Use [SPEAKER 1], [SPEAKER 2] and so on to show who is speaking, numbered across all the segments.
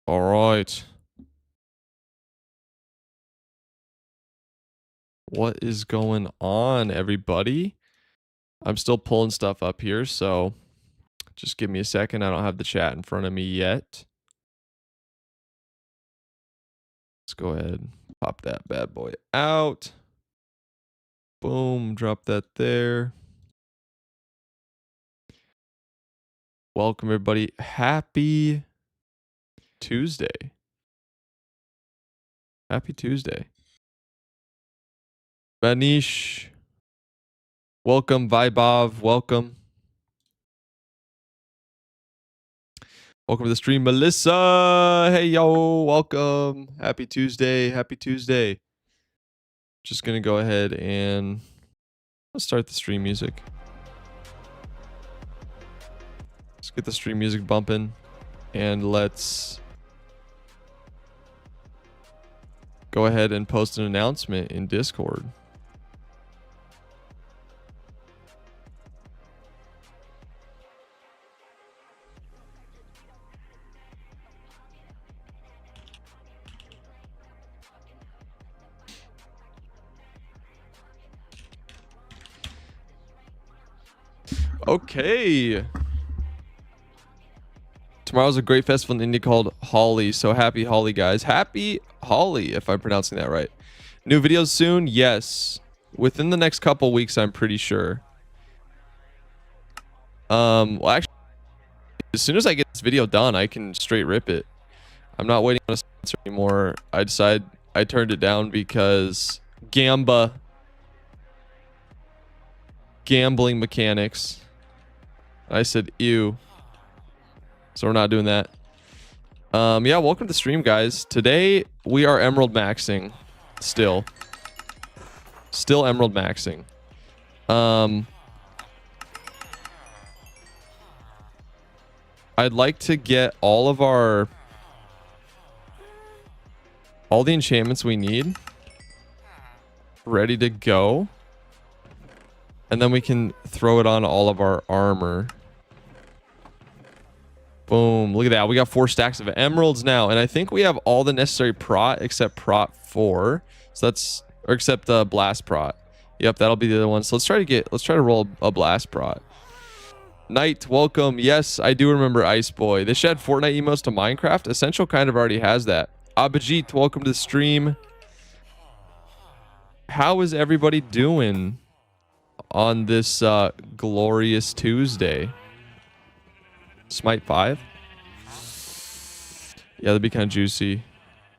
[SPEAKER 1] All right. What is going on, everybody? I'm still pulling stuff up here, so just give me a second. I don't have the chat in front of me yet. Let's go ahead and pop that bad boy out. Boom, drop that there. Welcome, everybody. Happy Tuesday. Happy Tuesday. Manish. Welcome, Vibov. Welcome. Welcome to the stream, Melissa. Hey, yo. Welcome. Happy Tuesday. Happy Tuesday. Just going to go ahead and let's start the stream music. Let's get the stream music bumping and let's go ahead and post an announcement in Discord. Okay. Tomorrow's a great festival in India called Holi. So happy Holi, guys. Happy Holi, if I'm pronouncing that right. New videos soon? Yes. Within the next couple weeks, I'm pretty sure. Well, actually, as soon as I get this video done, I can straight rip it. I'm not waiting on a sponsor anymore. I turned it down because gambling mechanics. I said, ew. So we're not doing that. Yeah, welcome to the stream, guys. Today we are emerald maxing. Still emerald maxing. I'd like to get all the enchantments we need ready to go. And then we can throw it on all of our armor. Boom. Look at that. We got 4 stacks of emeralds now. And I think we have all the necessary prot except prot 4. So that's, or except the blast prot. Yep, that'll be the other one. So let's try to roll a blast prot. Knight, welcome. Yes, I do remember Ice Boy. They should add Fortnite emotes to Minecraft. Essential kind of already has that. Abhijit, welcome to the stream. How is everybody doing on this glorious Tuesday? Smite 5? Yeah, that'd be kind of juicy.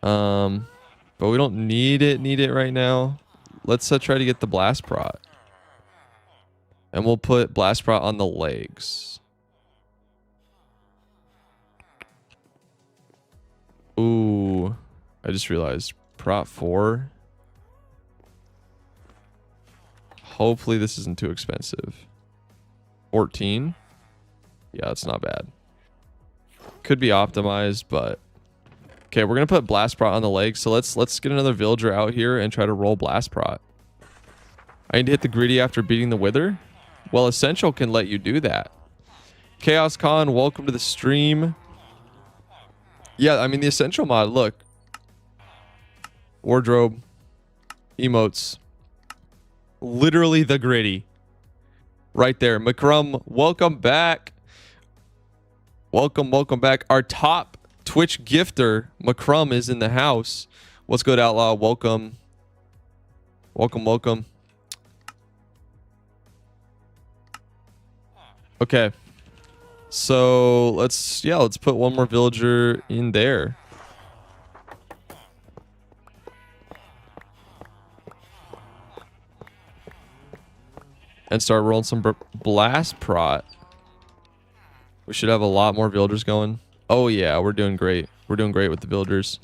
[SPEAKER 1] But we don't need it right now. Let's try to get the blast prot. And we'll put blast prot on the legs. Ooh, I just realized prot 4. Hopefully this isn't too expensive. 14. Yeah, that's not bad. Could be optimized, but okay, we're gonna put blast prot on the legs. So let's get another villager out here and try to roll blast prot. I need to hit the gritty after beating the wither. Well, essential can let you do that. Chaos Con, welcome to the stream. Yeah, I mean the essential mod. Look, wardrobe, emotes, literally the gritty, right there. McCrum, welcome back. Welcome back. Our top Twitch gifter, McCrum, is in the house. What's good, Outlaw? Welcome. Okay. So let's put one more villager in there. And start rolling some blast prot. We should have a lot more villagers going. Oh yeah, we're doing great. We're doing great with the villagers.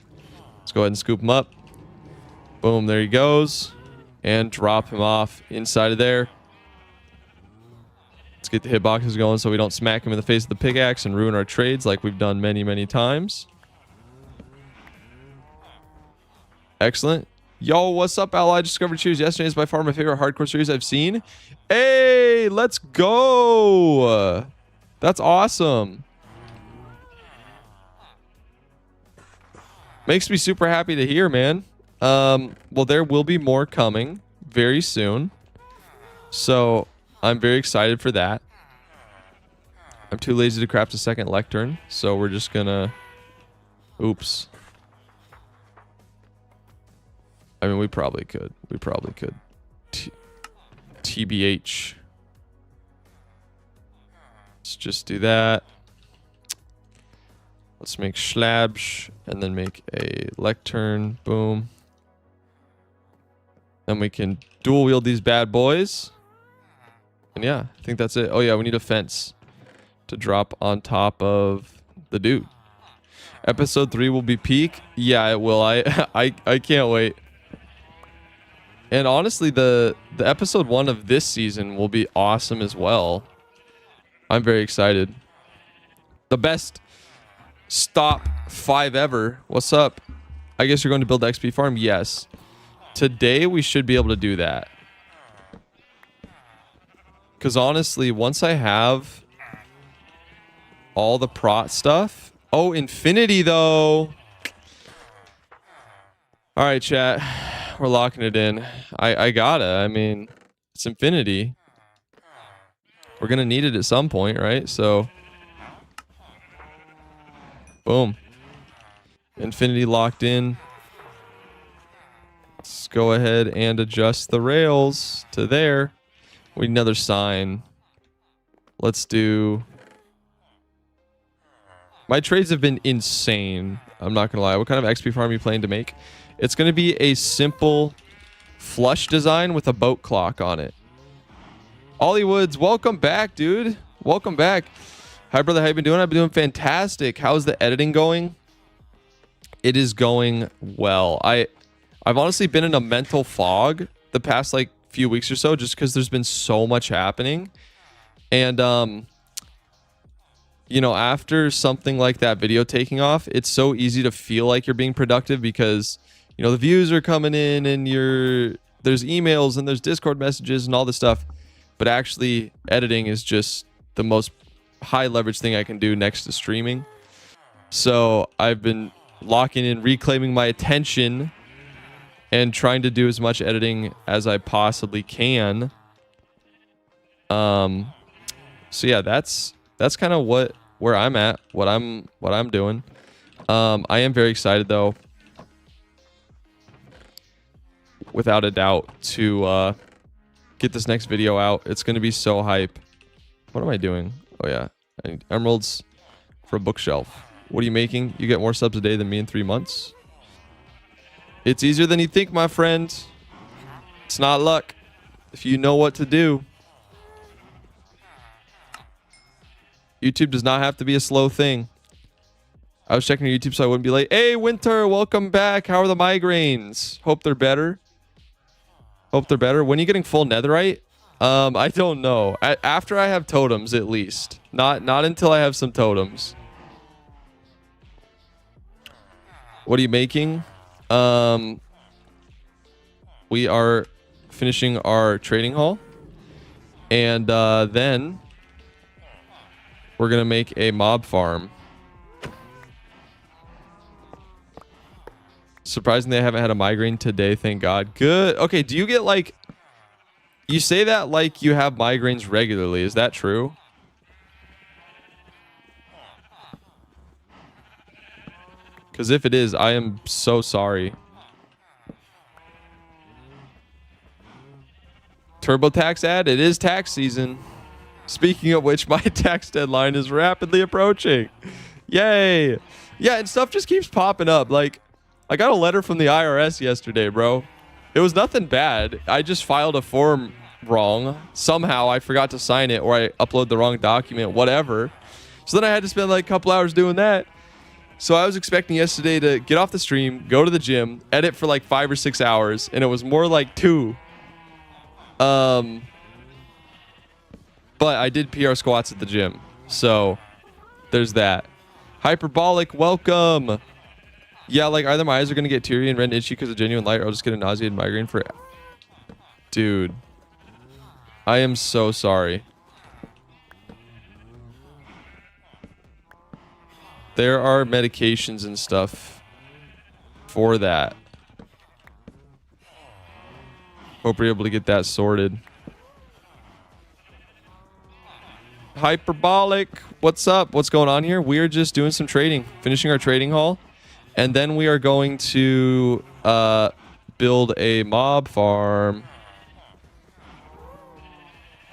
[SPEAKER 1] Let's go ahead and scoop him up. Boom, there he goes. And drop him off inside of there. Let's get the hitboxes going so we don't smack him in the face with the pickaxe and ruin our trades like we've done many, many times. Excellent. Yo, what's up, Ally? I discovered Cheers yesterday. It's by far my favorite hardcore series I've seen. Hey, let's go. That's awesome. Makes me super happy to hear, man. Well, there will be more coming very soon. So I'm very excited for that. I'm too lazy to craft a second lectern, so we're just gonna... Oops. I mean, we probably could. We probably could. TBH. Let's just do that. Let's make slabs and then make a lectern. Boom. Then we can dual wield these bad boys. And yeah, I think that's it. Oh yeah, we need a fence to drop on top of the dude. Episode 3 will be peak. Yeah, it will. I can't wait. And honestly, the episode 1 of this season will be awesome as well. I'm very excited. The best stop 5 ever. What's up? I guess you're going to build the XP farm? Yes. Today we should be able to do that. Because honestly, once I have all the prot stuff... Oh, infinity though. All right, chat. We're locking it in. I gotta. I mean, it's infinity. We're gonna need it at some point, right? So, boom. Infinity locked in. Let's go ahead and adjust the rails to there. We need another sign. Let's do... My trades have been insane. I'm not gonna lie. What kind of XP farm are you planning to make? It's gonna be a simple flush design with a boat clock on it. Ollie Woods, welcome back, dude. Welcome back. Hi, brother. How you been doing? I've been doing fantastic. How's the editing going? It is going well. I've honestly been in a mental fog the past like few weeks or so, just because there's been so much happening. And you know, after something like that video taking off, it's so easy to feel like you're being productive because, you know, the views are coming in and there's emails and there's Discord messages and all this stuff. But actually, editing is just the most high leverage thing I can do next to streaming. So I've been locking in, reclaiming my attention and trying to do as much editing as I possibly can. So yeah, that's kind of where I'm at, what I'm doing. I am very excited though, without a doubt, to get this next video out. It's gonna be so hype. What am I doing? Oh yeah, I need emeralds for a bookshelf. What are you making? You get more subs a day than me in 3 months. It's easier than you think, my friend. It's not luck if you know what to do. YouTube does not have to be a slow thing. I was checking your YouTube so I wouldn't be late. Hey, Winter, welcome back. How are the migraines? Hope they're better. Hope they're better. When are you getting full netherite? I don't know. After I have totems, at least. Not until I have some totems. What are you making? We are finishing our trading hall. And then... we're going to make a mob farm. Surprisingly, I haven't had a migraine today, thank God. Good. Okay, do you get like... You say that like you have migraines regularly. Is that true? Because if it is, I am so sorry. TurboTax ad? It is tax season. Speaking of which, my tax deadline is rapidly approaching. Yay. Yeah, and stuff just keeps popping up. Like, I got a letter from the IRS yesterday, bro. It was nothing bad. I just filed a form wrong. Somehow I forgot to sign it, or I upload the wrong document, whatever. So then I had to spend like a couple hours doing that. So I was expecting yesterday to get off the stream, go to the gym, edit for like 5 or 6 hours, and it was more like 2. But I did PR squats at the gym. So there's that. Hyperbolic, welcome. Yeah, like either my eyes are going to get teary and red and itchy because of genuine light, or I'll just get a nauseated migraine for... Dude. I am so sorry. There are medications and stuff for that. Hope we're able to get that sorted. Hyperbolic, what's up? What's going on here? We're just doing some trading, finishing our trading haul, and then we are going to build a mob farm.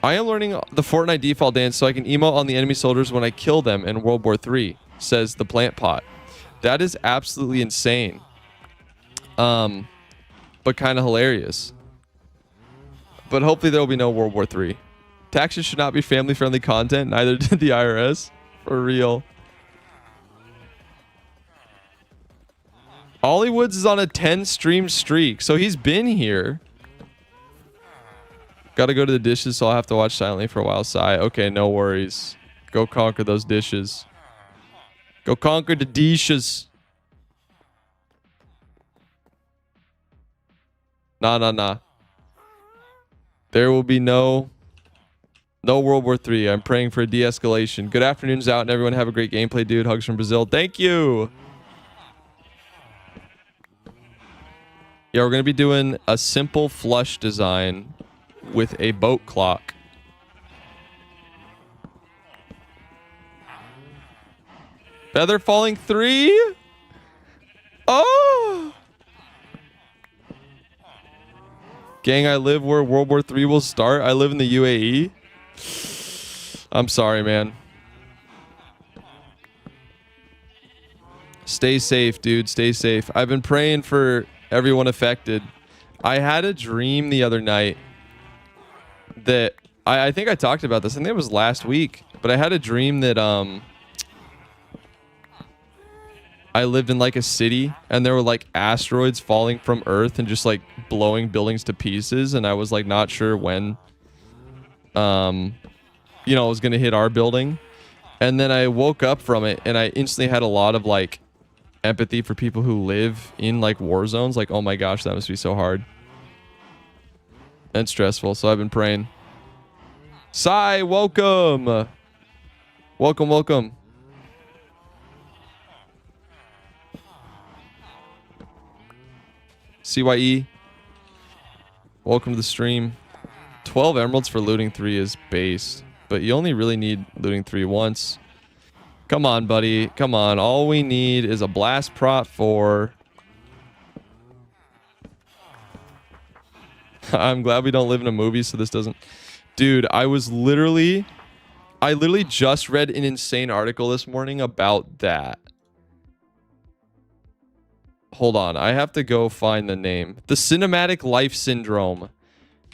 [SPEAKER 1] I am learning the Fortnite default dance so I can emote on the enemy soldiers when I kill them in World War III, says the plant pot. That is absolutely insane. But kind of hilarious. But hopefully there will be no World War III. Taxes should not be family-friendly content. Neither did the IRS. For real. Hollywoods is on a 10-stream streak. So he's been here. Gotta go to the dishes, so I'll have to watch silently for a while. Sigh. Okay, no worries. Go conquer those dishes. Go conquer the dishes. Nah. There will be no World War III. I'm praying for a de-escalation. Good afternoons out, and everyone have a great gameplay, dude. Hugs from Brazil. Thank you. Yeah, we're going to be doing a simple flush design with a boat clock. Feather falling 3. Oh! Gang, I live where World War III will start. I live in the UAE. I'm sorry, man. Stay safe, dude. Stay safe. I've been praying for everyone affected. I had a dream the other night that I think I talked about this. I think it was last week, but I had a dream that I lived in like a city and there were like asteroids falling from Earth and just like blowing buildings to pieces, and I was like not sure when you know, it was going to hit our building. And then I woke up from it and I instantly had a lot of like empathy for people who live in like war zones. Like, oh my gosh, that must be so hard and stressful. So I've been praying. Sai, welcome. Welcome. CYE, welcome to the stream. 12 emeralds for looting 3 is based, but you only really need looting 3 once. Come on, buddy. Come on. All we need is a blast prot 4. I'm glad we don't live in a movie, so this doesn't... Dude, I literally just read an insane article this morning about that. Hold on. I have to go find the name. The cinematic life syndrome.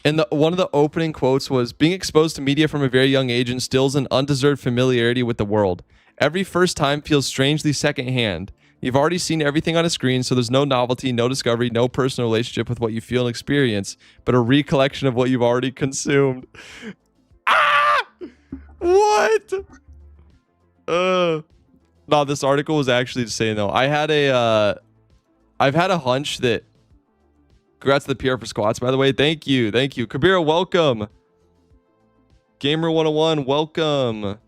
[SPEAKER 1] And one of the opening quotes was, being exposed to media from a very young age instills an undeserved familiarity with the world. Every first time feels strangely secondhand. You've already seen everything on a screen, so there's no novelty, no discovery, no personal relationship with what you feel and experience, but a recollection of what you've already consumed. Ah! What? No, this article was actually saying though. I've had a hunch that... Congrats to the PR for squats, by the way. Thank you. Kabira, welcome. Gamer 101, welcome.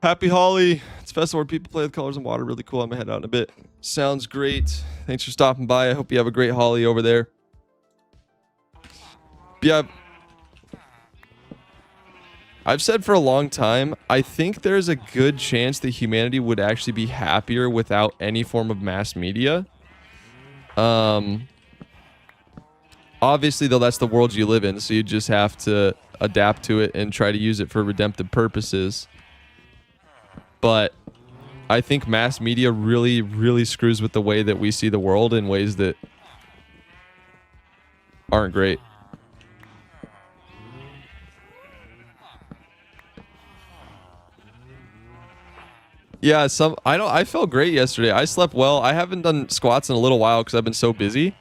[SPEAKER 1] Happy Holly. It's a festival where people play with colors and water. Really cool. I'm gonna head out in a bit. Sounds great. Thanks for stopping by. I hope you have a great Holly over there. Yeah. I've said for a long time, I think there's a good chance that humanity would actually be happier without any form of mass media. Obviously, though, that's the world you live in, so you just have to adapt to it and try to use it for redemptive purposes. But I think mass media really, really screws with the way that we see the world in ways that aren't great. Yeah, I felt great yesterday. I slept well. I haven't done squats in a little while because I've been so busy.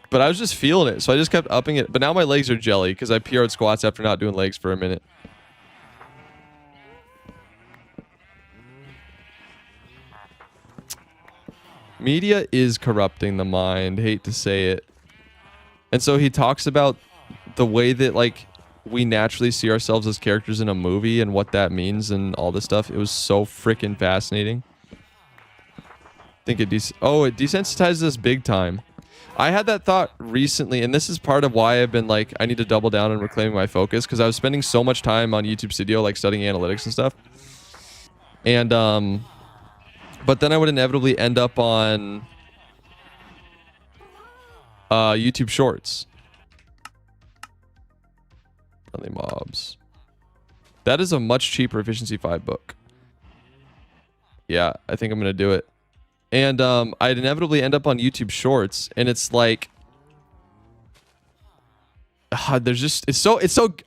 [SPEAKER 1] But I was just feeling it, so I just kept upping it. But now my legs are jelly because I PR'd squats after not doing legs for a minute. Media is corrupting the mind. Hate to say it. And so he talks about the way that, like, we naturally see ourselves as characters in a movie and what that means and all this stuff. It was so freaking fascinating. I think it desensitizes us big time. I had that thought recently, and this is part of why I've been like, I need to double down on reclaiming my focus, because I was spending so much time on YouTube Studio, like studying analytics and stuff. And, but then I would inevitably end up on YouTube Shorts. Friendly mobs. That is a much cheaper Efficiency 5 book. Yeah, I think I'm going to do it. And I'd inevitably end up on YouTube Shorts, and it's like, there's just,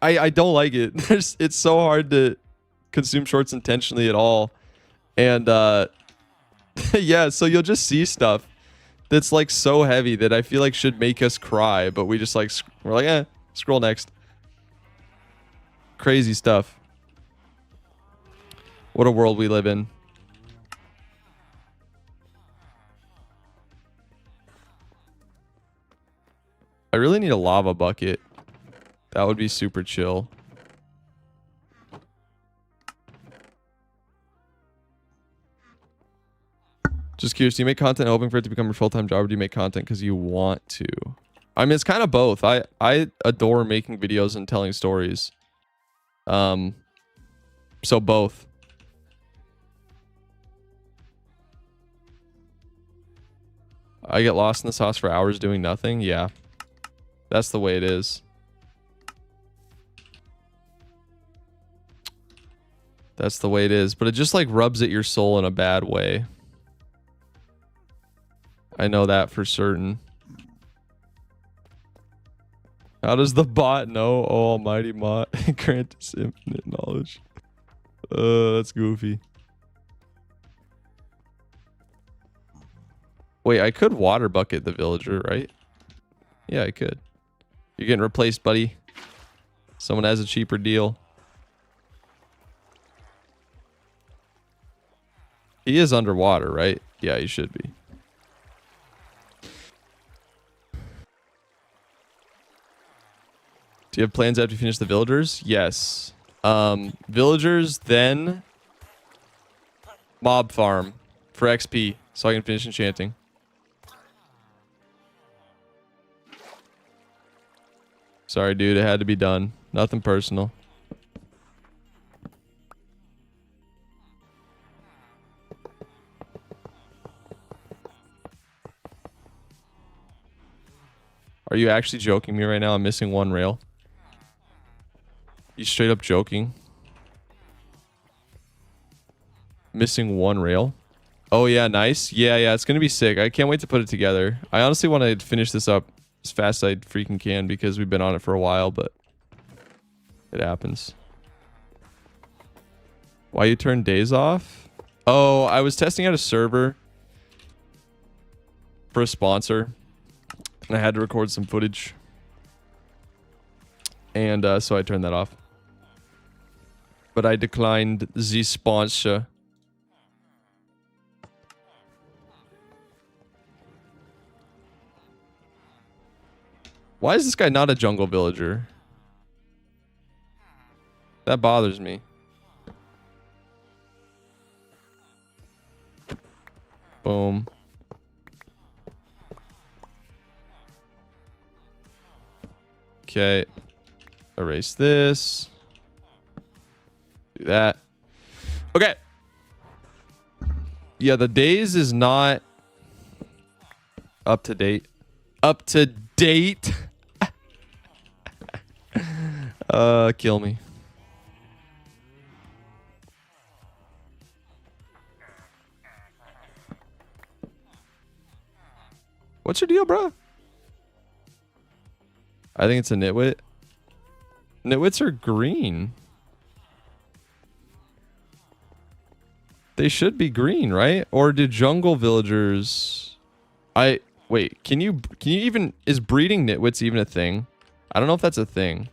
[SPEAKER 1] I don't like it. It's so hard to consume shorts intentionally at all. And yeah, so you'll just see stuff that's like so heavy that I feel like should make us cry, but we just like, we're like, scroll next. Crazy stuff. What a world we live in. I really need a lava bucket. That would be super chill. Just curious, do you make content hoping for it to become your full-time job, or do you make content because you want to? I mean, it's kind of both. I adore making videos and telling stories. So both. I get lost in the sauce for hours doing nothing. Yeah. That's the way it is. That's the way it is. But it just like rubs at your soul in a bad way. I know that for certain. How does the bot know? Oh, almighty bot. Grant us infinite knowledge. That's goofy. Wait, I could water bucket the villager, right? Yeah, I could. You're getting replaced, buddy. Someone has a cheaper deal. He is underwater, right? Yeah, he should be. Do you have plans after you finish the villagers? Yes. Villagers, then mob farm for XP so I can finish enchanting. Sorry, dude. It had to be done. Nothing personal. Are you actually joking me right now? I'm missing one rail. You straight up joking? Missing one rail? Oh, yeah. Nice. Yeah. It's going to be sick. I can't wait to put it together. I honestly want to finish this up as fast as I freaking can because we've been on it for a while, but it happens. Why you turn days off? Oh, I was testing out a server for a sponsor, and I had to record some footage. And so I turned that off. But I declined the sponsor. Why is this guy not a jungle villager? That bothers me. Boom. Okay. Erase this. Do that. Okay. Yeah, the days is not up to date. Up to date? Kill me. What's your deal, bro? I think it's a nitwit. Nitwits are green. They should be green, right? Or do jungle villagers... Wait, can you even... Is breeding nitwits even a thing? I don't know if that's a thing.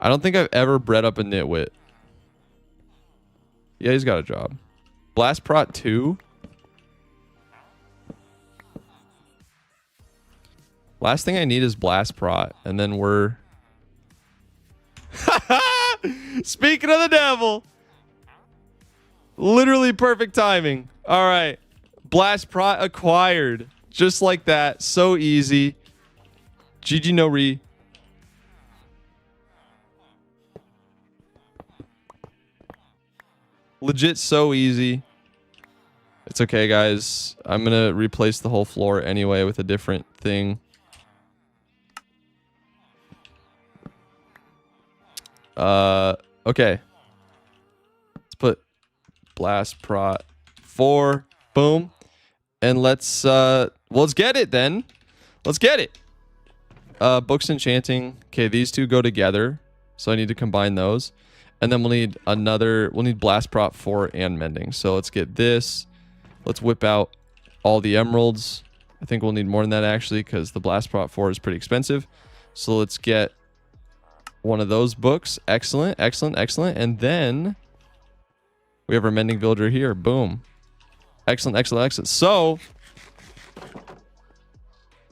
[SPEAKER 1] I don't think I've ever bred up a nitwit. Yeah, he's got a job. Blast Prot 2? Last thing I need is Blast Prot, and then we're Speaking of the devil. Literally perfect timing. All right. Blast Prot acquired. Just like that. So easy. GG no re. Legit so easy. It's okay, guys. I'm going to replace the whole floor anyway with a different thing. Okay. Let's put Blast Prot 4. Boom. And let's get it then. Let's get it. Books Enchanting. Okay, these two go together. So I need to combine those. And then we'll need Blast Prot 4 and Mending. So let's get this. Let's whip out all the emeralds. I think we'll need more than that actually because the Blast Prot 4 is pretty expensive. So let's get one of those books. Excellent, excellent, excellent. And then we have our Mending Villager here. Boom. Excellent, excellent, excellent. So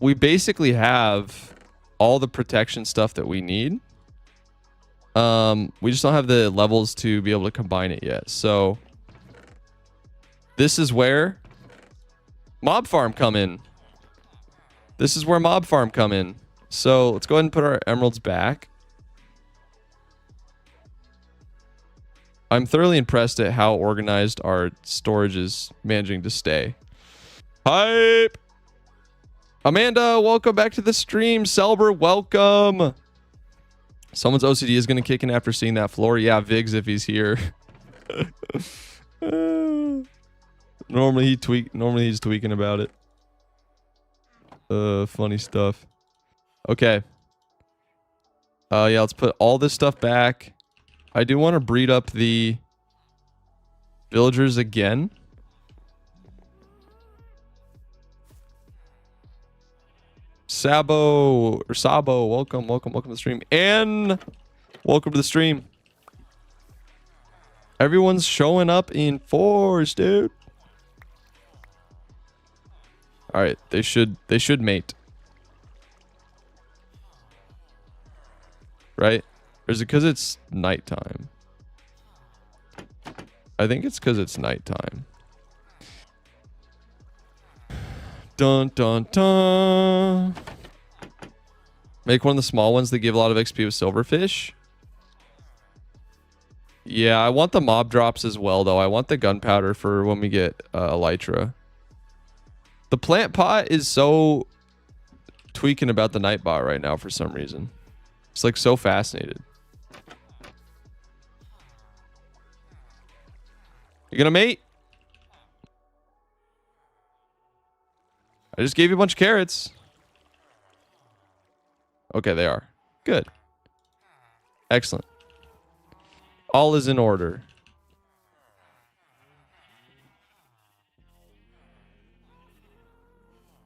[SPEAKER 1] we basically have all the protection stuff that we need. We just don't have the levels to be able to combine it yet. So this is where Mob Farm come in. This is where Mob Farm come in. So let's go ahead and put our emeralds back. I'm thoroughly impressed at how organized our storage is managing to stay. Hype! Amanda, welcome back to the stream. Selber, welcome. Someone's OCD is going to kick in after seeing that floor. Yeah, Viggs if he's here. Normally he's tweaking about it. Funny stuff. Okay. Yeah, let's put all this stuff back. I do want to breed up the villagers again. Sabo, welcome to the stream. And welcome to the stream. Everyone's showing up in force, dude. All right, they should mate. Right? Or is it because it's nighttime? I think it's because it's nighttime. Dun dun dun. Make one of the small ones that give a lot of XP with silverfish. Yeah, I want the mob drops as well, though. I want the gunpowder for when we get elytra. The plant pot is so tweaking about the nightbot right now for some reason. It's like so fascinated. You gonna mate? I just gave you a bunch of carrots. Okay, they are. Good. Excellent. All is in order.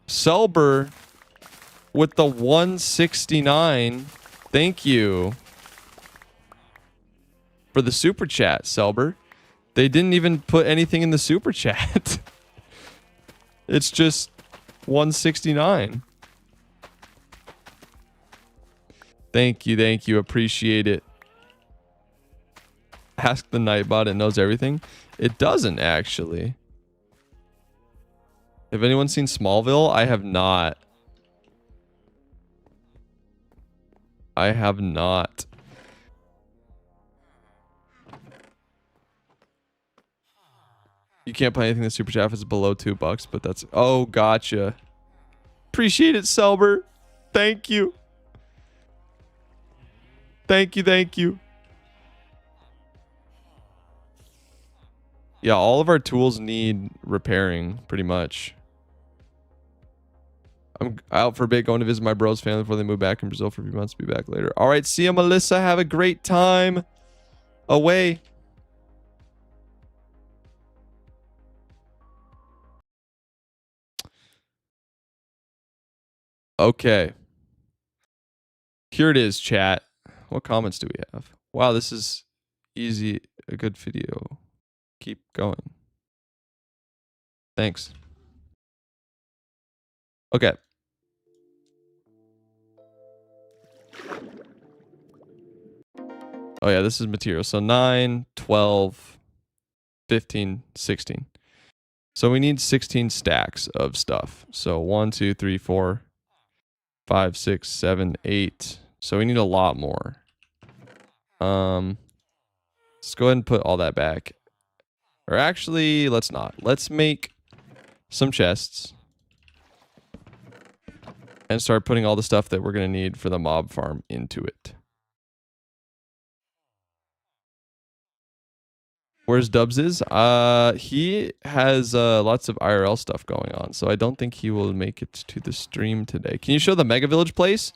[SPEAKER 1] Selber with the 169. Thank you for the super chat, Selber. They didn't even put anything in the super chat. It's just 169. Thank you. Appreciate it. Ask the Nightbot, it knows everything. It doesn't actually. Have anyone seen Smallville? I have not. I have not. You can't play anything that super chat if it's below $2, but that's... Oh, gotcha. Appreciate it, Selber. Thank you. Thank you. Yeah, all of our tools need repairing, pretty much. I'm out for a bit, going to visit my bro's family before they move back in Brazil for a few months. Be back later. All right, see you, Melissa. Have a great time away. Okay. Here it is, chat. What comments do we have? Wow, this is easy. A good video. Keep going. Thanks. Okay. Oh yeah, this is material. So 9, 12, 15, 16. So we need 16 stacks of stuff. So 1, 2, 3, 4, 5, 6, 7, 8. So we need a lot more. Let's go ahead and put all that back. Or actually, let's not. Let's make some chests and start putting all the stuff that we're going to need for the mob farm into it. Where's Dubs is? He has lots of IRL stuff going on, so I don't think he will make it to the stream today. Can you show the Mega Village place?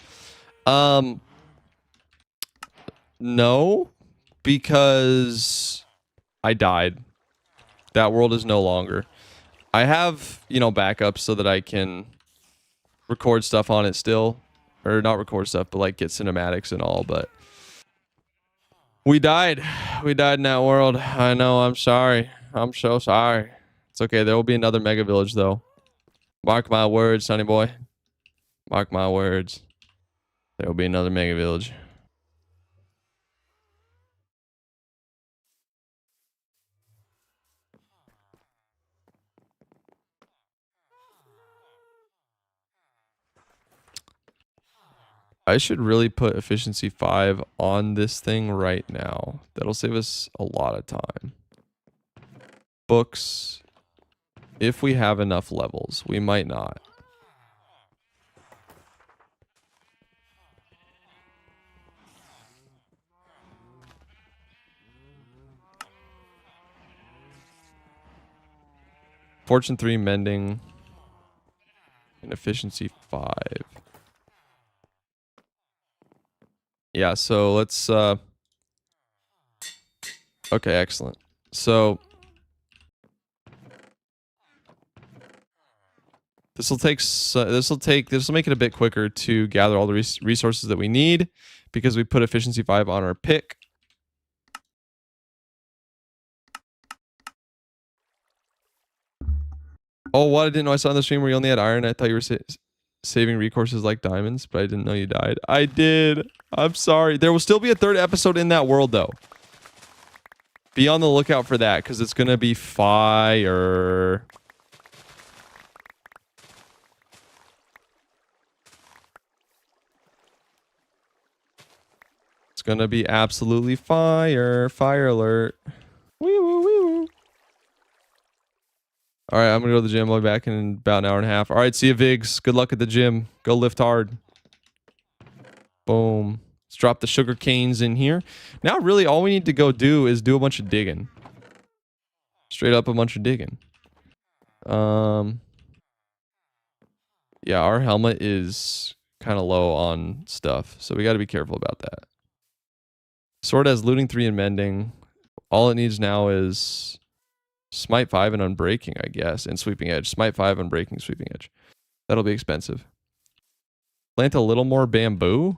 [SPEAKER 1] No, because I died. That world is no longer. I have, you know, backups so that I can record stuff on it still. Or not record stuff, but like get cinematics and all, but we died. We died in that world. I know, I'm sorry. I'm so sorry. It's okay. There will be another Mega Village though. Mark my words, sonny boy. Mark my words. There will be another Mega Village. I should really put efficiency 5 on this thing right now. That'll save us a lot of time. Books. If we have enough levels, we might not. Fortune 3 mending and efficiency 5. Yeah, so let's okay, excellent. So this will make it a bit quicker to gather all the resources that we need because we put efficiency 5 on our pick. Oh, what? I didn't know I saw on the stream where you only had iron. I thought you were saving recourses like diamonds, but I didn't know you died. I did. I'm sorry. There will still be a third episode in that world, though. Be on the lookout for that, because it's going to be fire. It's going to be absolutely fire. Fire alert. Wee woo, wee woo. All right, I'm going to go to the gym. I'll be back in about an hour and a half. All right, see you, Vigs. Good luck at the gym. Go lift hard. Boom. Let's drop the sugar canes in here. Now, really, all we need to go do is do a bunch of digging. Straight up a bunch of digging. Yeah, our helmet is kind of low on stuff, so we got to be careful about that. Sword has looting 3 and mending. All it needs now is smite 5 and unbreaking, I guess, and sweeping edge. Smite 5, unbreaking, sweeping edge. That'll be expensive. Plant a little more bamboo?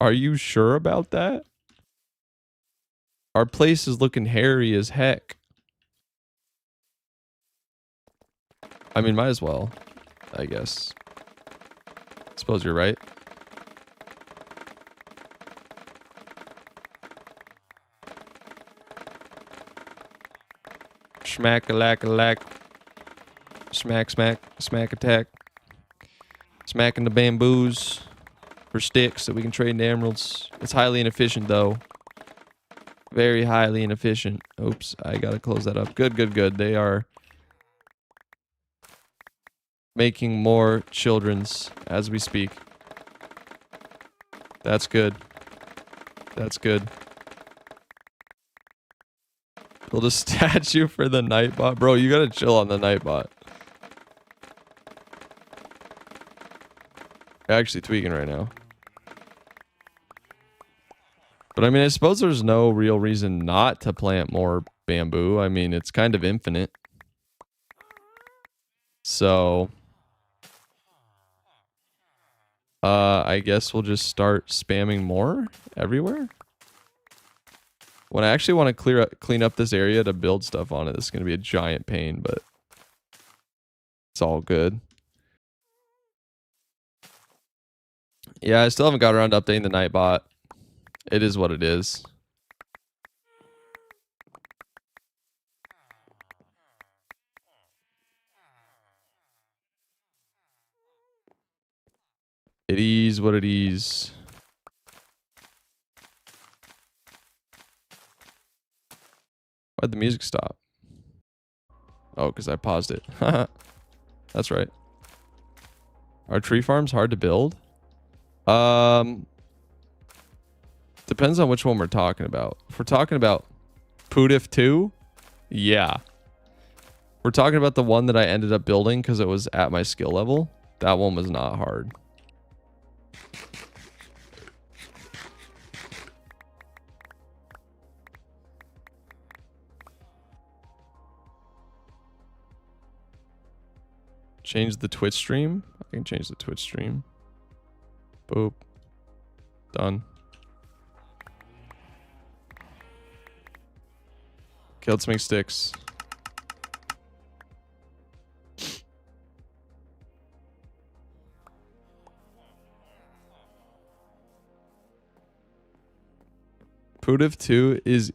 [SPEAKER 1] Are you sure about that? Our place is looking hairy as heck. I mean, might as well, I guess. Suppose you're right. Smack-a-lack-a-lack. Smack, smack, smack attack. Smacking the bamboos for sticks so we can trade into emeralds. It's highly inefficient, though. Very highly inefficient. Oops, I gotta close that up. Good, good, good. They are making more children's as we speak. That's good. That's good. Build a statue for the Nightbot. Bro, you gotta chill on the Nightbot. You're actually tweaking right now. But I mean, I suppose there's no real reason not to plant more bamboo. I mean, it's kind of infinite. So I guess we'll just start spamming more everywhere. When I actually want to clean up this area to build stuff on it, this is going to be a giant pain, but it's all good. Yeah, I still haven't got around to updating the Nightbot. It is what it is. It is what it is. Why'd the music stop? Oh, because I paused it. That's right. Are tree farms hard to build? Depends on which one we're talking about. If we're talking about Pootif 2, yeah. We're talking about the one that I ended up building because it was at my skill level. That one was not hard. Change the Twitch stream. I can change the Twitch stream. Boop. Done. Okay, let's make sticks. Pootif 2 is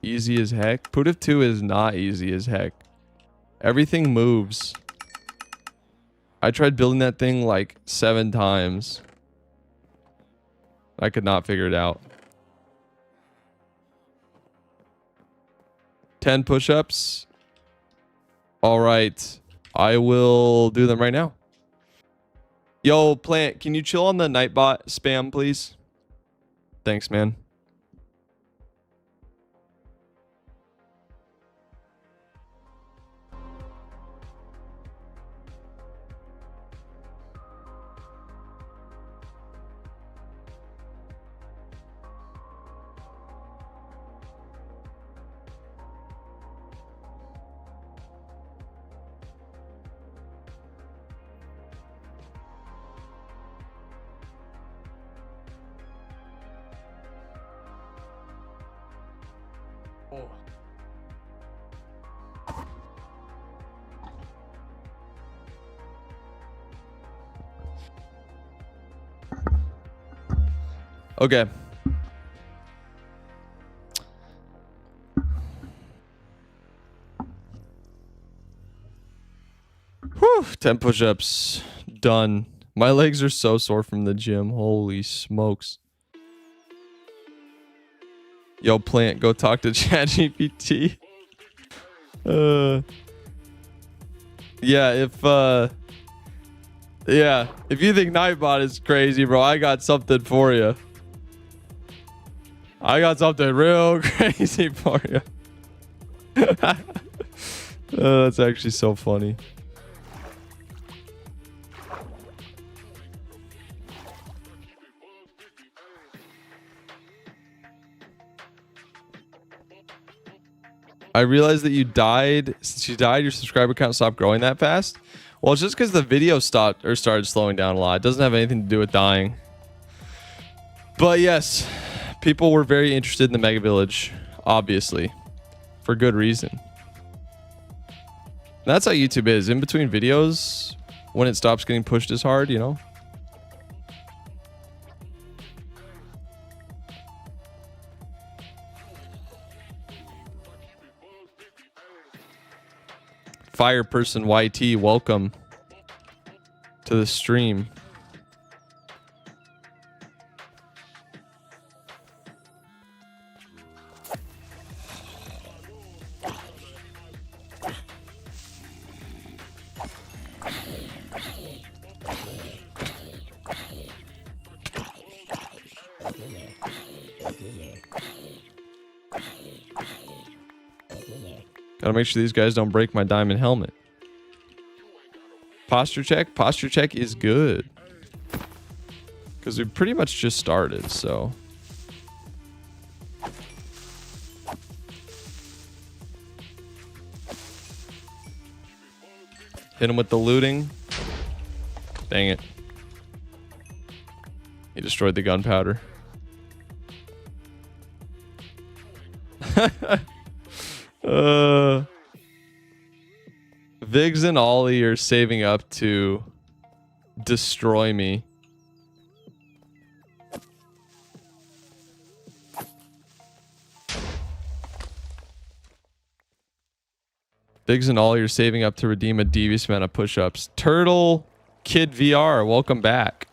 [SPEAKER 1] easy as heck. Pootif 2 is not easy as heck. Everything moves. I tried building that thing like 7 times. I could not figure it out. 10 push-ups. All right. I will do them right now. Yo, Plant, can you chill on the Nightbot spam, please? Thanks, man. Okay. Whew, 10 push-ups. Done. My legs are so sore from the gym. Holy smokes. Yo, Plant, go talk to ChatGPT. Yeah, if you think Nightbot is crazy, bro, I got something for you. I got something real crazy for you. That's actually so funny. I realized that you died. Since you died, your subscriber count stopped growing that fast. Well, it's just because the video stopped or started slowing down a lot. It doesn't have anything to do with dying. But yes, people were very interested in the Mega Village, obviously, for good reason. That's how YouTube is. In between videos, when it stops getting pushed as hard, you know? Fireperson YT, welcome to the stream. Gotta make sure these guys don't break my diamond helmet. Posture check? Posture check is good. Because we pretty much just started, so. Hit him with the looting. Dang it. He destroyed the gunpowder. Viggs and Ollie are saving up to destroy me. Biggs and all, you're saving up to redeem a devious amount of push-ups. Turtle Kid VR, welcome back.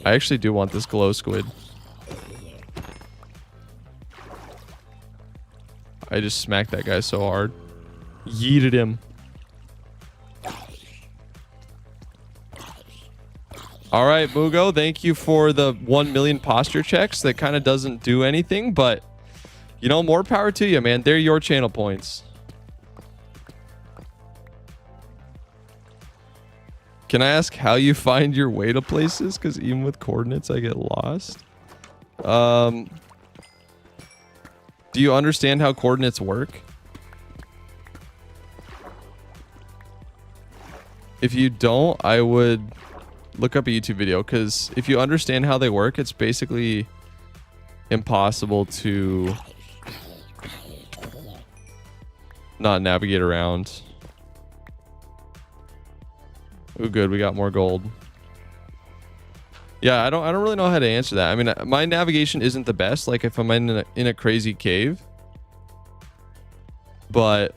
[SPEAKER 1] I actually do want this glow squid. I just smacked that guy so hard. Yeeted him. All right, Mugo, thank you for the 1 million posture checks. That kind of doesn't do anything, but you know, more power to you, man. They're your channel points. Can I ask how you find your way to places? Because even with coordinates, I get lost. Do you understand how coordinates work? If you don't, I would look up a YouTube video, because if you understand how they work, it's basically impossible to not navigate around. Oh, good. We got more gold. Yeah, I don't really know how to answer that. I mean, my navigation isn't the best. Like if I'm in a crazy cave, but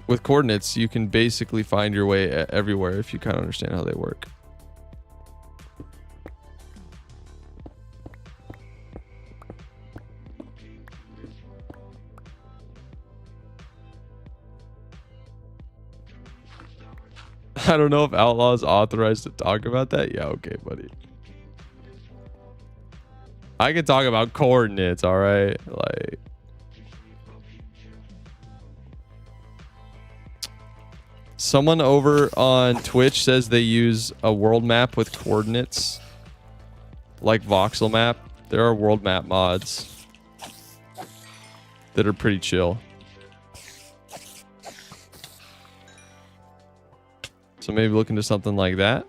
[SPEAKER 1] with coordinates, you can basically find your way everywhere if you kind of understand how they work. I don't know if Outlaw is authorized to talk about that. Yeah, okay, buddy. I can talk about coordinates, all right? Like, someone over on Twitch says they use a world map with coordinates, like voxel map. There are world map mods that are pretty chill. So maybe look into something like that.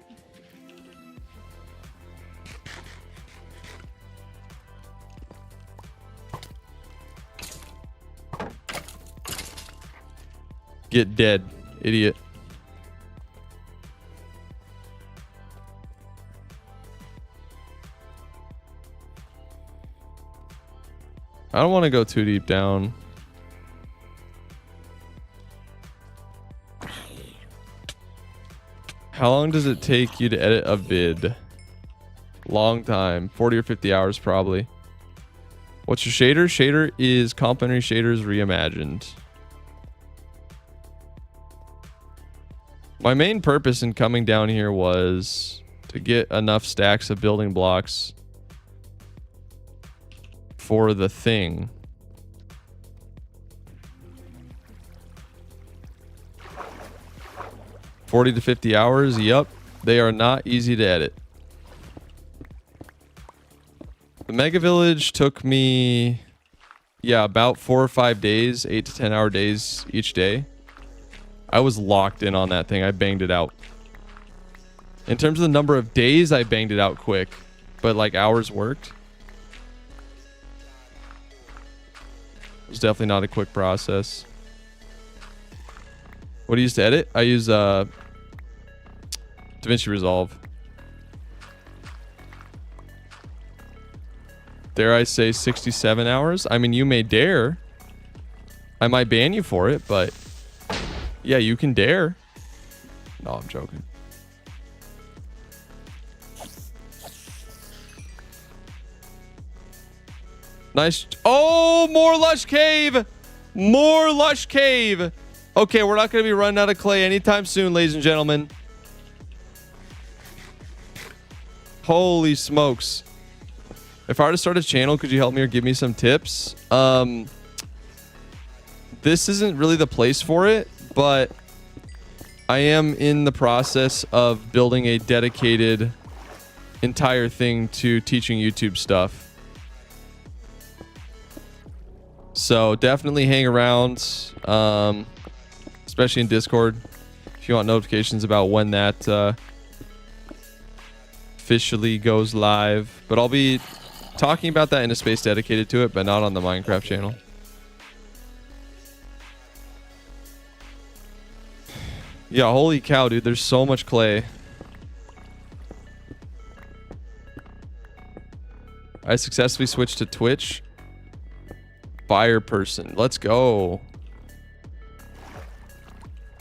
[SPEAKER 1] Get dead, idiot. I don't want to go too deep down. How long does it take you to edit a vid? Long time. 40 or 50 hours probably. What's your shader? Shader is complementary shaders reimagined. My main purpose in coming down here was to get enough stacks of building blocks for the thing. $40 to 50 hours. Yup. They are not easy to edit. The Mega Village took me, yeah, about 4 or 5 days, 8 to 10 hour days each day. I was locked in on that thing. I banged it out. In terms of the number of days, I banged it out quick, but like hours worked. It was definitely not a quick process. What do you use to edit? I use DaVinci Resolve. Dare I say 67 hours? I mean, you may dare. I might ban you for it, but yeah, you can dare. No, I'm joking. Nice. Oh, more lush cave. More lush cave. Okay, we're not going to be running out of clay anytime soon, ladies and gentlemen. Holy smokes. If I were to start a channel, could you help me or give me some tips? This isn't really the place for it, but I am in the process of building a dedicated entire thing to teaching YouTube stuff. So definitely hang around, especially in Discord, if you want notifications about when that officially goes live. But I'll be talking about that in a space dedicated to it, but not on the Minecraft channel. Yeah, holy cow, dude. There's so much clay. I successfully switched to Twitch. Fire person. Let's go.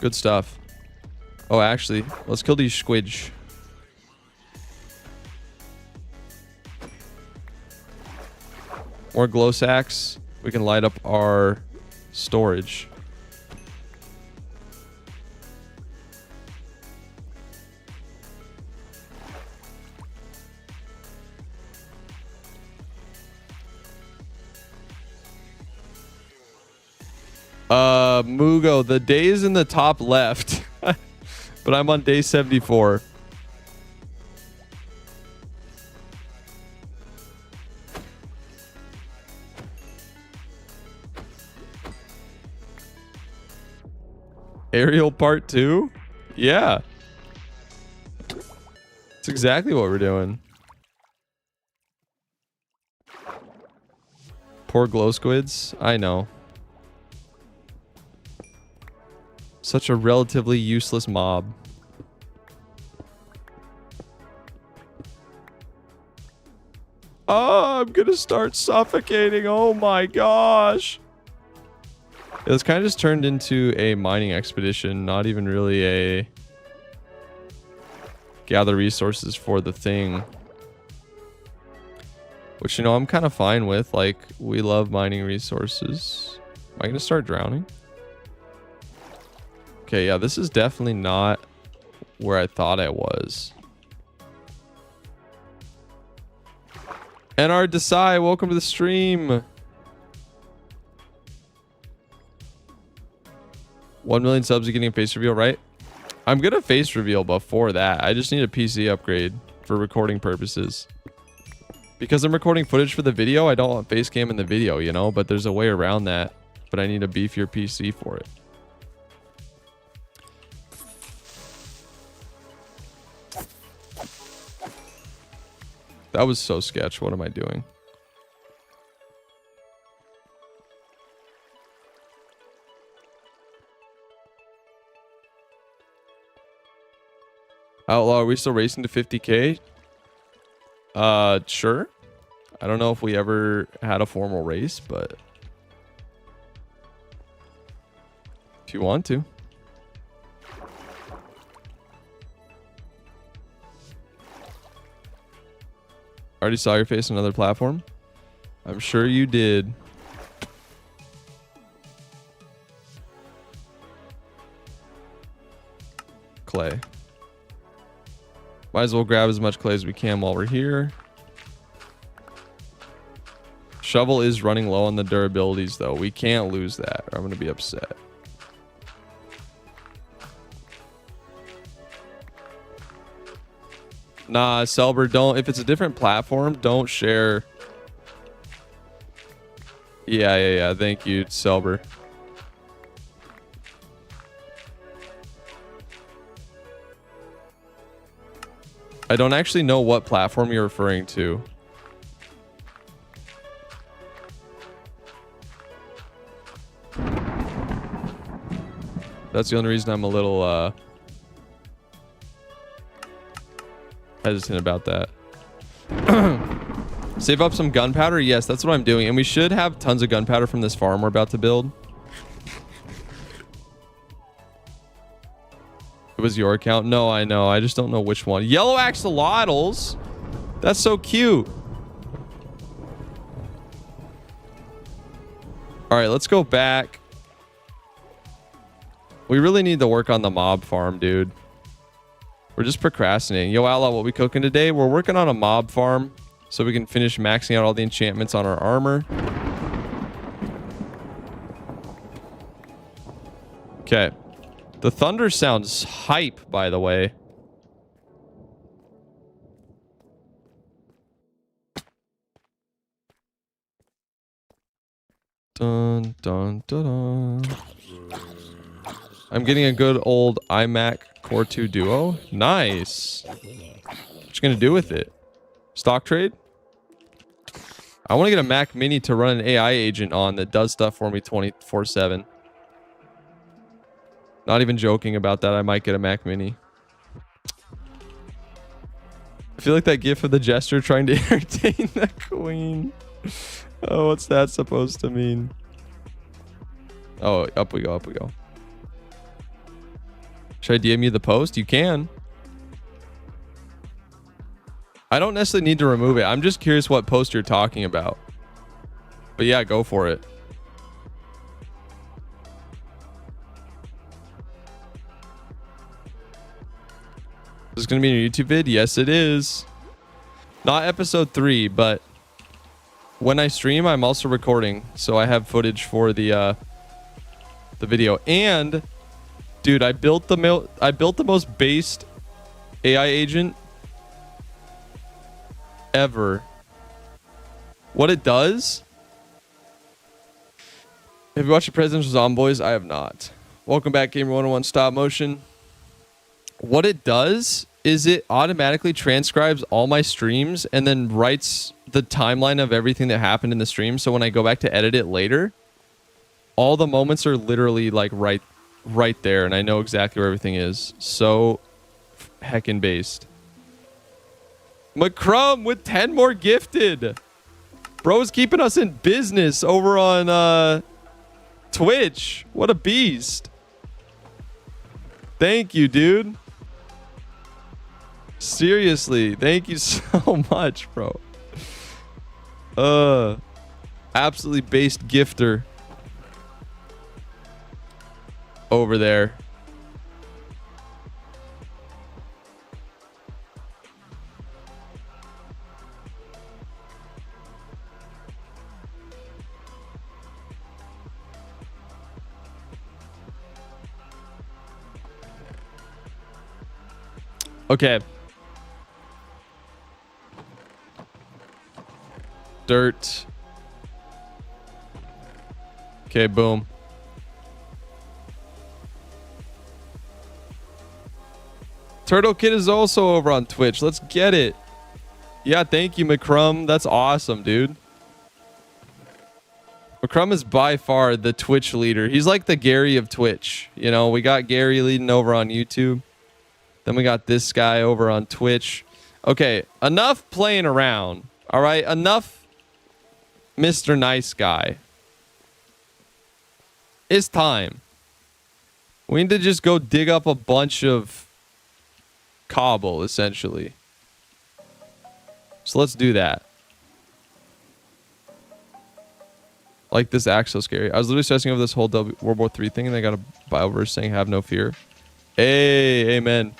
[SPEAKER 1] Good stuff. Oh, actually, let's kill these squidge. More glow sacks. We can light up our storage. Mugo, the day is in the top left, but I'm on day 74. Aerial part 2? Yeah. That's exactly what we're doing. Poor glow squids. I know. Such a relatively useless mob. Oh, I'm gonna start suffocating. Oh my gosh. It's kind of just turned into a mining expedition, not even really a gather resources for the thing. Which, you know, I'm kind of fine with. Like, we love mining resources. Am I gonna start drowning? Okay, yeah, this is definitely not where I thought I was. NR Desai, welcome to the stream. 1 million subs are getting a face reveal, right? I'm gonna face reveal before that. I just need a PC upgrade for recording purposes. Because I'm recording footage for the video, I don't want face cam in the video, you know? But there's a way around that. But I need a beefier PC for it. That was so sketch. What am I doing? Outlaw, are we still racing to 50k? Sure. I don't know if we ever had a formal race, but if you want to. Already saw your face on another platform. I'm sure you did. Clay. Might as well grab as much clay as we can while we're here. Shovel is running low on the durabilities, though. We can't lose that, or I'm going to be upset. Nah, Selber, don't. If it's a different platform, don't share. Yeah. Thank you, Selber. I don't actually know what platform you're referring to. That's the only reason I'm a little hesitant about that. Save up some gunpowder? Yes, that's what I'm doing. And we should have tons of gunpowder from this farm we're about to build. It was your account? No, I know. I just don't know which one. Yellow axolotls? That's so cute. All right, let's go back. We really need to work on the mob farm, dude. We're just procrastinating. Yo, Outlaw, what we cooking today? We're working on a mob farm so we can finish maxing out all the enchantments on our armor. Okay. The thunder sounds hype, by the way. Dun, dun, dun, dun. I'm getting a good old iMac Core 2 Duo. Nice. What you gonna do with it? Stock trade? I want to get a Mac Mini to run an AI agent on that does stuff for me 24/7. Not even joking about that. I might get a Mac Mini. I feel like that gif of the jester trying to entertain the queen. Oh, what's that supposed to mean? Oh, up we go, up we go. Should I DM you the post? You can. I don't necessarily need to remove it. I'm just curious what post you're talking about. But yeah, go for it. Is this going to be in your YouTube vid? Yes, it is. Not episode 3, but when I stream, I'm also recording. So I have footage for the video. And dude, I built the most based AI agent ever. What it does? Have you watched the Presidential Zomboys? I have not. Welcome back, Gamer 101 Stop Motion. What it does is it automatically transcribes all my streams and then writes the timeline of everything that happened in the stream. So when I go back to edit it later, all the moments are literally like right there, and I know exactly where everything is. So heckin' based. McCrum with 10 more gifted. Bro's keeping us in business over on Twitch. What a beast. Thank you, dude. Seriously, thank you so much, bro. Absolutely based gifter over there. Okay. Dirt. Okay, boom. Turtle Kid is also over on Twitch. Let's get it. Yeah, thank you, McCrum. That's awesome, dude. McCrum is by far the Twitch leader. He's like the Gary of Twitch. You know, we got Gary leading over on YouTube. Then we got this guy over on Twitch. Okay, enough playing around. All right, enough Mr. Nice Guy. It's time. We need to just go dig up a bunch of cobble, essentially. So let's do that. Like, this act's so scary. I was literally stressing over this whole World War III thing, and I got a Bible verse saying, have no fear. Hey, amen.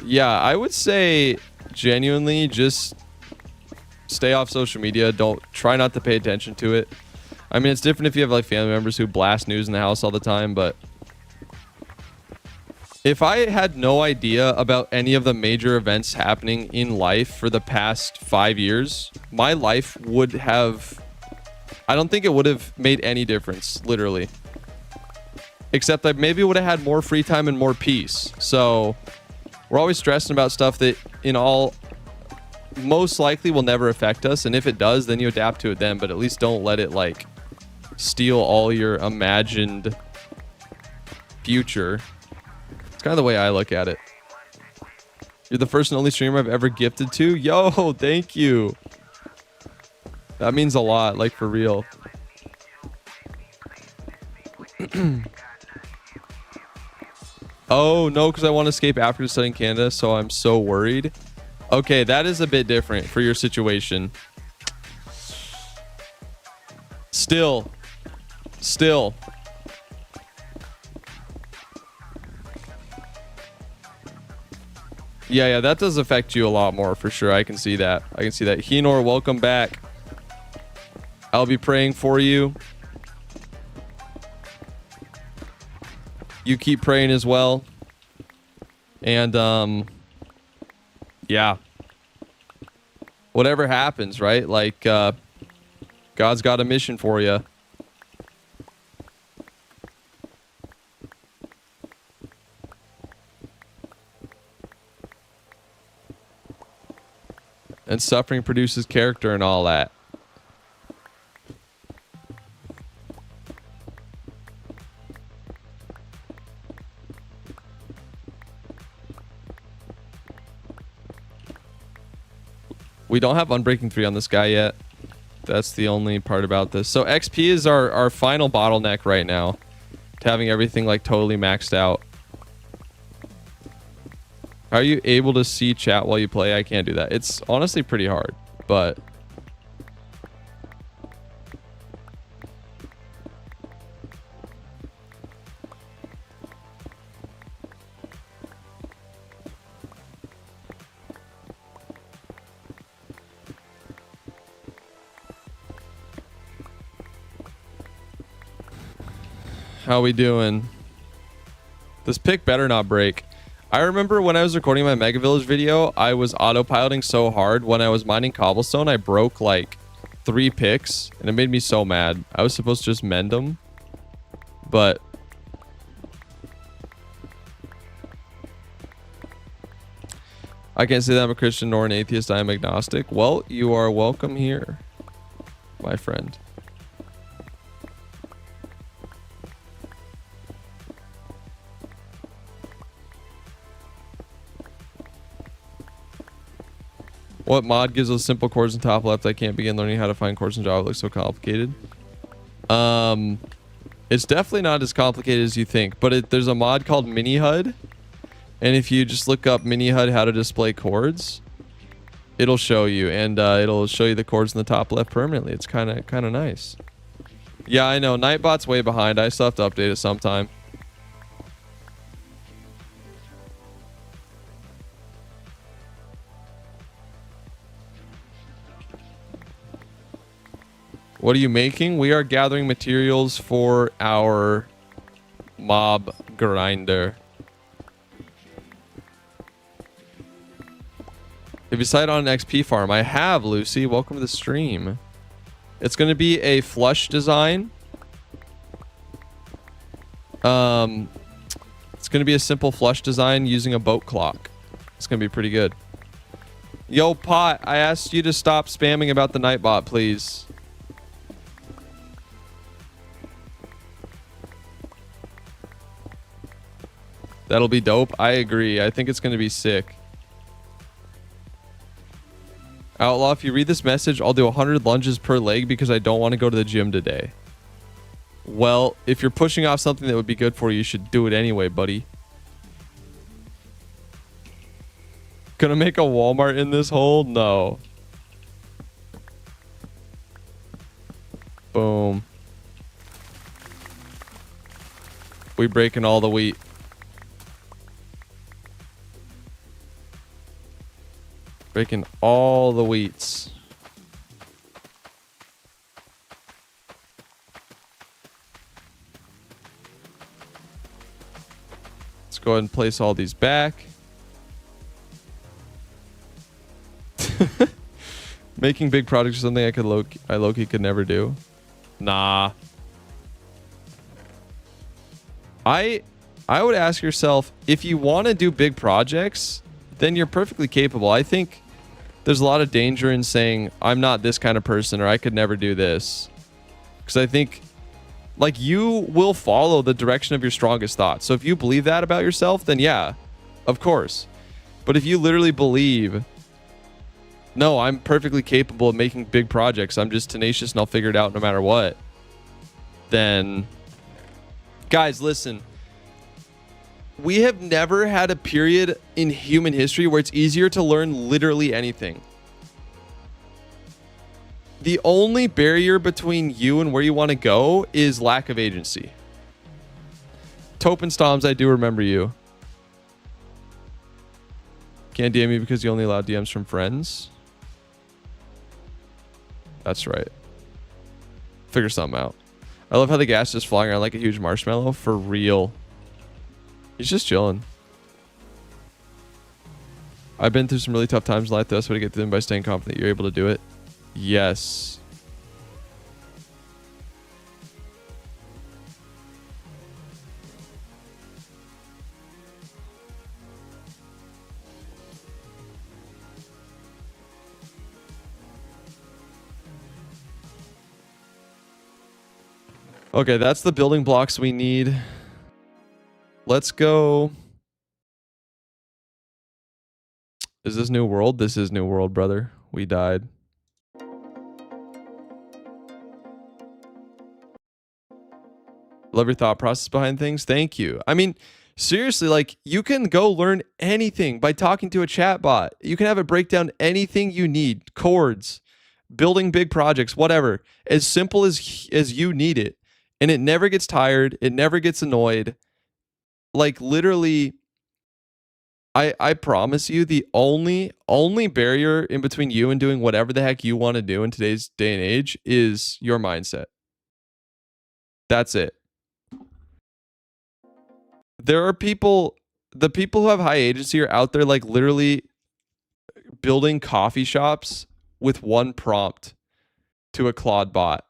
[SPEAKER 1] Yeah, I would say genuinely just stay off social media. Try not to pay attention to it. I mean, it's different if you have like family members who blast news in the house all the time, but if I had no idea about any of the major events happening in life for the past 5 years, my life would have, I don't think it would have made any difference, literally. Except I maybe would have had more free time and more peace. So we're always stressing about stuff that most likely will never affect us. And if it does, then you adapt to it then. But at least don't let it like steal all your imagined future. It's kind of the way I look at it. You're the first and only streamer I've ever gifted to. Yo, thank you. That means a lot, like for real. Oh, no, because I want to escape after to study in Canada, so I'm so worried. Okay, that is a bit different for your situation. Still. Yeah, that does affect you a lot more for sure. I can see that. Hinor, welcome back. I'll be praying for you. You keep praying as well. And yeah. Whatever happens, right? Like God's got a mission for you. And suffering produces character and all that. We don't have Unbreaking 3 on this guy yet. That's the only part about this. So XP is our final bottleneck right now. To having everything like totally maxed out. Are you able to see chat while you play? I can't do that. It's honestly pretty hard, but... How we doing? This pick better not break. I remember when I was recording my Mega Village video, I was autopiloting so hard. When I was mining cobblestone, I broke like 3 picks, and it made me so mad. I was supposed to just mend them, but... I can't say that I'm a Christian nor an atheist. I am agnostic. Well, you are welcome here, my friend. What mod gives those simple chords in top left? I can't begin learning how to find chords in Java. It looks so complicated. It's definitely not as complicated as you think, but there's a mod called Mini HUD. And if you just look up Mini HUD how to display chords, it'll show you, and it'll show you the chords in the top left permanently. It's kind of nice. Yeah, I know. Nightbot's way behind. I still have to update it sometime. What are you making? We are gathering materials for our mob grinder. Have you decided on an XP farm? I have, Lucy. Welcome to the stream. It's going to be a flush design. It's going to be a simple flush design using a boat clock. It's going to be pretty good. Yo, Pot, I asked you to stop spamming about the Nightbot, please. That'll be dope. I agree. I think it's going to be sick. Outlaw, if you read this message, I'll do 100 lunges per leg because I don't want to go to the gym today. Well, if you're pushing off something that would be good for you, you should do it anyway, buddy. Gonna make a Walmart in this hole? No. Boom. We breaking all the wheat. Breaking all the wheats. Let's go ahead and place all these back. Making big projects is something I low-key could never do. Nah. I would ask yourself, if you want to do big projects, then you're perfectly capable. I think there's a lot of danger in saying, I'm not this kind of person, or I could never do this. Because I think, like, you will follow the direction of your strongest thoughts. So if you believe that about yourself, then yeah, of course. But if you literally believe, no, I'm perfectly capable of making big projects, I'm just tenacious and I'll figure it out no matter what, then, guys, listen. We have never had a period in human history where it's easier to learn literally anything. The only barrier between you and where you want to go is lack of agency. Topenstoms, I do remember you. Can't DM me because you only allow DMs from friends. That's right. Figure something out. I love how the gas is flying around like a huge marshmallow. For real. He's just chilling. I've been through some really tough times in life. The best way to get through them by staying confident you're able to do it. Yes. Okay, that's the building blocks we need. Let's go. Is this New World? This is New World, brother. we died. Love your thought process behind things. Thank you. I mean, seriously, like, you can go learn anything by talking to a chat bot. You can have it break down anything you need, chords, building big projects, whatever, as simple as you need it. And it never gets tired. It never gets annoyed. Like, literally, I promise you, the only barrier in between you and doing whatever the heck you want to do in today's day and age is your mindset. That's it. There are people, the people who have high agency are out there, like, literally building coffee shops with one prompt to a Claude bot.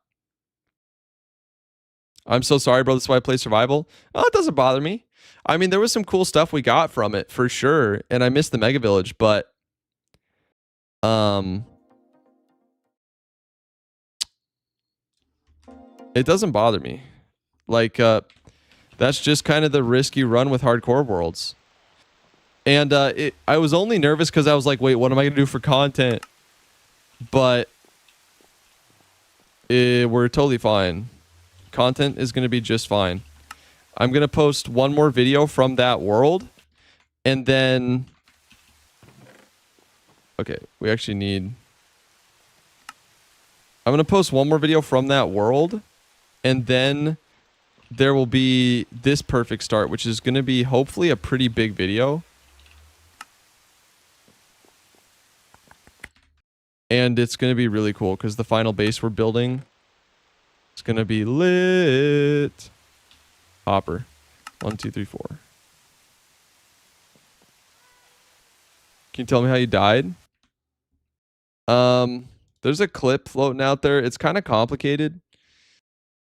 [SPEAKER 1] I'm so sorry, bro. That's why I play survival. Oh, it doesn't bother me. I mean, there was some cool stuff we got from it for sure, and I missed the Mega Village, but it doesn't bother me. Like, that's just kind of the risk you run with hardcore worlds. And I was only nervous because I was like, wait, what am I gonna do for content? But we're totally fine. Content is gonna be just fine. I'm gonna post one more video from that world, and then okay, we actually need. I'm gonna post one more video from that world, and then there will be this perfect start, which is gonna be hopefully a pretty big video. And it's gonna be really cool because the final base we're building, it's gonna be lit. Hopper. 1, 2, 3, 4. Can you tell me how you died? There's a clip floating out there. It's kind of complicated.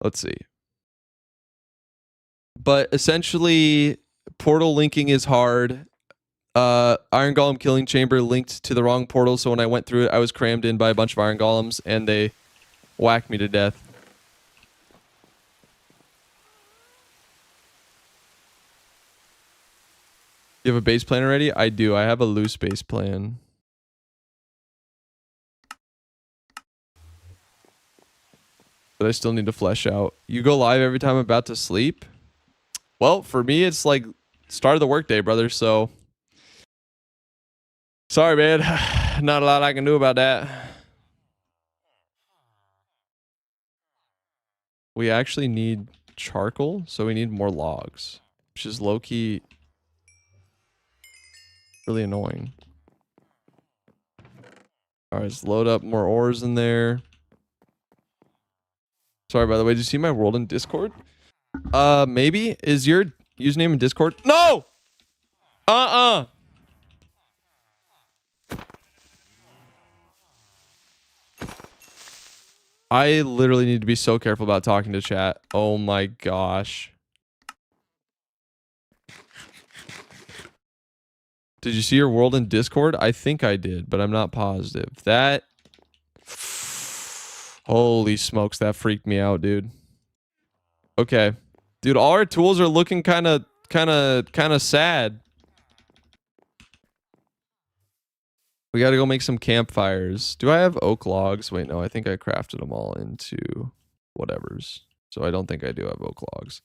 [SPEAKER 1] Let's see. But essentially, portal linking is hard. Iron Golem Killing Chamber linked to the wrong portal, so when I went through it, I was crammed in by a bunch of Iron Golems, and they whacked me to death. You have a base plan already? I do. I have a loose base plan. But I still need to flesh out. You go live every time I'm about to sleep? Well, for me, it's like start of the workday, brother, so... Sorry, man. Not a lot I can do about that. We actually need charcoal, so we need more logs. Which is low-key... really annoying. Alright, let's load up more ores in there. Sorry, by the way, did you see my world in Discord? Maybe? Is your username in Discord? No! I literally need to be so careful about talking to chat. Oh my gosh. Did you see your world in Discord? I think I did, but I'm not positive. That... Holy smokes, that freaked me out, dude. Okay. Dude, all our tools are looking kind of sad. We gotta go make some campfires. Do I have oak logs? Wait, no, I think I crafted them all into whatevers. So I don't think I do have oak logs.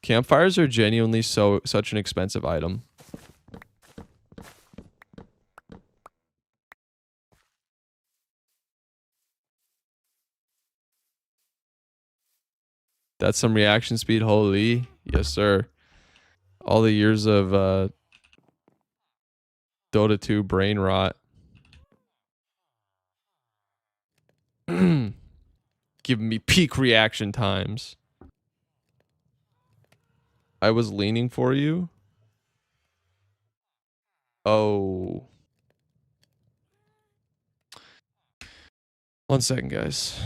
[SPEAKER 1] Campfires are genuinely such an expensive item. That's some reaction speed. Holy. Yes, sir. All the years of Dota 2 brain rot. Giving me peak reaction times. I was leaning for you. Oh. 1 second, guys.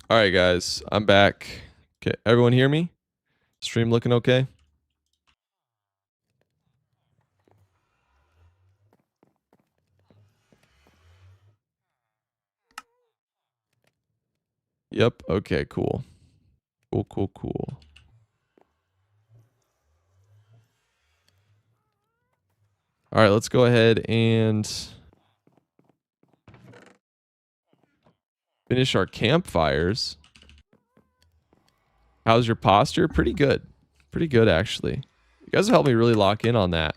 [SPEAKER 1] All right, guys, I'm back. Okay, everyone hear me? Stream looking okay? Yep. Okay, cool. Cool. All right, let's go ahead and finish our campfires. How's your posture? Pretty good. Pretty good, actually. You guys have helped me really lock in on that.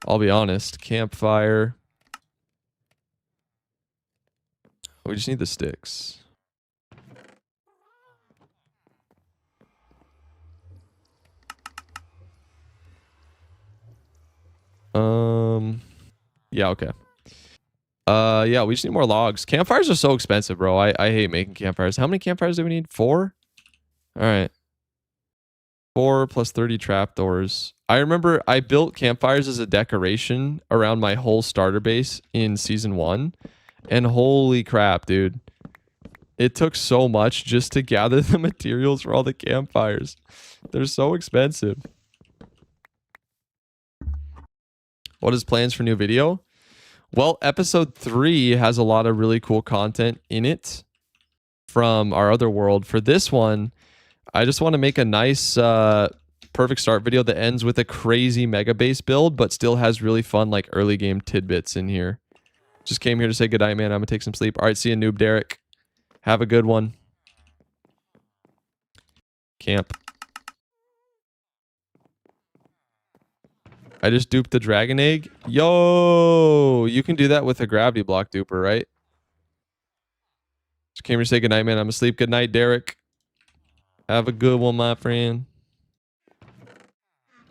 [SPEAKER 1] I'll be honest. Campfire. We just need the sticks. Yeah, okay. Yeah, we just need more logs. Campfires are so expensive, bro. I hate making campfires. How many campfires do we need? 4? All right. 4 plus 30 trapdoors. I remember I built campfires as a decoration around my whole starter base in season 1. And holy crap, dude. It took so much just to gather the materials for all the campfires. They're so expensive. What is plans for new video? Well, episode 3 has a lot of really cool content in it from our other world. For this one, I just want to make a nice perfect start video that ends with a crazy mega base build, but still has really fun like early game tidbits in here. Just came here to say goodnight, man. I'm going to take some sleep. All right, see you, Noob Derek. Have a good one. Camp. I just duped the dragon egg. Yo, you can do that with a gravity block duper, right? Just came here to say goodnight, man. I'm asleep. Good night, Derek. Have a good one, my friend.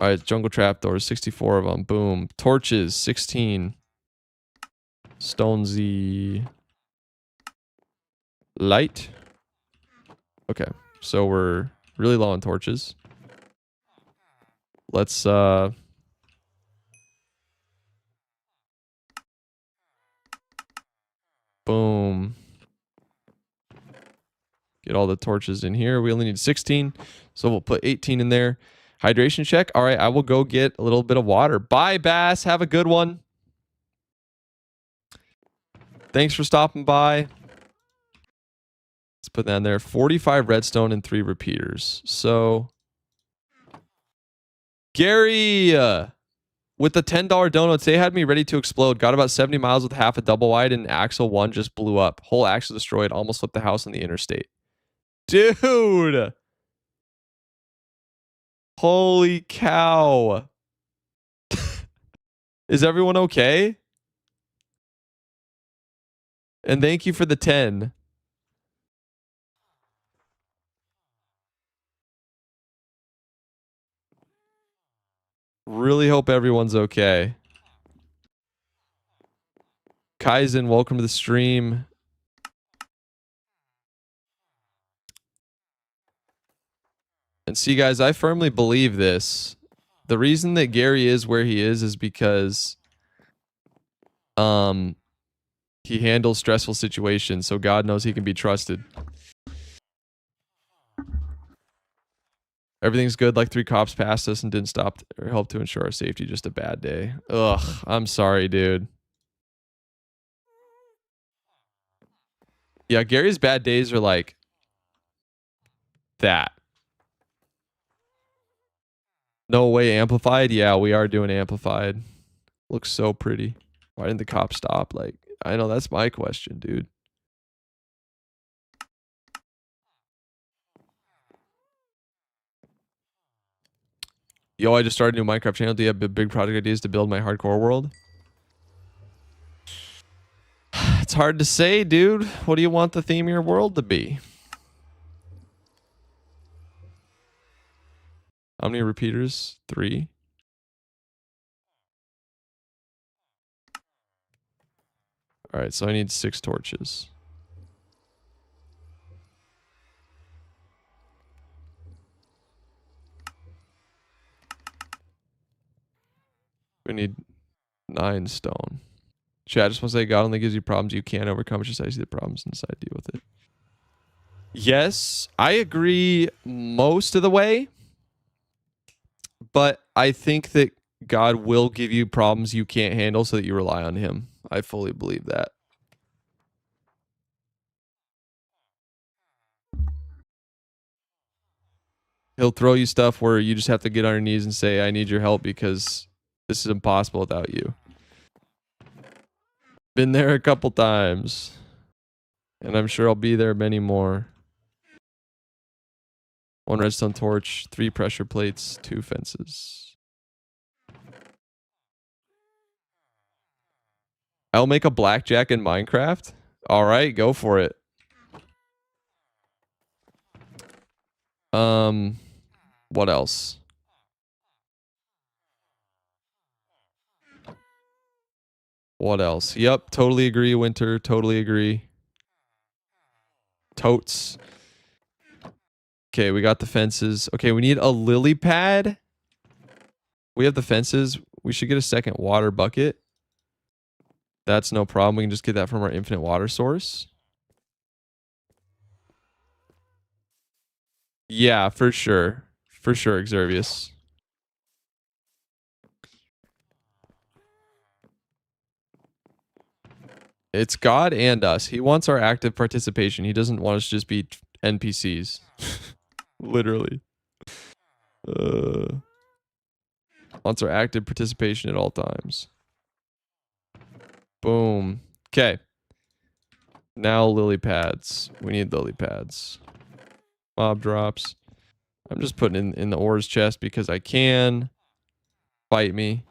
[SPEAKER 1] All right, jungle trapdoors, 64 of them. Boom. Torches, 16. Stonesy. Light. Okay, so we're really low on torches. Let's boom. Get all the torches in here. We only need 16, so we'll put 18 in there. Hydration check. All right, I will go get a little bit of water. Bye, Bass. Have a good one. Thanks for stopping by. Let's put that in there. 45 redstone and 3 repeaters. So, Gary, with the $10 donuts, they had me ready to explode. Got about 70 miles with half a double wide, and axle 1 just blew up. Whole axle destroyed. Almost flipped the house on the interstate. Dude. Holy cow. Is everyone okay? And thank you for the 10. Really hope everyone's okay. Kaizen, welcome to the stream. And see, guys, I firmly believe this. The reason that Gary is where he is because he handles stressful situations, so God knows he can be trusted. Everything's good. Like 3 cops passed us and didn't stop or help to ensure our safety. Just a bad day. Ugh, I'm sorry, dude. Yeah, Gary's bad days are like that. No way amplified? Yeah, we are doing amplified. Looks so pretty. Why didn't the cop stop? Like, I know that's my question, dude. Yo, I just started a new Minecraft channel. Do you have big project ideas to build my hardcore world? It's hard to say, dude. What do you want the theme of your world to be? How many repeaters? 3. All right, so I need 6 torches. We need 9 stone. Chat, just want to say God only gives you problems you can't overcome. It's just how you see the problems inside, deal with it. Yes, I agree most of the way. But I think that God will give you problems you can't handle so that you rely on him. I fully believe that. He'll throw you stuff where you just have to get on your knees and say, I need your help because this is impossible without you. Been there a couple times. And I'm sure I'll be there many more. 1 redstone torch, 3 pressure plates, 2 fences. I'll make a blackjack in Minecraft. All right, go for it. What else? What else? Yep, totally agree, Winter. Totally agree. Totes. Okay, we got the fences. Okay, we need a lily pad. We have the fences. We should get a second water bucket. That's no problem. We can just get that from our infinite water source. Yeah, for sure. For sure, Xervius. It's God and us. He wants our active participation. He doesn't want us to just be NPCs. Literally. Wants our active participation at all times. Boom. Okay. Now lily pads. We need lily pads. Mob drops. I'm just putting in the ores chest because I can. Fight me.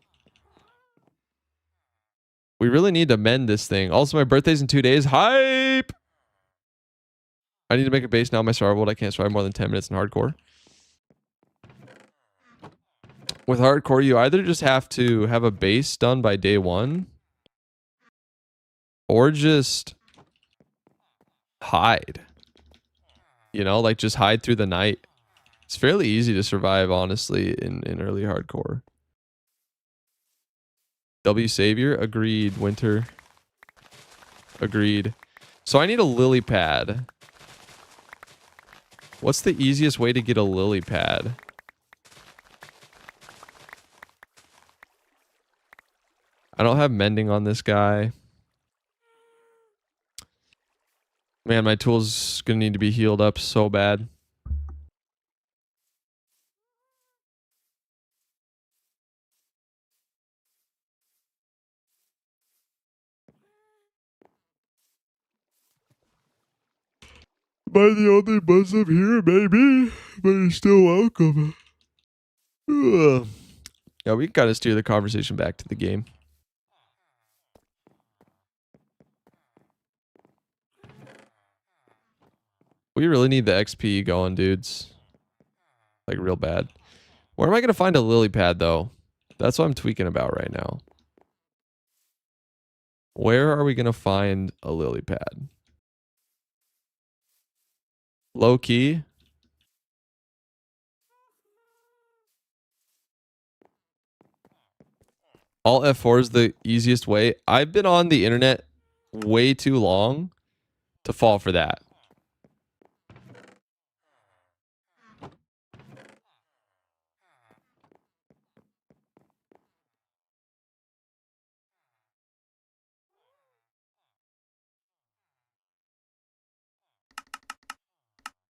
[SPEAKER 1] We really need to mend this thing. Also, my birthday's in 2 days. Hype! I need to make a base now. My survival world. I can't survive more than 10 minutes in hardcore. With hardcore, you either just have to have a base done by day 1 or just hide. You know, like just hide through the night. It's fairly easy to survive, honestly, in early hardcore. W Savior? Agreed, Winter. Agreed. So I need a lily pad. What's the easiest way to get a lily pad? I don't have mending on this guy. Man, my tool's gonna need to be healed up so bad. Am I the only Muslim here? Maybe. But you're still welcome. Ugh. Yeah, we can kind of steer the conversation back to the game. We really need the XP going, dudes. Like, real bad. Where am I going to find a lily pad, though? That's what I'm tweaking about right now. Where are we going to find a lily pad? Low key. Alt F4 is the easiest way. I've been on the internet way too long to fall for that.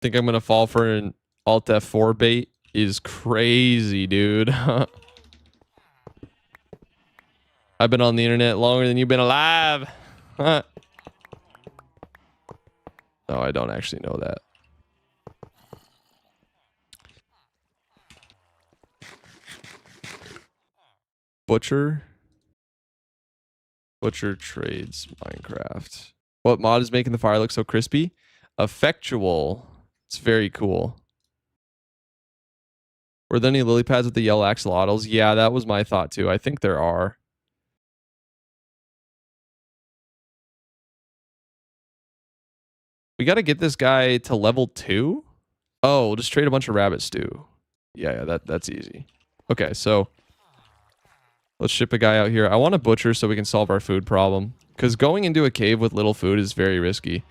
[SPEAKER 1] Think I'm going to fall for an Alt F4 bait is crazy, dude. I've been on the internet longer than you've been alive. No, I don't actually know that. Butcher. Butcher trades Minecraft. What mod is making the fire look so crispy? Effectual. It's very cool. Were there any lily pads with the yellow axolotls? Yeah, that was my thought too. I think there are. We got to get this guy to level 2. Oh, we'll just trade a bunch of rabbit stew. Yeah, that's easy. Okay, so let's ship a guy out here. I want a butcher so we can solve our food problem. Because going into a cave with little food is very risky.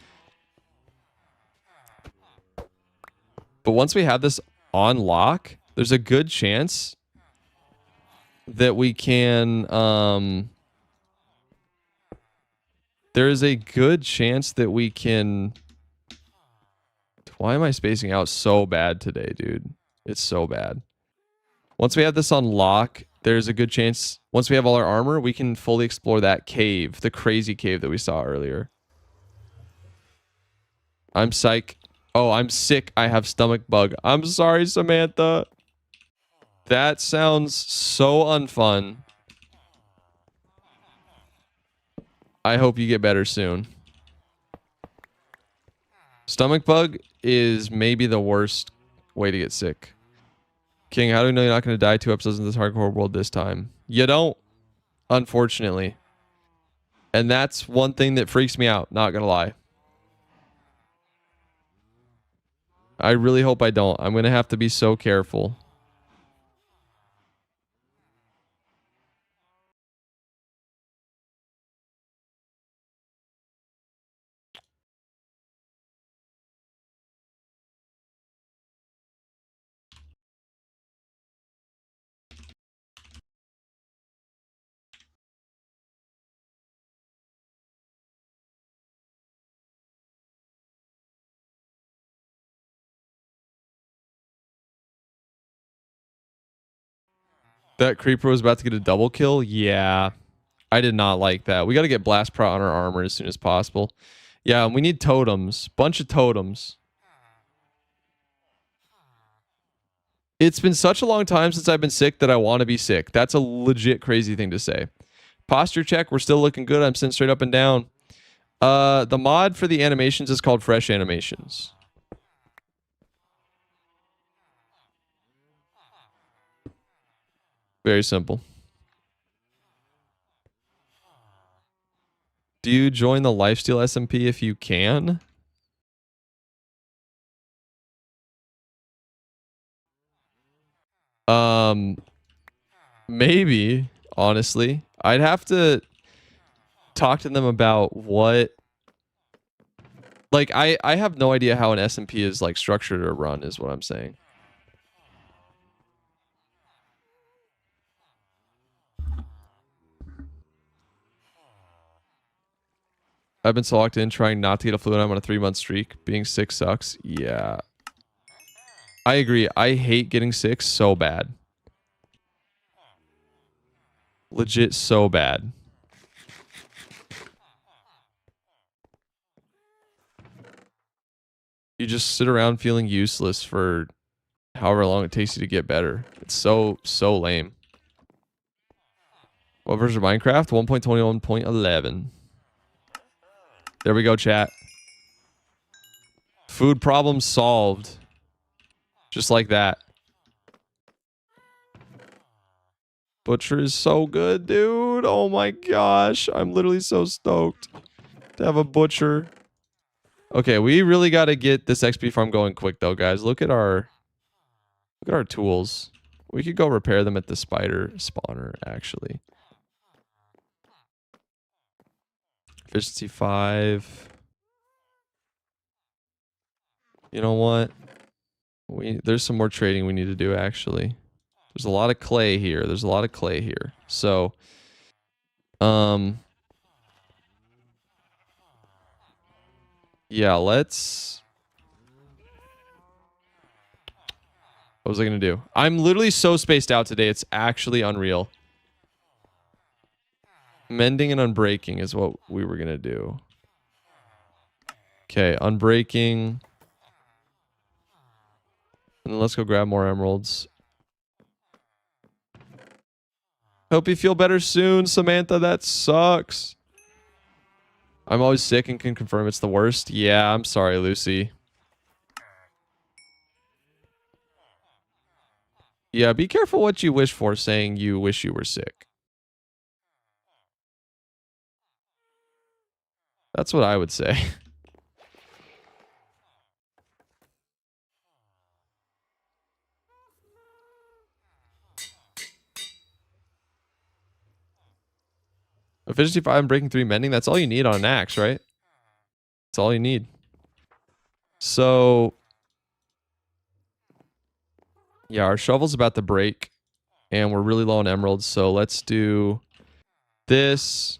[SPEAKER 1] But once we have this on lock, there's a good chance that we can... there is a good chance that we can... Why am I spacing out so bad today, dude? It's so bad. Once we have this on lock, there's a good chance... Once we have all our armor, we can fully explore that cave. The crazy cave that we saw earlier. I'm psych. Oh, I'm sick. I have stomach bug. I'm sorry, Samantha. That sounds so unfun. I hope you get better soon. Stomach bug is maybe the worst way to get sick. King, how do we know you're not going to die 2 episodes in this hardcore world this time? You don't, unfortunately. And that's one thing that freaks me out, not going to lie. I really hope I don't. I'm going to have to be so careful. That creeper was about to get a double kill? Yeah. I did not like that. We got to get blast prot on our armor as soon as possible. Yeah, and we need totems. Bunch of totems. It's been such a long time since I've been sick that I want to be sick. That's a legit crazy thing to say. Posture check. We're still looking good. I'm sitting straight up and down. The mod for the animations is called Fresh Animations. Very simple. Do you join the Lifesteal SMP if you can? Maybe, honestly. I'd have to talk to them about what... Like, I have no idea how an SMP is, like, structured or run, is what I'm saying. I've been so locked in trying not to get a flu and I'm on a 3-month streak. Being sick sucks. Yeah. I agree. I hate getting sick so bad. Legit so bad. You just sit around feeling useless for however long it takes you to get better. It's so lame. What version of Minecraft? 1.21.11. There we go, chat. Food problem solved. Just like that. Butcher is so good, dude. Oh my gosh. I'm literally so stoked to have a butcher. Okay, we really got to get this XP farm going quick though, guys. Look at our tools. We could go repair them at the spider spawner, actually. Efficiency 5. You know what? There's some more trading we need to do, actually. There's a lot of clay here. So, yeah, let's... What was I going to do? I'm literally so spaced out today. It's actually unreal. Mending and unbreaking is what we were going to do. Okay, unbreaking. And then let's go grab more emeralds. Hope you feel better soon, Samantha. That sucks. I'm always sick and can confirm it's the worst. Yeah, I'm sorry, Lucy. Yeah, be careful what you wish for, saying you wish you were sick. That's what I would say. Efficiency 5 and breaking 3 mending. That's all you need on an axe, right? That's all you need. So Yeah, our shovel's about to break. And we're really low on emeralds. So let's do this.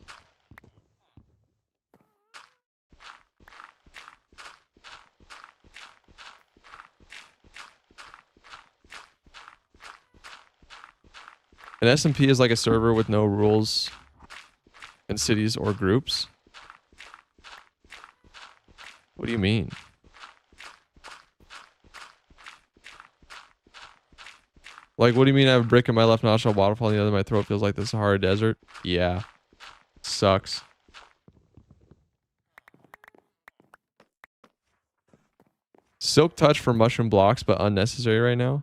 [SPEAKER 1] An SMP is like a server with no rules in cities or groups. What do you mean? Like, what do you mean I have a brick in my left nostril, a waterfall in the other? My throat feels like the Sahara Desert. Yeah. Sucks. Silk touch for mushroom blocks, but unnecessary right now.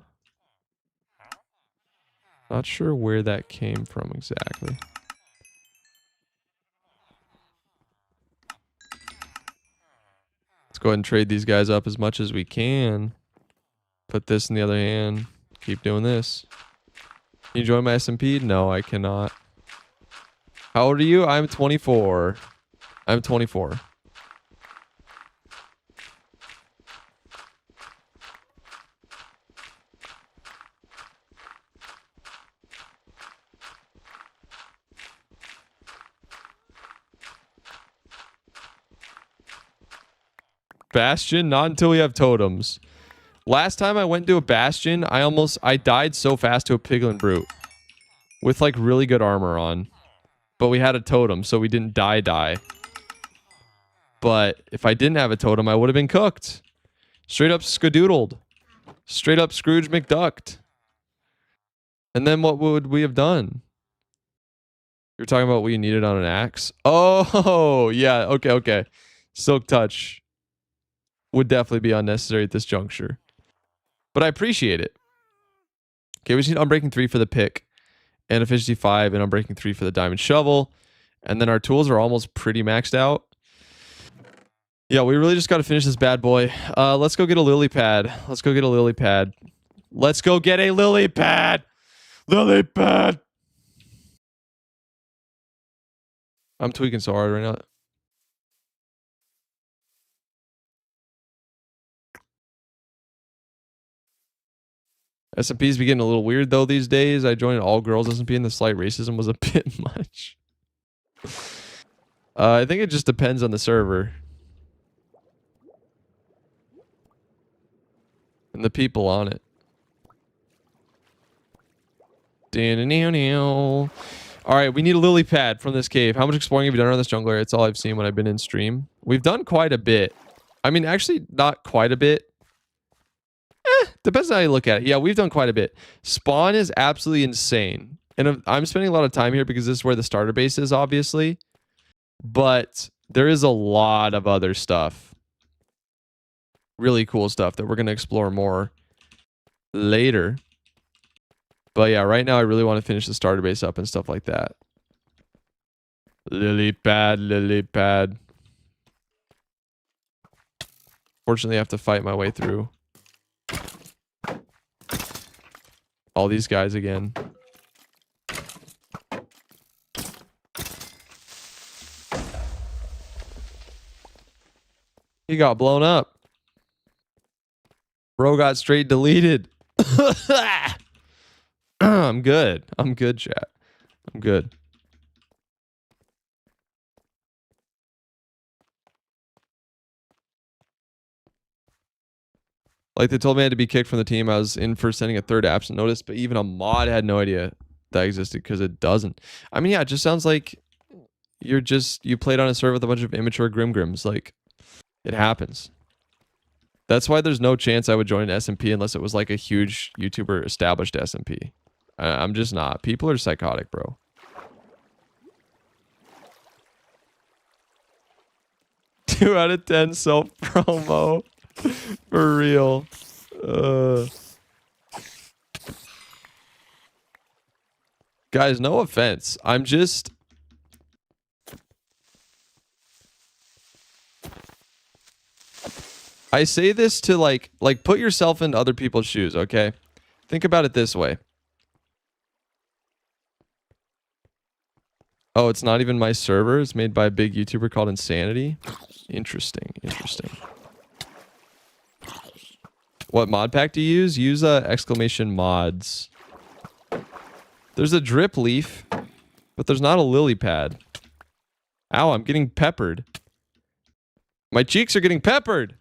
[SPEAKER 1] Not sure where that came from exactly. Let's go ahead and trade these guys up as much as we can. Put this in the other hand. Keep doing this. Can you join my SMP? No, I cannot. How old are you? I'm 24. I'm 24. Bastion? Not until we have totems. Last time I went to a bastion, I died so fast to a piglin brute. With like really good armor on. But we had a totem, so we didn't die. But if I didn't have a totem, I would have been cooked. Straight up skadoodled. Straight up Scrooge McDucked. And then what would we have done? You're talking about what you needed on an axe? Oh, yeah. Okay. Silk touch would definitely be unnecessary at this juncture. But I appreciate it. Okay, we just need Unbreaking 3 for the pick. And Efficiency 5 and Unbreaking 3 for the diamond shovel. And then our tools are almost pretty maxed out. Yeah, we really just got to finish this bad boy. Let's go get a lily pad. Let's go get a lily pad. Let's go get a lily pad. Lily pad. I'm tweaking so hard right now. SMP's be getting a little weird though these days. I joined an all girls SMP and the slight racism was a bit much. I think it just depends on the server. And the people on it. Alright, we need a lily pad from this cave. How much exploring have you done around this jungle area? It's all I've seen when I've been in stream. We've done quite a bit. I mean, actually, not quite a bit. Depends on how you look at it. Yeah, we've done quite a bit. Spawn is absolutely insane. And I'm spending a lot of time here because this is where the starter base is, obviously. But there is a lot of other stuff. Really cool stuff that we're going to explore more later. But yeah, right now I really want to finish the starter base up and stuff like that. Lily pad, lily pad. Fortunately, I have to fight my way through all these guys again. He got blown up. Bro got straight deleted. I'm good. I'm good, chat. I'm good. Like they told me I had to be kicked from the team. I was in for sending a third absent notice, but even a mod had no idea that existed because it doesn't. I mean, yeah, it just sounds like you played on a server with a bunch of immature Grimgrims. Like, it happens. That's why there's no chance I would join an SMP unless it was like a huge YouTuber established SMP. I'm just not. People are psychotic, bro. Two out of 10 self promo. For real. Guys, no offense. I'm just... I say this to like put yourself in other people's shoes, okay? Think about it this way. Oh, it's not even my server. It's made by a big YouTuber called Insanity. Interesting. What mod pack do you use? Use exclamation mods. There's a drip leaf, but there's not a lily pad. Ow, I'm getting peppered. My cheeks are getting peppered.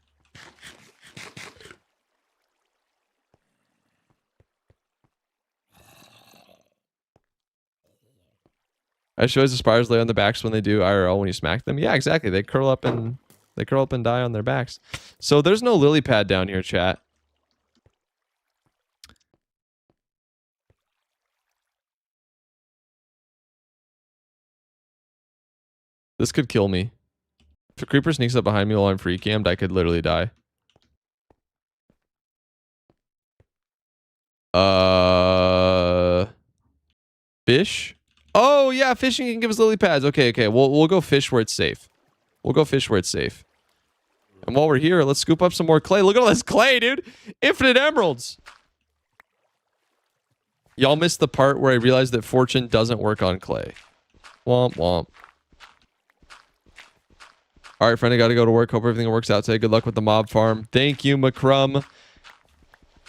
[SPEAKER 1] I show as the spiders lay on the backs when they do IRL when you smack them. Yeah, exactly. They curl up and die on their backs. So there's no lily pad down here, chat. This could kill me. If a creeper sneaks up behind me while I'm free cammed, I could literally die. Fish? Oh yeah, fishing can give us lily pads. Okay. We'll go fish where it's safe. We'll go fish where it's safe. And while we're here, let's scoop up some more clay. Look at all this clay, dude. Infinite emeralds. Y'all missed the part where I realized that fortune doesn't work on clay. Womp womp. All right, friend, I got to go to work. Hope everything works out today. Good luck with the mob farm. Thank you, McCrum.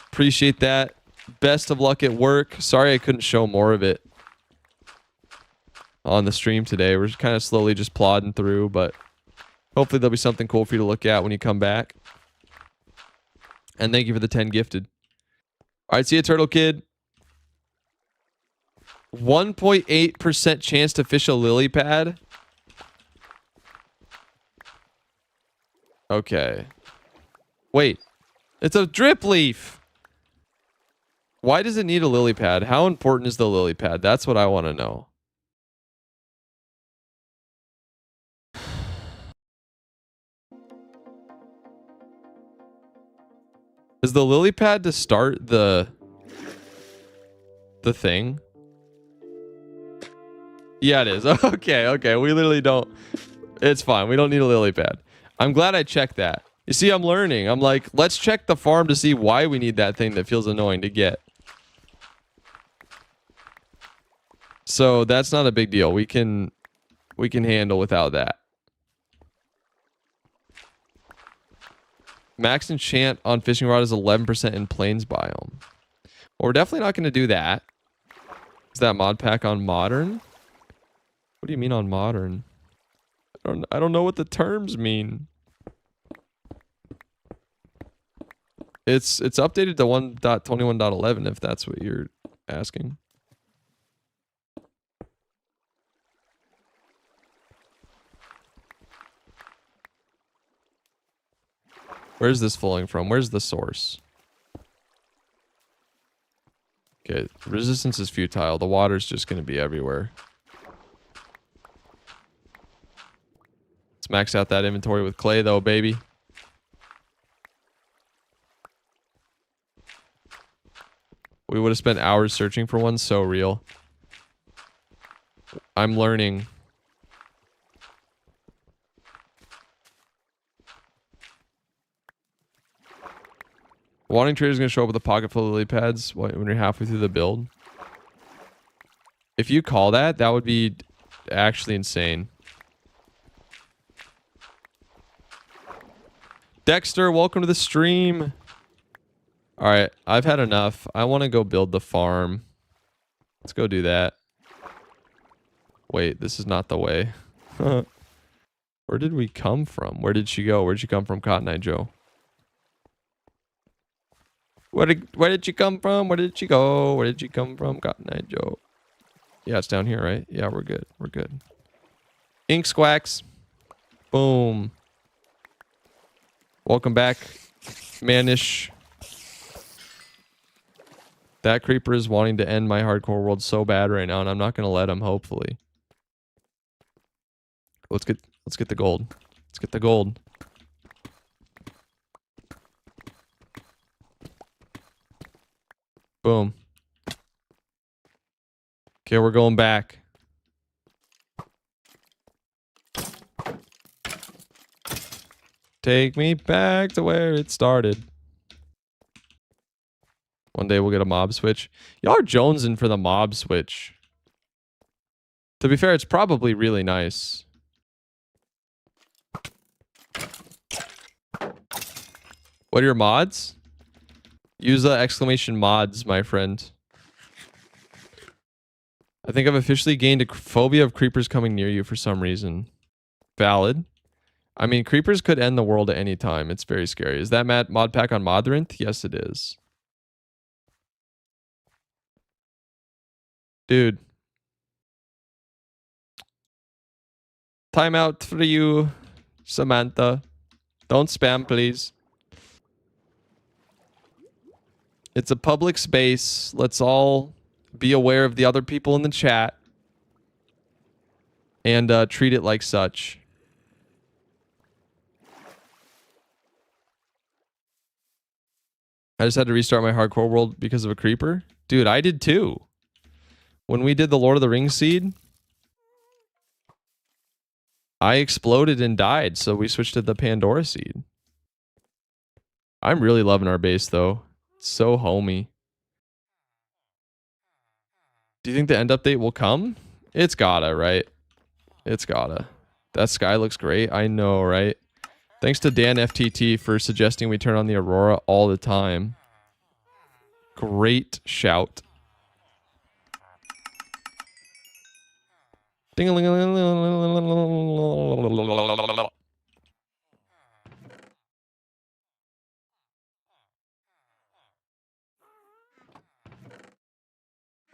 [SPEAKER 1] Appreciate that. Best of luck at work. Sorry I couldn't show more of it on the stream today. We're kind of slowly just plodding through, but hopefully there'll be something cool for you to look at when you come back. And thank you for the 10 gifted. All right, see you, Turtle Kid. 1.8% chance to fish a lily pad. Okay. Wait. It's a drip leaf. Why does it need a lily pad? How important is the lily pad? That's what I want to know. Is the lily pad to start the thing? Yeah, it is. Okay. We literally don't. It's fine. We don't need a lily pad. I'm glad I checked that. You see, I'm learning. I'm like, let's check the farm to see why we need that thing that feels annoying to get. So that's not a big deal. We can handle without that. Max enchant on fishing rod is 11% in plains biome. Well, we're definitely not going to do that. Is that mod pack on modern? What do you mean on modern? I don't know what the terms mean. It's updated to 1.21.11 if that's what you're asking. Where's this flowing from? Where's the source? Okay, resistance is futile. The water's just going to be everywhere. Let's max out that inventory with clay though, baby. We would have spent hours searching for one. So real. I'm learning. Wanting trader is going to show up with a pocket full of lily pads when you're halfway through the build. If you call that, that would be actually insane. Dexter, welcome to the stream. All right, I've had enough. I want to go build the farm. Let's go do that. Wait, this is not the way. Where did we come from? Where did she go? Where'd she come from, Cotton Eye Joe? Where did she come from? Where did she go? Where did she come from, Cotton Eye Joe? Yeah, it's down here, right? Yeah, we're good. We're good. Ink Squacks. Boom. Welcome back, Manish. That creeper is wanting to end my hardcore world so bad right now, and I'm not gonna let him, hopefully. Let's get the gold. Let's get the gold. Boom. Okay, we're going back. Take me back to where it started. One day we'll get a mob switch. Y'all are jonesing for the mob switch. To be fair, it's probably really nice. What are your mods? Use the exclamation mods, my friend. I think I've officially gained a phobia of creepers coming near you for some reason. Valid. I mean, creepers could end the world at any time. It's very scary. Is that mod pack on Modrinth? Yes, it is. Dude. Timeout for you, Samantha. Don't spam, please. It's a public space. Let's all be aware of the other people in the chat. And treat it like such. I just had to restart my hardcore world because of a creeper. Dude, I did too. When we did the Lord of the Rings seed, I exploded and died, so we switched to the Pandora seed. I'm really loving our base, though. It's so homey. Do you think the end update will come? It's gotta, right? It's gotta. That sky looks great. I know, right? Thanks to Dan FTT for suggesting we turn on the Aurora all the time. Great shout. Ding-a-ling-a-ling-a-ling-a-ling-a-ling-a-ling-a-ling-a-ling-a-ling-a-ling-a-ling.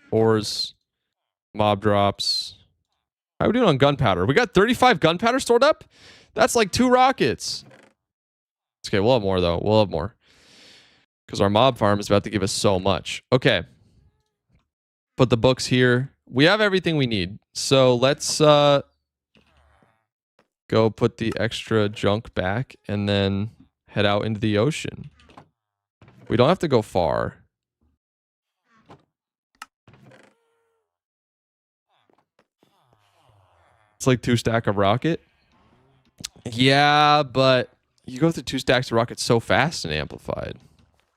[SPEAKER 1] Ores. Mob drops. How are we doing on gunpowder? We got 35 gunpowder stored up? That's like 2 rockets. It's okay, we'll have more though. We'll have more. Because our mob farm is about to give us so much. Okay. Put the books here. We have everything we need. So let's go put the extra junk back and then head out into the ocean. We don't have to go far. It's like 2 stack of rocket. Yeah, but you go through 2 stacks of rocket so fast and amplified.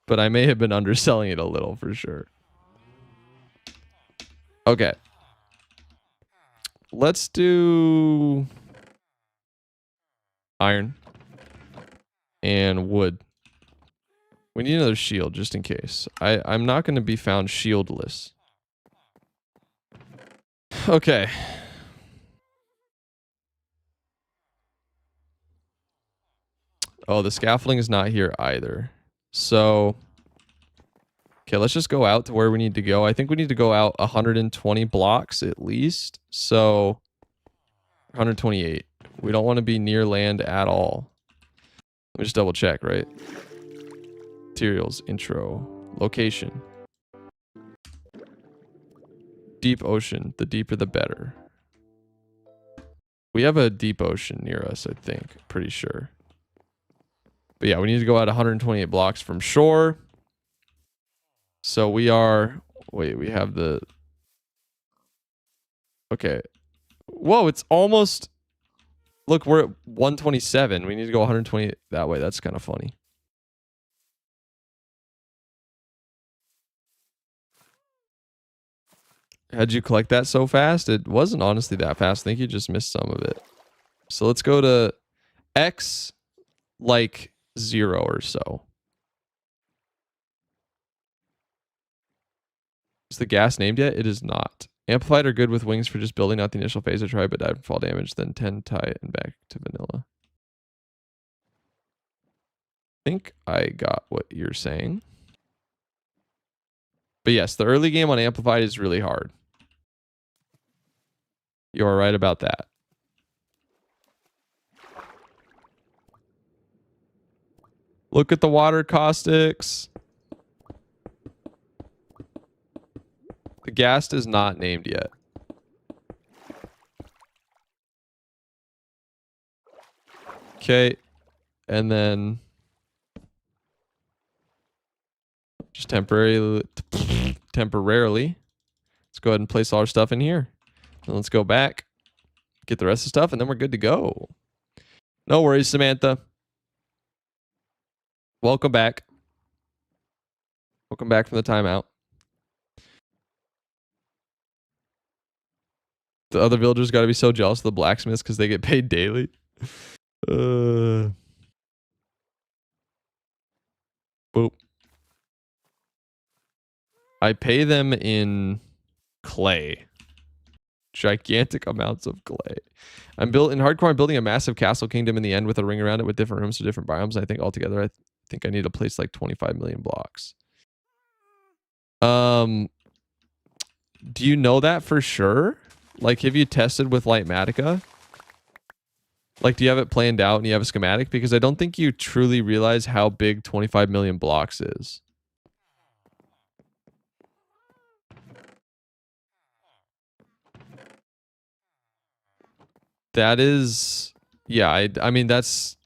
[SPEAKER 1] But I may have been underselling it a little for sure. Okay. Let's do iron and wood. We need another shield just in case. I'm not going to be found shieldless. Okay. Oh, the scaffolding is not here either. So, okay, let's just go out to where we need to go. I think we need to go out 120 blocks at least. So, 128. We don't want to be near land at all. Let me just double check, right? Materials, intro, location. Deep ocean. The deeper the better. We have a deep ocean near us, I think. Pretty sure. But yeah, we need to go out 128 blocks from shore. So we are... Wait, we have the... Okay. Whoa, it's almost... Look, we're at 127. We need to go 120 that way. That's kind of funny. How'd you collect that so fast? It wasn't honestly that fast. I think you just missed some of it. So let's go to X, like 0 or so. Is the gas named yet? It is not. Amplified are good with wings for just building out the initial phase. I try, but dive and fall damage, then 10 tie and back to vanilla. I think I got what you're saying. But yes, the early game on Amplified is really hard. You are right about that. Look at the water caustics. The ghast is not named yet. Okay. And then just temporarily, let's go ahead and place all our stuff in here. And let's go back, get the rest of the stuff, and then we're good to go. No worries, Samantha. Welcome back. Welcome back from the timeout. The other villagers got to be so jealous of the blacksmiths because they get paid daily. Boop. I pay them in clay. Gigantic amounts of clay. I'm building a massive castle kingdom in the end with a ring around it with different rooms to different biomes. I think altogether, I think I need to place like 25 million blocks. Do you know that for sure? Like, have you tested with Lightmatica? Like, do you have it planned out and you have a schematic? Because I don't think you truly realize how big 25 million blocks is. That is, yeah, I mean, that's,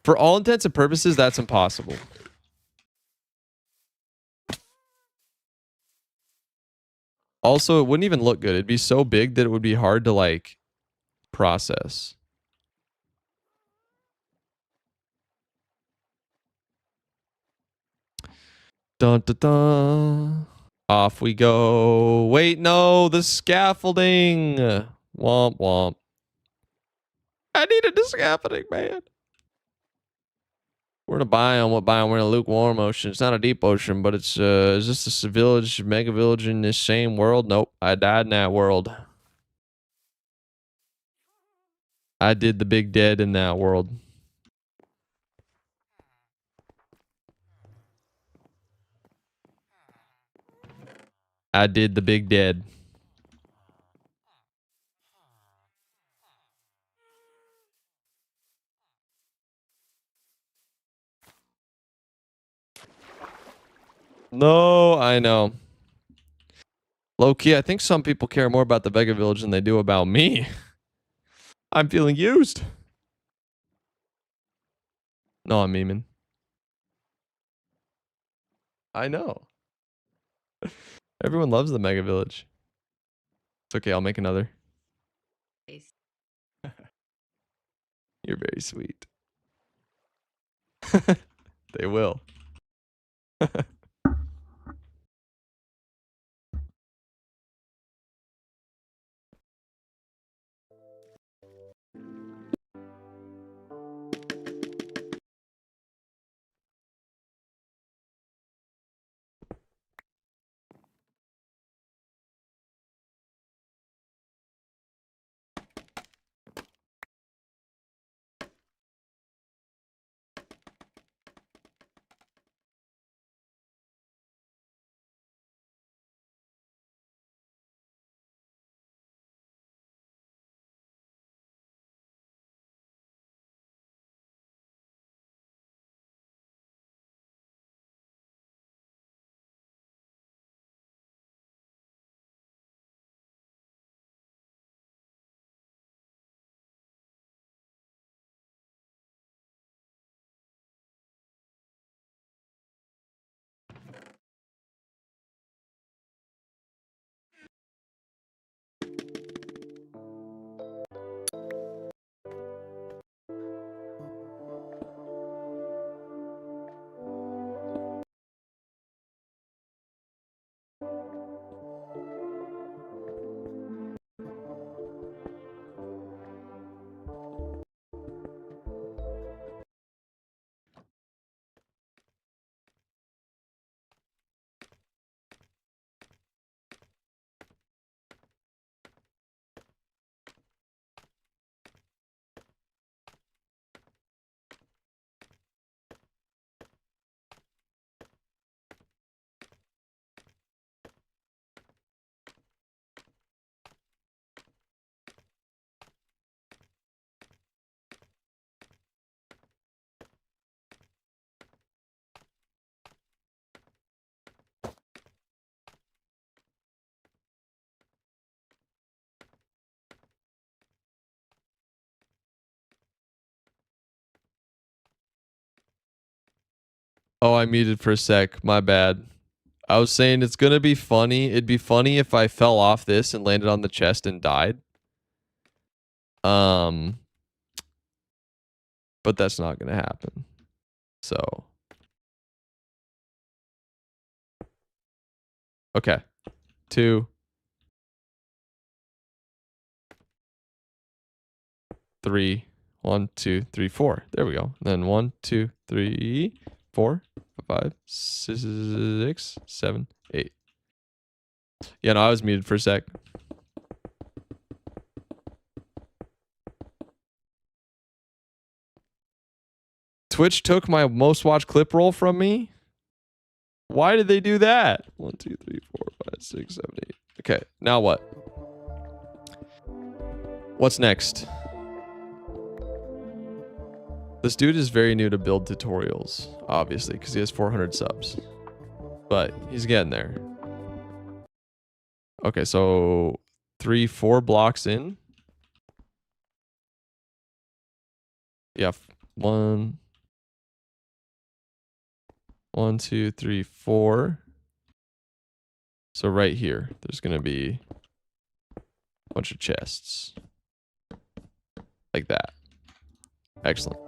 [SPEAKER 1] for all intents and purposes, that's impossible. Also, it wouldn't even look good. It'd be so big that it would be hard to, like, process. Dun, dun, dun. Off we go. Wait, no, the scaffolding. Womp, womp. I needed the scaffolding, man. We're in a biome. What biome? We're in a lukewarm ocean. It's not a deep ocean, but it's, is this a village, mega village in this same world? Nope. I died in that world. I did the big dead in that world. I did the big dead. No, I know. Low key, I think some people care more about the Vega Village than they do about me. I'm feeling used. No, I'm memeing. I know. Everyone loves the Mega Village. It's okay, I'll make another. You're very sweet. They will. Oh, I muted for a sec. My bad. I was saying it's gonna be funny. It'd be funny if I fell off this and landed on the chest and died. But that's not gonna happen. So. Okay. 2, 3. 1, 2, 3, 4. There we go. Then 1, 2, 3, 4, 5, 6, 7, 8. Yeah, no, I was muted for a sec. Twitch took my most watched clip roll from me. Why did they do that? 1, 2, 3, 4, 5, 6, 7, 8. Okay, now what? What's next? This dude is very new to build tutorials, obviously, because he has 400 subs. But he's getting there. Okay, so 3, 4 blocks in. Yeah, 1, 2, 3, 4. So right here, there's going to be a bunch of chests. Like that. Excellent.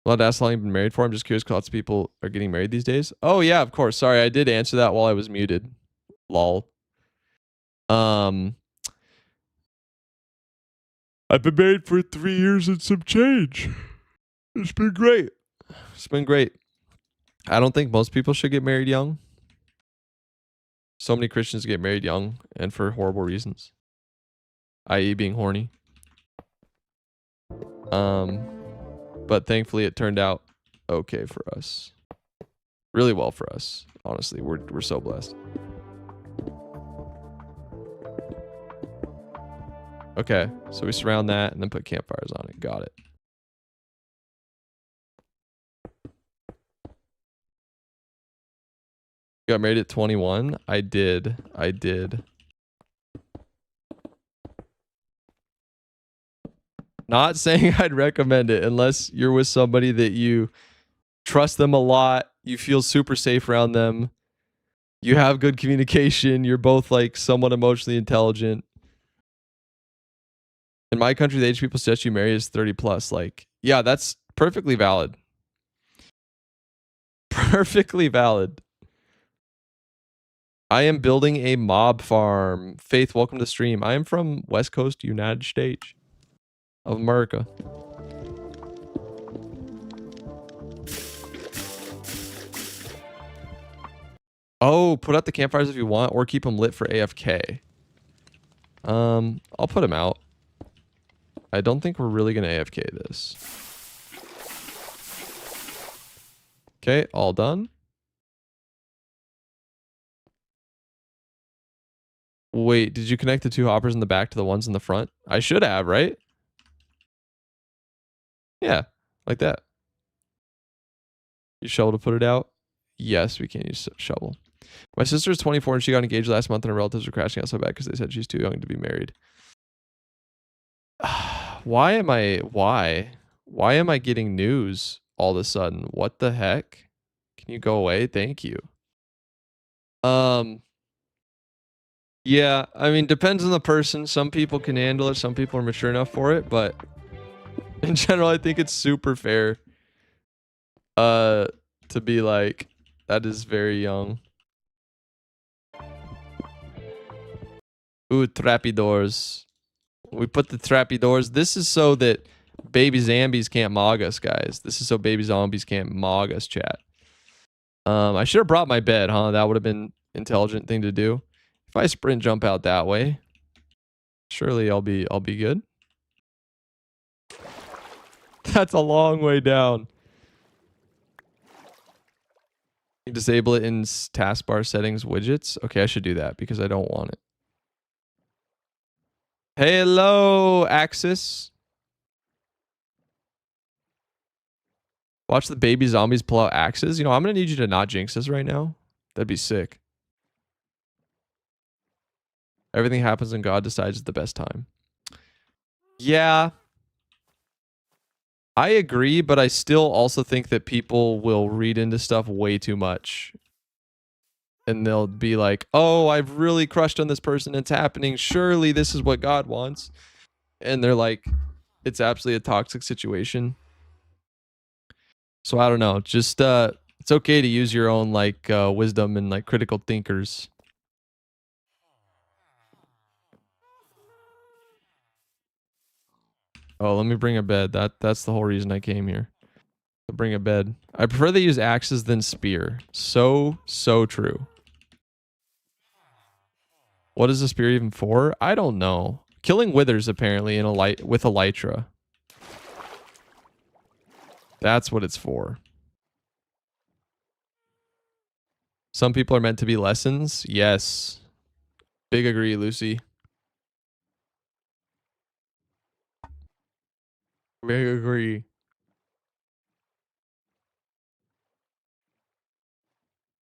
[SPEAKER 1] Well, that's how long you've been married for. I'm just curious because lots of people are getting married these days. Oh, yeah, of course. Sorry, I did answer that while I was muted. Lol. I've been married for 3 years and some change. It's been great. It's been great. I don't think most people should get married young. So many Christians get married young and for horrible reasons, i.e. being horny. But thankfully it turned out okay for us. Really well for us. Honestly, we're so blessed. Okay, so we surround that and then put campfires on it. Got it. You got married at 21? I did. Not saying I'd recommend it unless you're with somebody that you trust them a lot, you feel super safe around them, you have good communication, you're both like somewhat emotionally intelligent. In my country, the age people suggest you marry is 30 plus. Like, yeah, that's perfectly valid. Perfectly valid. I am building a mob farm. Faith, welcome to the stream. I am from West Coast, United States of America. Oh, put out the campfires if you want, or keep them lit for AFK. I'll put them out. I don't think we're really gonna AFK this. Okay, all done. Wait, did you connect the 2 hoppers in the back to the ones in the front? I should have, right? Yeah, like that. Use shovel to put it out? Yes, we can use shovel. My sister is 24 and she got engaged last month and her relatives are crashing out so bad because they said she's too young to be married. Why am I getting news all of a sudden? What the heck? Can you go away? Thank you. Yeah, I mean, depends on the person. Some people can handle it. Some people are mature enough for it, but in general, I think it's super fair to be like, that is very young. Ooh, trappy doors. We put the trappy doors. This is so that baby zombies can't mog us, guys. This is so baby zombies can't mog us, chat. I should have brought my bed, huh? That would have been intelligent thing to do. If I sprint jump out that way, surely I'll be good. That's a long way down. You disable it in taskbar settings widgets. Okay, I should do that because I don't want it. Hello, Axis. Watch the baby zombies pull out axes. You know, I'm going to need you to not jinx us right now. That'd be sick. Everything happens when God decides it's the best time. Yeah. I agree, but I still also think that people will read into stuff way too much. And they'll be like, oh, I've really crushed on this person. It's happening. Surely this is what God wants. And they're like, it's absolutely a toxic situation. So I don't know. Just it's okay to use your own like wisdom and like critical thinkers. Oh, let me bring a bed. That's the whole reason I came here. to bring a bed. I prefer they use axes than spear. So true. What is a spear even for? I don't know. Killing withers apparently in with elytra. That's what it's for. Some people are meant to be lessons. Yes. Big agree, Lucy. Big agree.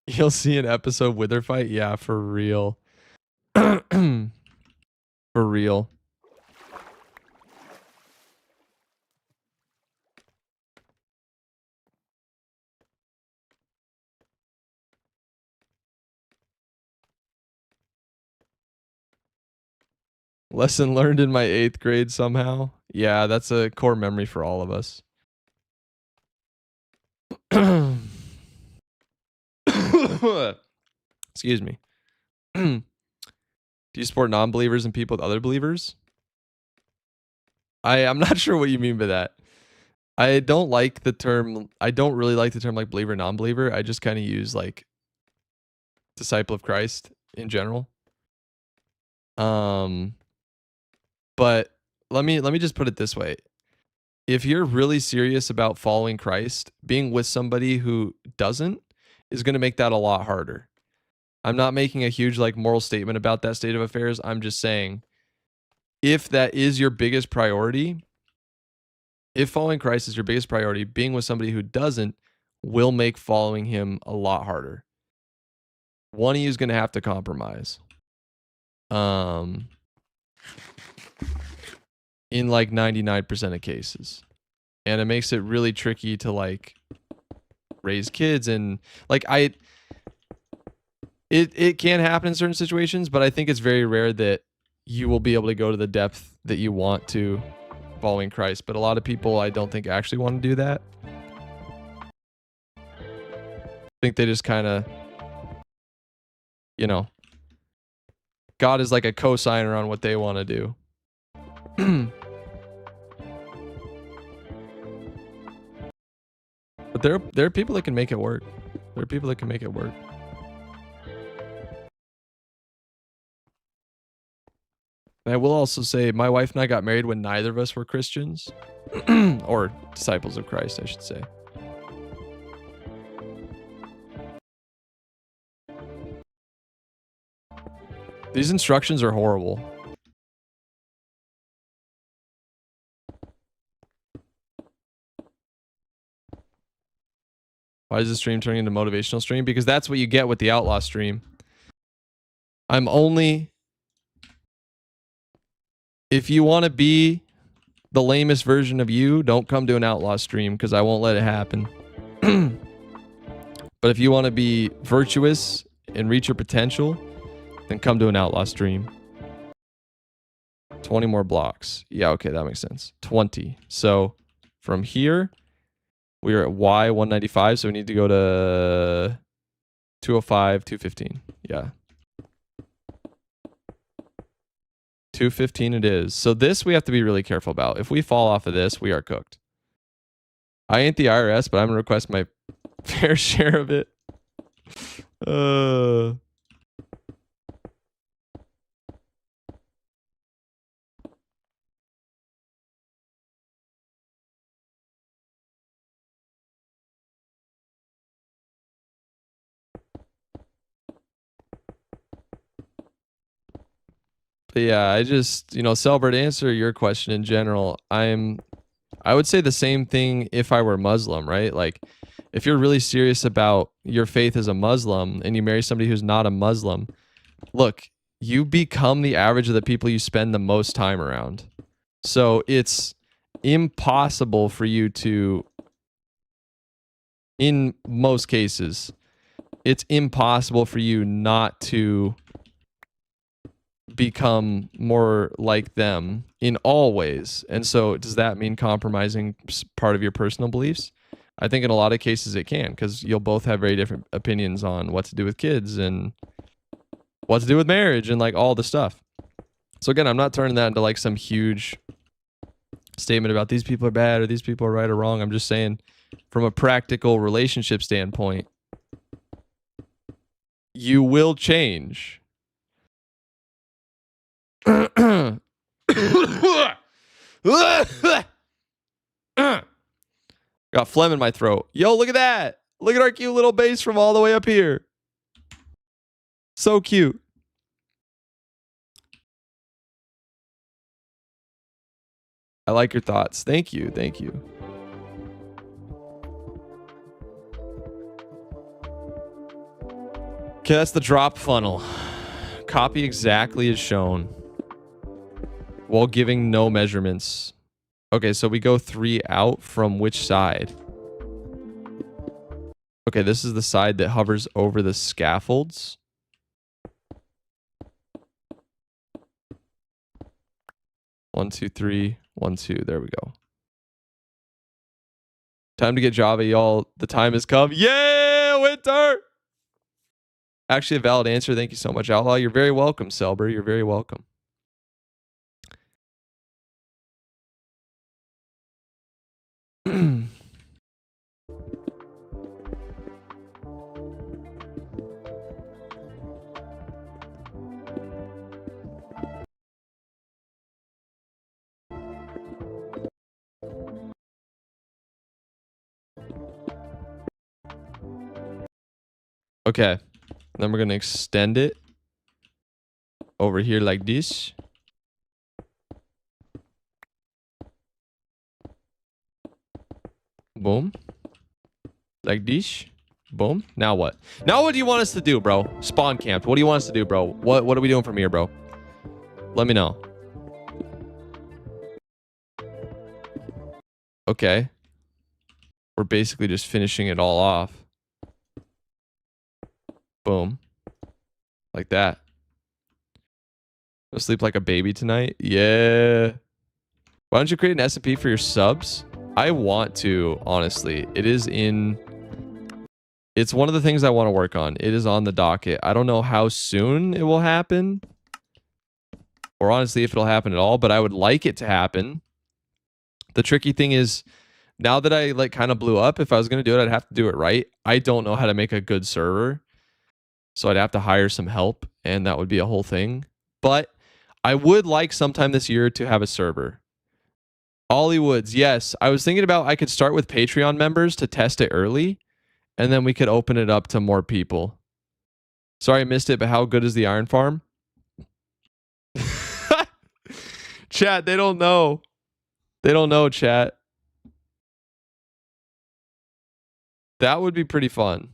[SPEAKER 1] You'll see an episode wither fight? Yeah, for real. For real. Lesson learned in my 8th grade somehow. Yeah, that's a core memory for all of us. Excuse me. Do you support non-believers and people with other believers? I'm not sure what you mean by that. I don't like the term. I don't really like the term like believer, non-believer. I just kind of use like disciple of Christ in general. But let me just put it this way. If you're really serious about following Christ, being with somebody who doesn't is going to make that a lot harder. I'm not making a huge like moral statement about that state of affairs. I'm just saying if that is your biggest priority, if following Christ is your biggest priority, being with somebody who doesn't will make following him a lot harder. One of you is going to have to compromise. In like 99% of cases. And it makes it really tricky to like raise kids and like it can happen in certain situations, but I think it's very rare that you will be able to go to the depth that you want to following Christ. But a lot of people I don't think actually want to do that. I think they just kind of, you know, God is like a cosigner on what they want to do. But there are people that can make it work. There are people that can make it work. And I will also say my wife and I got married when neither of us were Christians. Or disciples of Christ, I should say. These instructions are horrible. Why is the stream turning into a motivational stream? Because that's what you get with the Outlaw stream. I'm only... If you want to be the lamest version of you, don't come to an Outlaw stream because I won't let it happen. But if you want to be virtuous and reach your potential, then come to an Outlaw stream. 20 more blocks. Yeah, okay, that makes sense. 20. So from here... We are at Y 195, so we need to go to 205, 215. Yeah. 215 it is. So this we have to be really careful about. If we fall off of this, we are cooked. I ain't the IRS, but I'm going to request my fair share of it. But yeah, I just, you know, Selbert, to answer your question in general, I would say the same thing if I were Muslim, right? Like, if you're really serious about your faith as a Muslim and you marry somebody who's not a Muslim, look, you become the average of the people you spend the most time around. So it's impossible for you to, in most cases, it's impossible for you not to become more like them in all ways. And so does that mean compromising part of your personal beliefs? I think in a lot of cases it can, because you'll both have very different opinions on what to do with kids and what to do with marriage and like all the stuff. So again, I'm not turning that into like some huge statement about these people are bad or these people are right or wrong. I'm just saying from a practical relationship standpoint, you will change. Got phlegm in my throat. Yo, look at that. Look at our cute little base from all the way up here. So cute. I like your thoughts. Thank you. Thank you. Okay, that's the drop funnel. Copy exactly as shown while giving no measurements. Okay, so we go 3 out from which side? Okay, this is the side that hovers over the scaffolds. One, two, three, 1, 2. There we go. Time to get Java, y'all. The time has come. Yeah, winter. Actually, a valid answer. Thank you so much, Outlaw. You're very welcome, Selber. You're very welcome. Okay. Then we're going to extend it over here like this. Boom. Like this. Boom. Now what? Now what do you want us to do, bro? Spawn camped. What do you want us to do, bro? What are we doing from here, bro? Let me know. Okay. We're basically just finishing it all off. Boom. Like that. Go sleep like a baby tonight? Yeah. Why don't you create an S&P for your subs? I want to, honestly. It's one of the things I want to work on. It is on the docket. I don't know how soon it will happen. Or honestly, if it'll happen at all, but I would like it to happen. The tricky thing is, now that I like kind of blew up, if I was going to do it, I'd have to do it right. I don't know how to make a good server. So I'd have to hire some help, and that would be a whole thing. But I would like sometime this year to have a server. Ollie Woods, yes. I was thinking about I could start with Patreon members to test it early, and then we could open it up to more people. Sorry I missed it, but how good is the iron farm? Chat, they don't know. They don't know, chat. That would be pretty fun.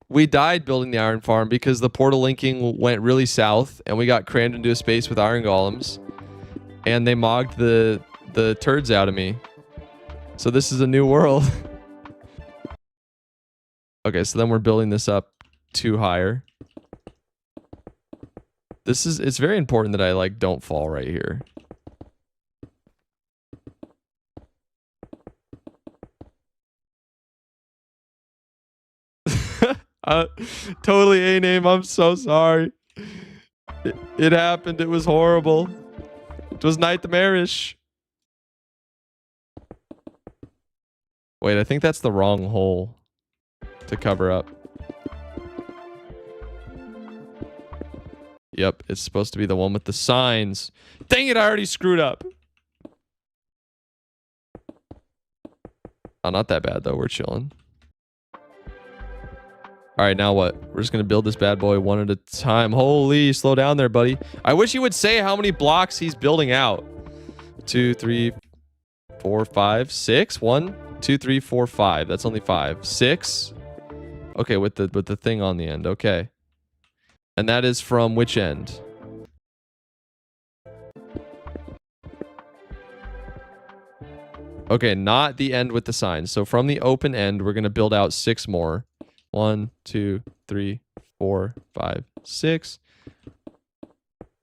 [SPEAKER 1] We died building the iron farm because the portal linking went really south and we got crammed into a space with iron golems and they mogged the turds out of me. So this is a new world. Okay, so then we're building this up 2 higher. It's very important that I like don't fall right here. Totally A-name. I'm so sorry. It happened. It was horrible. It was nightmarish. Wait, I think that's the wrong hole to cover up. Yep, it's supposed to be the one with the signs. Dang it, I already screwed up. Oh, not that bad, though. We're chilling. All right, now what? We're just going to build this bad boy one at a time. Holy, slow down there, buddy. I wish you would say how many blocks he's building out. 2, 3, 4, 5, 6. 1, 2, 3, 4, 5. That's only 5. 6. Okay, with the thing on the end. Okay. And that is from which end? Okay, not the end with the sign. So from the open end, we're going to build out 6 more. 1, 2, 3, 4, 5, 6.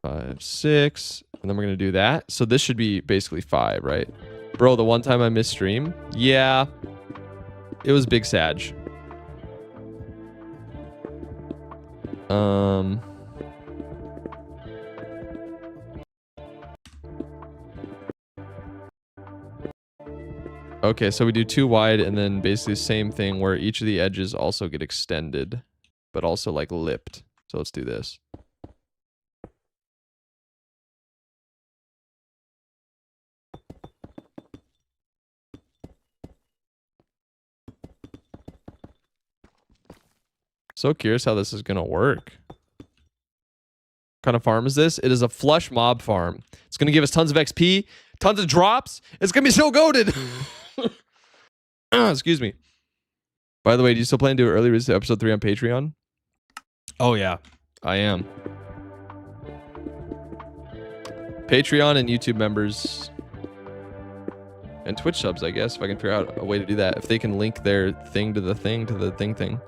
[SPEAKER 1] 5, 6. And then we're going to do that. So this should be basically 5, right? Bro, the one time I missed stream? Yeah. It was big Sag. Okay, so we do 2 wide and then basically same thing where each of the edges also get extended, but also like lipped. So let's do this. So curious how this is going to work. What kind of farm is this? It is a flush mob farm. It's going to give us tons of XP, tons of drops. It's going to be so goated. Excuse me. By the way, do you still plan to do early release episode 3 on Patreon? Oh, yeah, I am. Patreon and YouTube members and Twitch subs, I guess, if I can figure out a way to do that. If they can link their thing to the thing to the thing.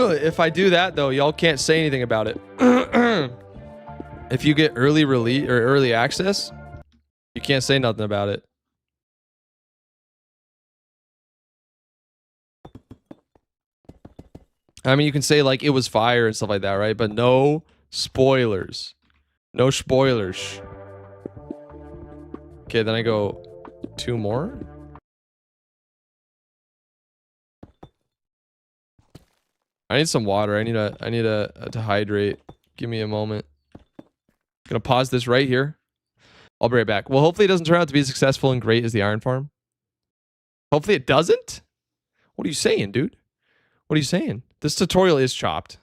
[SPEAKER 1] If I do that, though, y'all can't say anything about it. If you get early release or early access, you can't say nothing about it. I mean, you can say like it was fire and stuff like that, right? But no spoilers. No spoilers. Okay, then I go 2 more. I need some water. I need to hydrate. Give me a moment. Gonna pause this right here. I'll be right back. Well, hopefully it doesn't turn out to be as successful and great as the iron farm. Hopefully it doesn't. What are you saying, dude? What are you saying? This tutorial is chopped.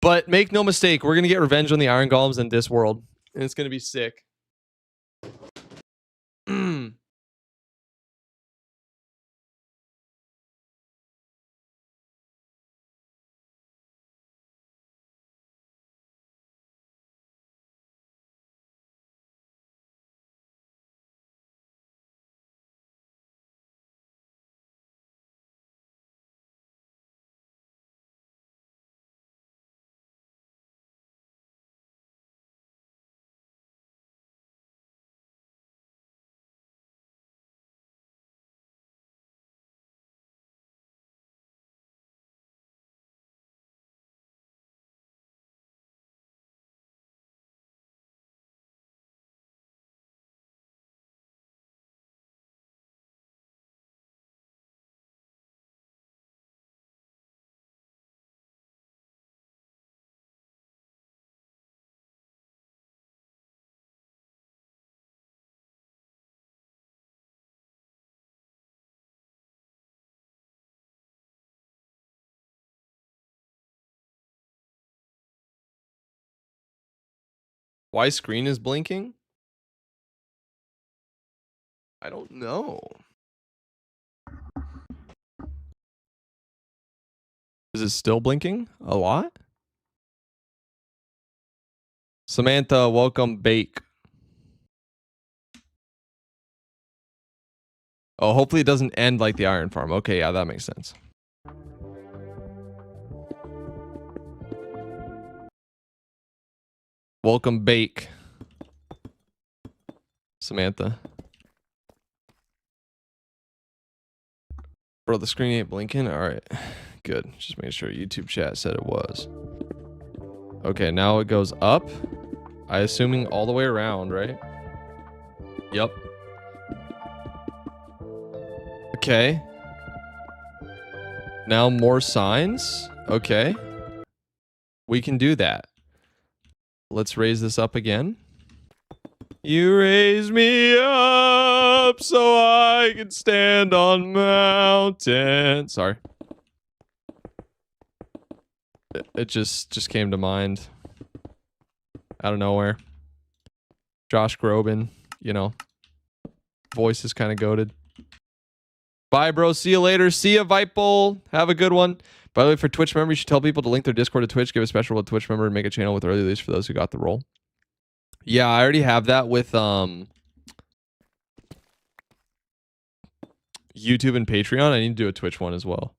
[SPEAKER 1] But make no mistake, we're gonna get revenge on the iron golems in this world. And it's gonna be sick. Why screen is blinking? I don't know. Is it still blinking a lot? Samantha, welcome bake. Oh, hopefully it doesn't end like the iron farm. Okay, yeah, that makes sense. Welcome bake. Samantha. Bro, the screen ain't blinking? Alright. Good. Just making sure YouTube chat said it was. Okay, now it goes up. I assuming all the way around, right? Yep. Okay. Now more signs. Okay. We can do that. Let's raise this up again. You raise me up so I can stand on mountains. Sorry. It just came to mind. Out of nowhere. Josh Groban, you know. Voice is kind of goated. Bye, bro. See you later. See ya, Vipel. Have a good one. By the way, for Twitch members, you should tell people to link their Discord to Twitch, give a special role to Twitch member, and make a channel with early release for those who got the role. Yeah, I already have that with YouTube and Patreon. I need to do a Twitch one as well.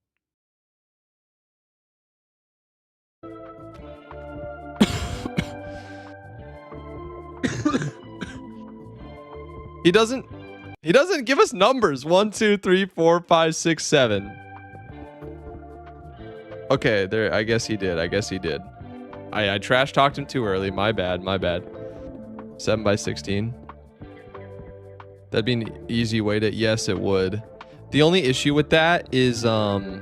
[SPEAKER 1] He doesn't give us numbers. 1, 2, 3, 4, 5, 6, 7. Okay, there. I guess he did. I trash talked him too early. My bad. My bad. 7 by 16. That'd be an easy way to... Yes, it would. The only issue with that is... So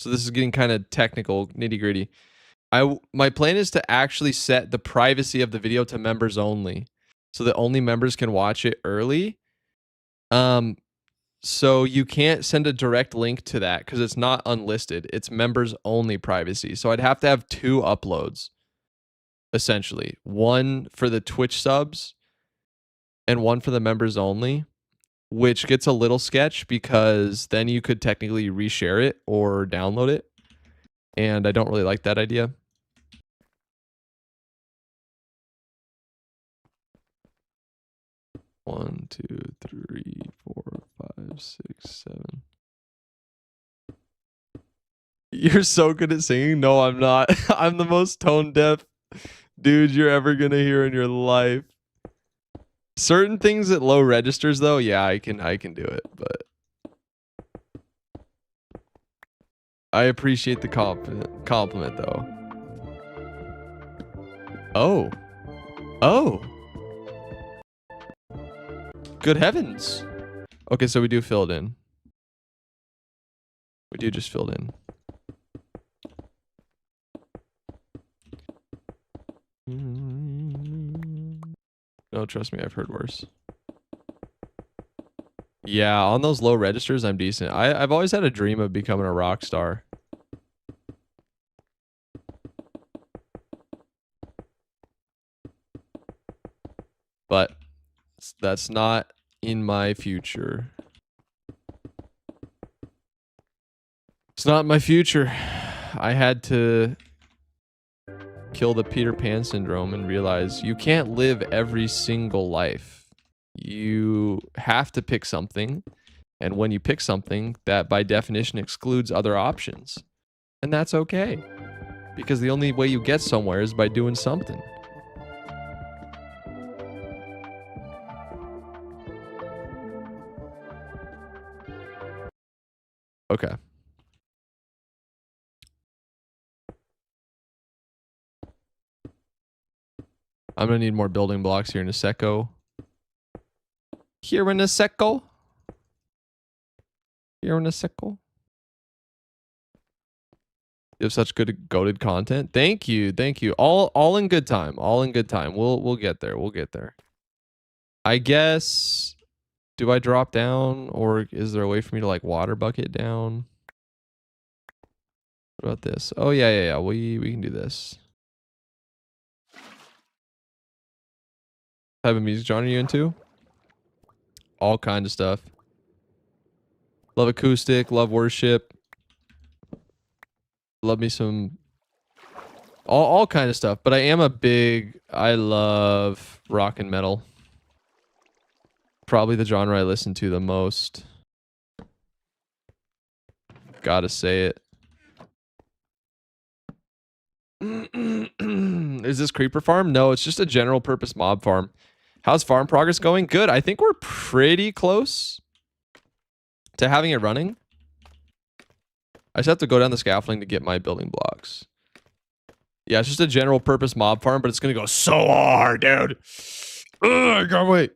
[SPEAKER 1] this is getting kind of technical, nitty gritty. My plan is to actually set the privacy of the video to members only, so that only members can watch it early. So you can't send a direct link to that because it's not unlisted. It's members only privacy. So I'd have to have 2 uploads, essentially. One for the Twitch subs and one for the members only, which gets a little sketch because then you could technically reshare it or download it. And I don't really like that idea. One, two, three, 4, 5, 6, 7. You're so good at singing. No, I'm not. I'm the most tone deaf dude you're ever gonna hear in your life. Certain things at low registers, though, yeah, I can do it. But I appreciate the compliment, though. Oh, oh, good heavens. Okay, so we do fill it in. We do just filled in. No, trust me, I've heard worse. Yeah, on those low registers, I'm decent. I've always had a dream of becoming a rock star. But that's not in my future. It's not my future. I had to kill the Peter Pan syndrome and realize you can't live every single life. You have to pick something. And when you pick something, that by definition excludes other options. And that's okay. Because the only way you get somewhere is by doing something. Okay. I'm gonna need more building blocks here in a secco. Here in a secco. Here in a secco. You have such good goated content. Thank you, thank you. All in good time. All in good time. We'll get there. We'll get there. I guess. Do I drop down, or is there a way for me to like water bucket down? What about this? Oh yeah. We can do this. What type of music genre are you into? All kind of stuff. Love acoustic, love worship. Love me some all kind of stuff, but I love rock and metal. Probably the genre I listen to the most. Gotta say it. Is this creeper farm? No, it's just a general purpose mob farm. How's farm progress going? Good. I think we're pretty close to having it running. I just have to go down the scaffolding to get my building blocks. Yeah, it's just a general purpose mob farm, but it's gonna go so hard, dude. Ugh, I can't wait.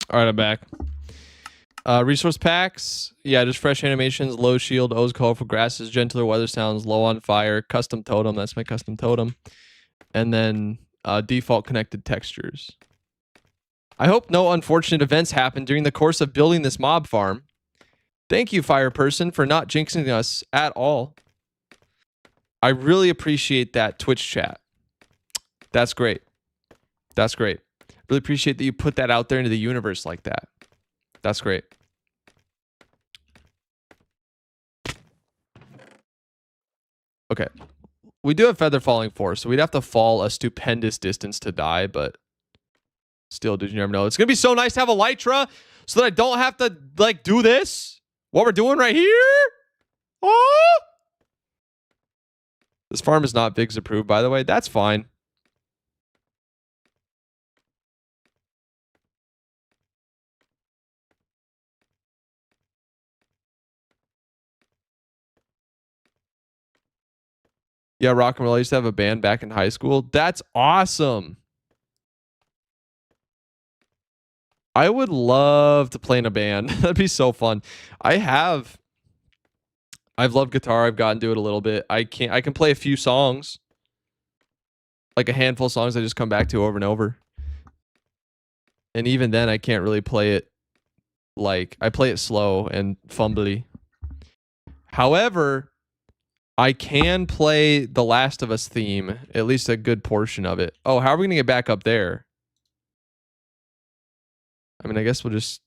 [SPEAKER 1] All right, I'm back. Resource packs. Yeah, just fresh animations, low shield, O's colorful grasses, gentler weather sounds, low on fire, custom totem. That's my custom totem. And then default connected textures. I hope no unfortunate events happen during the course of building this mob farm. Thank you, fire person, for not jinxing us at all. I really appreciate that Twitch chat. That's great. That's great. Really appreciate that you put that out there into the universe like that. That's great. Okay. We do have Feather Falling Force, so we'd have to fall a stupendous distance to die, but still, did you never know? It's going to be so nice to have Elytra so that I don't have to, like, do this. What we're doing right here? Oh! This farm is not Vig's approved, by the way. That's fine. Yeah, Rock and Roll. I used to have a band back in high school. That's awesome. I would love to play in a band. That'd be so fun. I've loved guitar. I've gotten to it a little bit. I can play a few songs. Like a handful of songs I just come back to over and over. And even then I can't really play it like I play it slow and fumbly. However, I can play the Last of Us theme, at least a good portion of it. Oh, how are we gonna get back up there? I mean, I guess we'll just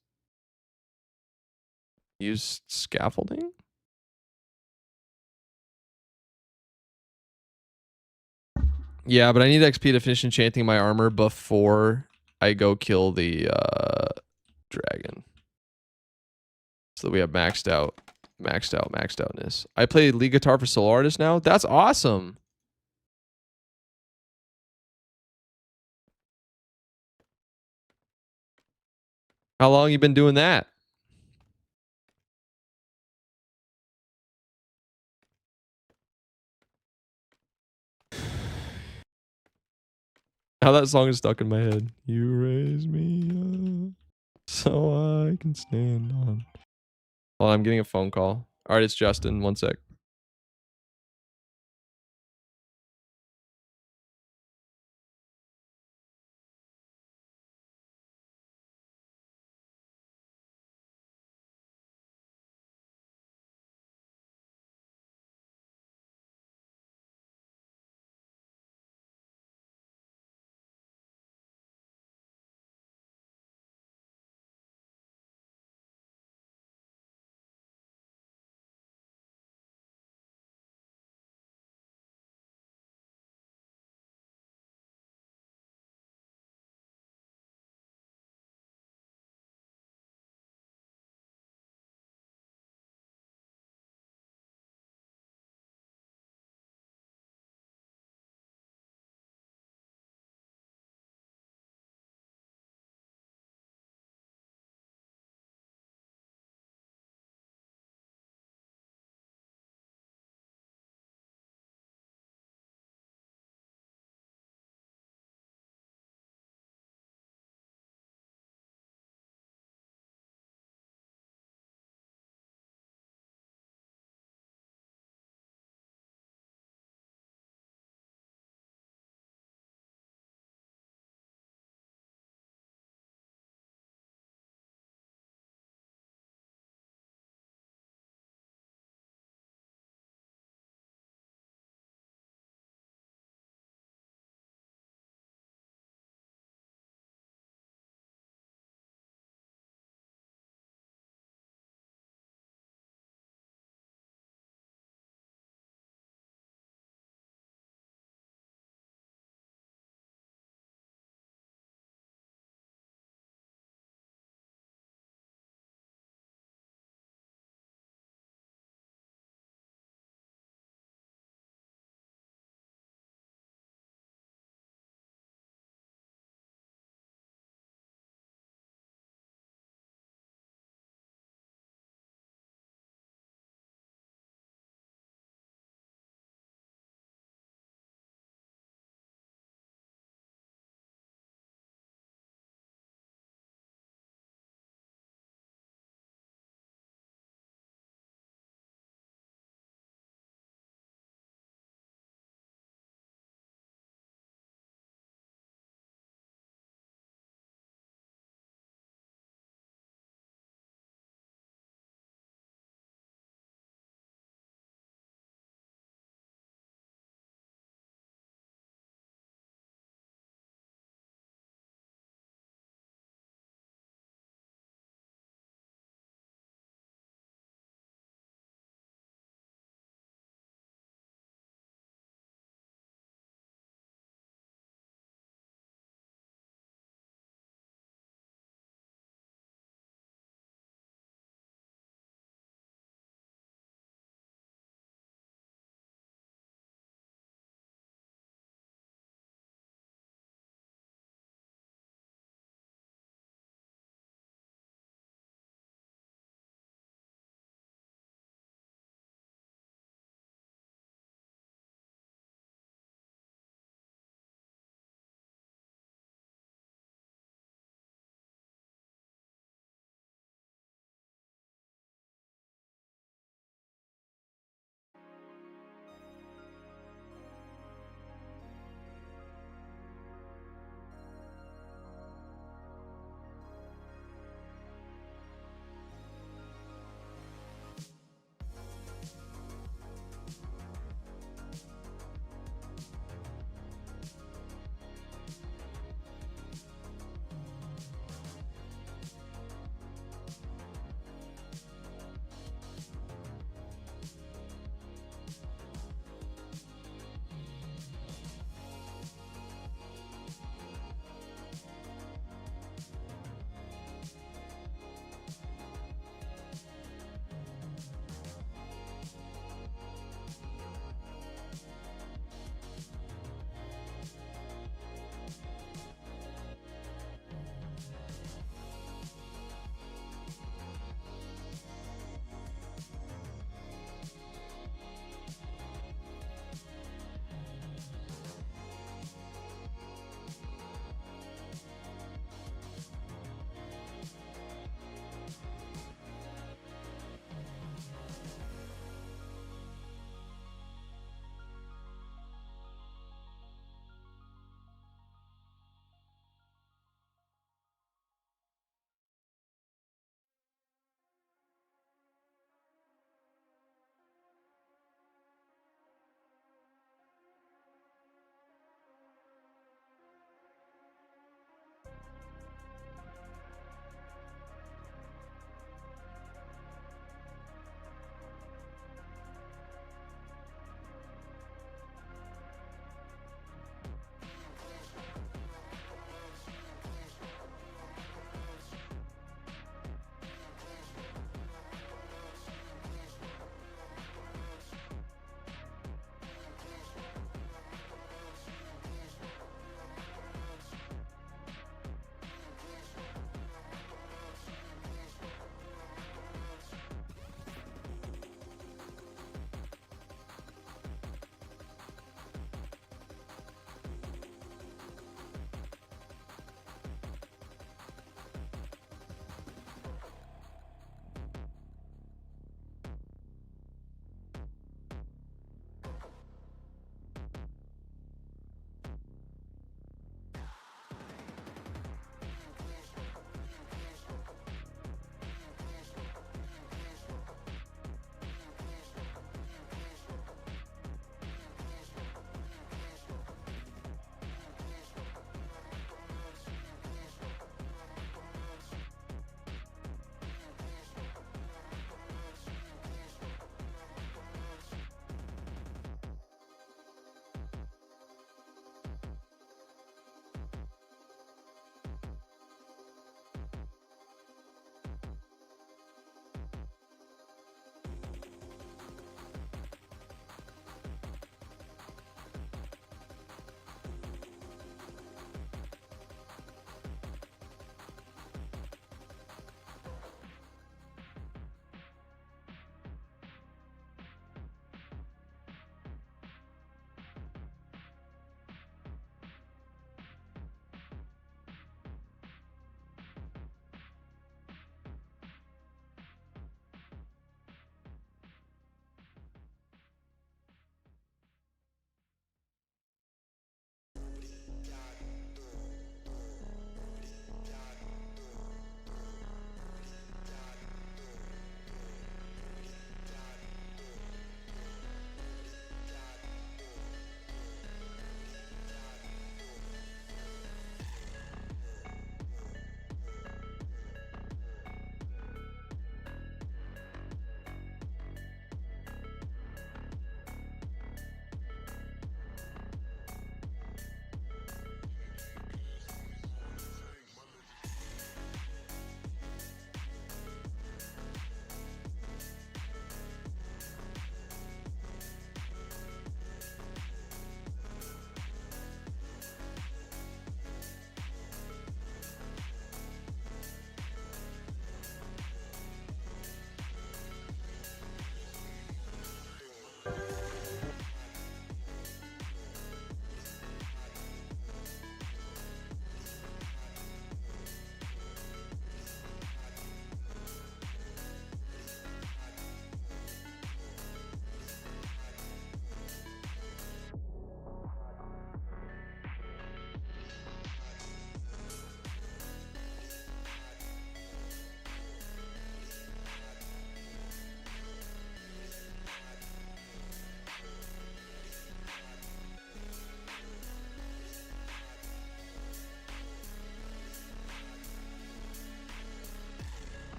[SPEAKER 1] use scaffolding. Yeah, but I need XP to finish enchanting my armor before I go kill the dragon. So that we have maxed outness. I play lead guitar for solo artists now. That's awesome. How long you been doing that? How that song is stuck in my head. You raise me up so I can stand on. Hold on, I'm getting a phone call. All right, it's Justin. One sec.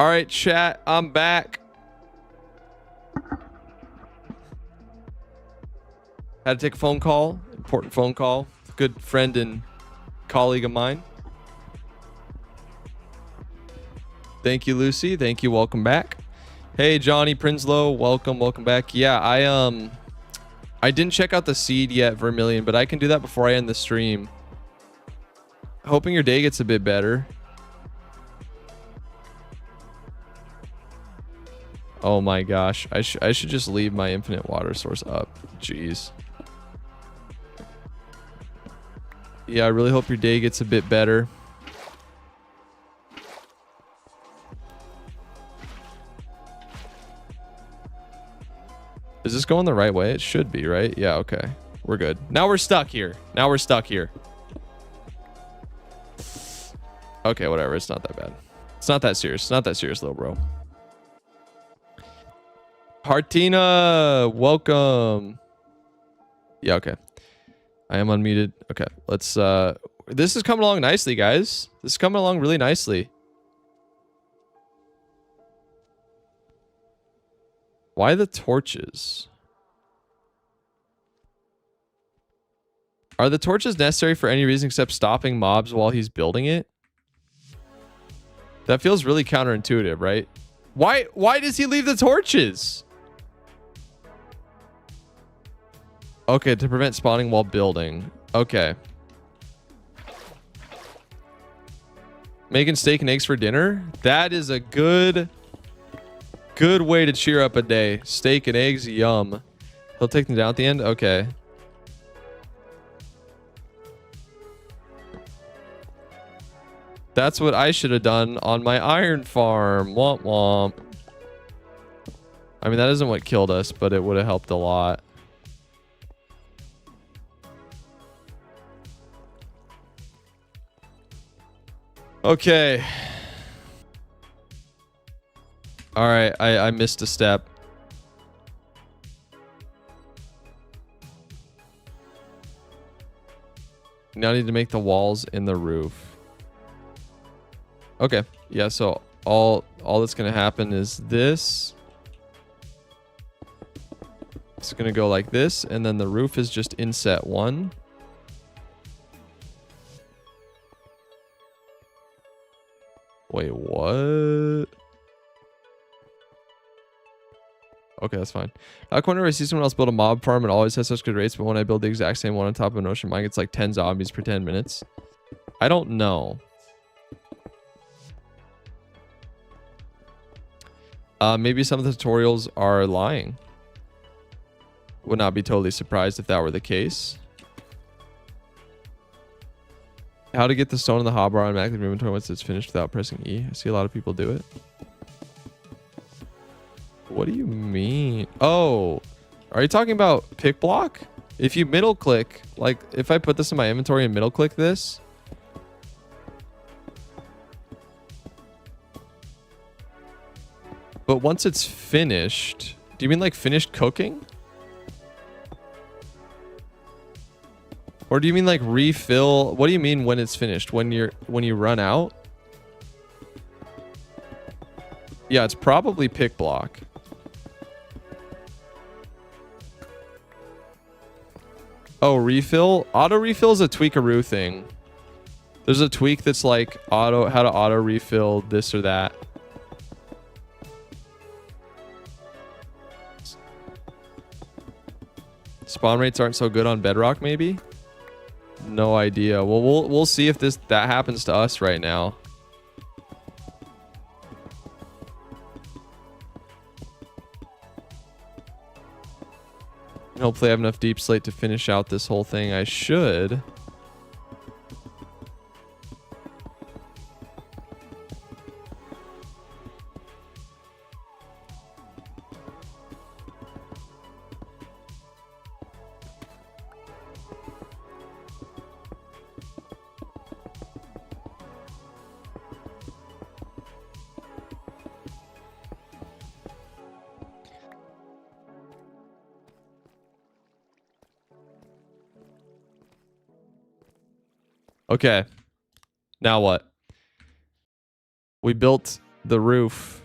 [SPEAKER 1] All right, chat. I'm back. Had to take a phone call. Important phone call. Good friend and colleague of mine. Thank you, Lucy. Thank you. Welcome back. Hey, Johnny Prinslow. Welcome back. Yeah, I didn't check out the seed yet, Vermilion, but I can do that before I end the stream. Hoping your day gets a bit better. Oh my gosh. I should just leave my infinite water source up. Jeez. Yeah, I really hope your day gets a bit better. Is this going the right way? It should be, right? Yeah, okay. We're good. Now we're stuck here. Okay, whatever. It's not that bad. It's not that serious. It's not that serious, little bro. Hartina, welcome. Yeah, okay. I am unmuted. Okay, let's this is coming along nicely, guys. This is coming along really nicely. Why the torches? Are the torches necessary for any reason except stopping mobs while he's building it? That feels really counterintuitive, right? Why does he leave the torches? Okay, to prevent spawning while building. Okay. Making steak and eggs for dinner? That is a good way to cheer up a day. Steak and eggs, yum. He'll take them down at the end? Okay. That's what I should have done on my iron farm. Womp womp. I mean, that isn't what killed us, but it would have helped a lot. Okay. All right, I missed a step. Now I need to make the walls in the roof. Okay, yeah, so all that's gonna happen is this. It's gonna go like this, and then the roof is just inset 1. Wait, what? Okay, that's fine. Whenever I see someone else build a mob farm, it always has such good rates, but when I build the exact same one on top of an ocean, mine gets like 10 zombies per 10 minutes. I don't know. Maybe some of the tutorials are lying. Would not be totally surprised if that were the case. How to get the stone in the hotbar automatically from inventory once it's finished without pressing E. I see a lot of people do it. What do you mean? Oh, are you talking about pick block? If you middle click, like if I put this in my inventory and middle click this. But once it's finished, do you mean like finished cooking? Or do you mean like refill? What do you mean when it's finished? When you run out? Yeah, it's probably pick block. Oh, refill? Auto refill is a tweakaroo thing. There's a tweak that's like how to auto refill this or that. Spawn rates aren't so good on Bedrock, maybe? No idea. Well, we'll see if that happens to us right now. And hopefully I have enough deep slate to finish out this whole thing. I should. Okay. Now what? We built the roof.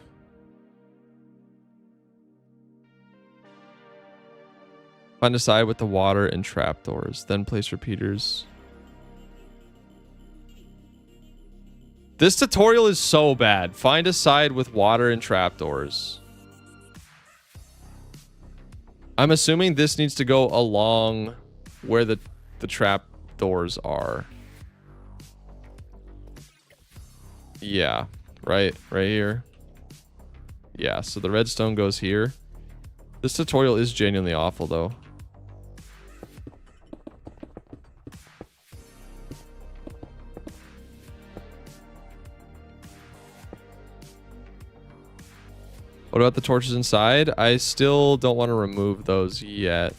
[SPEAKER 1] Find a side with the water and trapdoors. Then place repeaters. This tutorial is so bad. Find a side with water and trapdoors. I'm assuming this needs to go along where the trapdoors are. Yeah, right here. Yeah, so the redstone goes here. This tutorial is genuinely awful, though. What about the torches inside? I still don't want to remove those yet.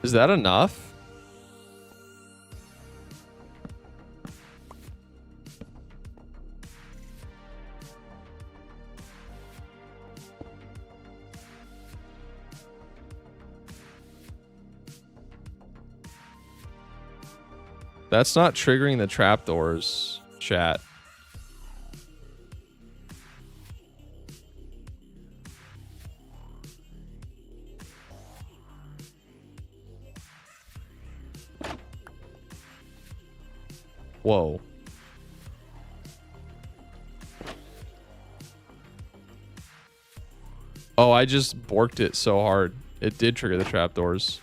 [SPEAKER 1] Is that enough? That's not triggering the trapdoors, chat. Whoa. Oh, I just borked it so hard. It did trigger the trapdoors.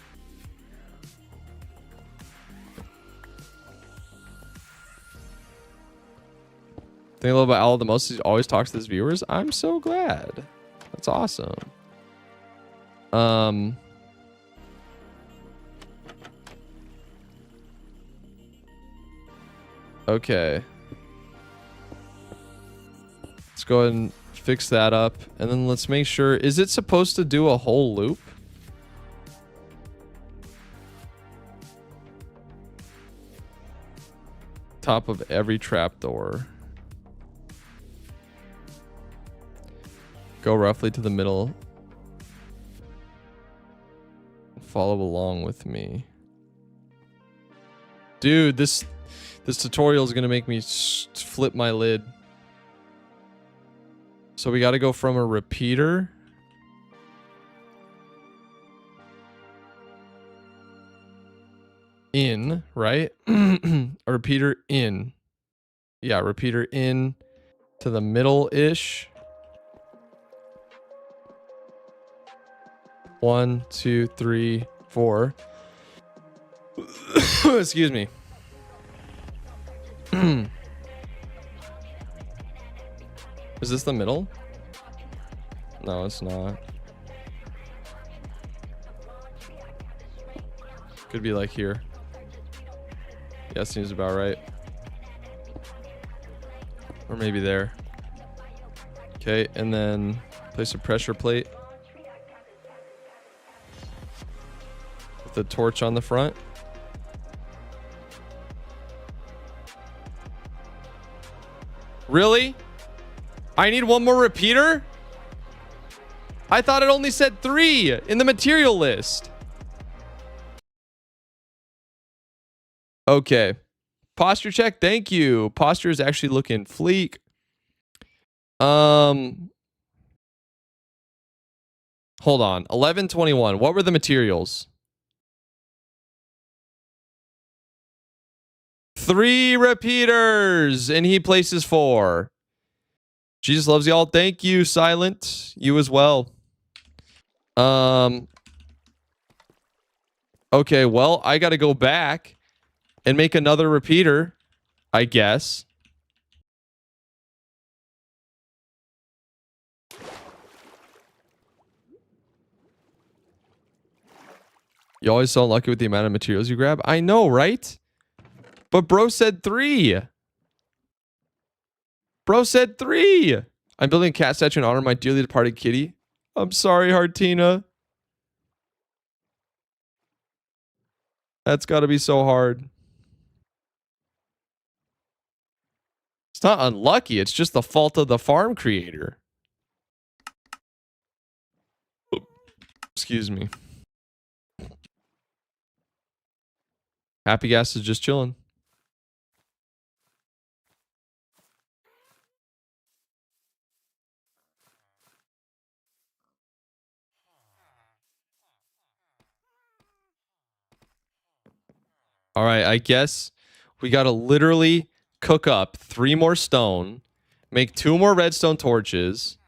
[SPEAKER 1] Thing I love about Owl the most is he always talks to his viewers. I'm so glad. That's awesome. Okay. Let's go ahead and fix that up. And then let's make sure. Is it supposed to do a whole loop? Top of every trapdoor. Go roughly to the middle. Follow along with me. Dude, this tutorial is going to make me flip my lid. So we got to go from a repeater. In, right? A repeater in. Yeah, repeater in to the middle-ish. 1, 2, 3, 4. Excuse me. Is this the middle? No, it's not. Could be like here. Yeah, seems about right. Or maybe there. Okay, and then place a pressure plate. The torch on the front. Really? I need one more repeater? I thought it only said 3 in the material list. Okay. Posture check. Thank you. Posture is actually looking fleek. Hold on. 1121. What were the materials? 3 repeaters, and he places 4. Jesus loves y'all. Thank you, Silent. You as well. Okay, well, I got to go back and make another repeater, I guess. You always so unlucky with the amount of materials you grab. I know, right? But bro said 3. Bro said 3. I'm building a cat statue in honor of my dearly departed kitty. I'm sorry, Hartina. That's got to be so hard. not unlucky. It's just the fault of the farm creator. Excuse me. Happy Gas is just chilling. All right, I guess we got to literally cook up 3 more stone, make 2 more redstone torches.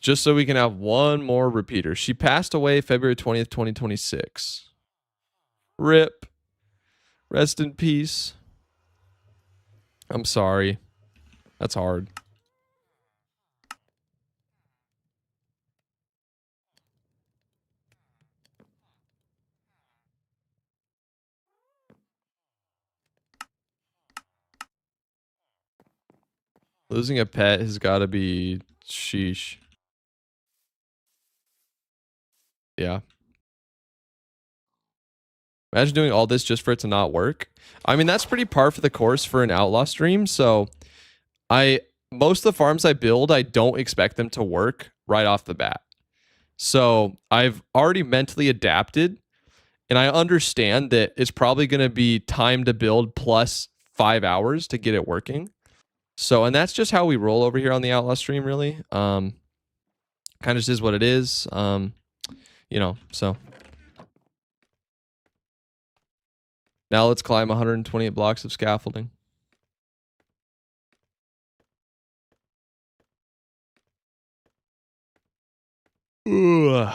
[SPEAKER 1] Just so we can have 1 more repeater. She passed away February 20th, 2026. RIP. Rest in peace. I'm sorry. That's hard. Losing a pet has got to be sheesh. Yeah. Imagine doing all this just for it to not work. I mean, that's pretty par for the course for an Outlaw stream. So most of the farms I build, I don't expect them to work right off the bat. So I've already mentally adapted, and I understand that it's probably going to be time to build plus 5 hours to get it working. So, and that's just how we roll over here on the Outlaw stream, really. Kind of just is what it is. You know, so. Now let's climb 128 blocks of scaffolding. Ugh.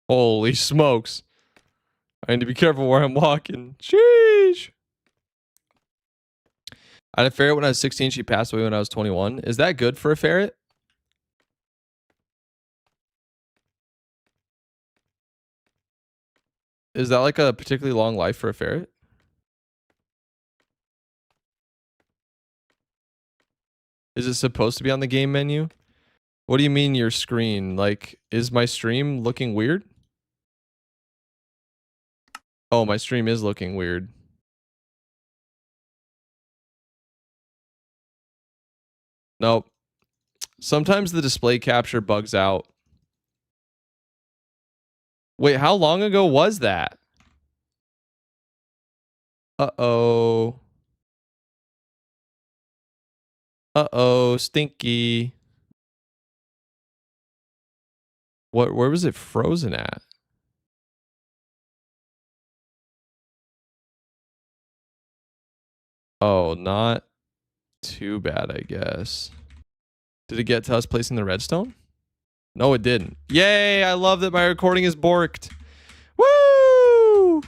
[SPEAKER 1] Holy smokes. I need to be careful where I'm walking. Sheesh. I had a ferret when I was 16. She passed away when I was 21. Is that good for a ferret? Is that like a particularly long life for a ferret? Is it supposed to be on the game menu? What do you mean your screen? Like, is my stream looking weird? Oh, my stream is looking weird. Nope. Sometimes the display capture bugs out. Wait, how long ago was that? Uh-oh. Uh-oh, stinky. Where was it frozen at? Oh, not too bad, I guess. Did it get to us placing the redstone? No, it didn't. Yay, I love that my recording is borked. Woo!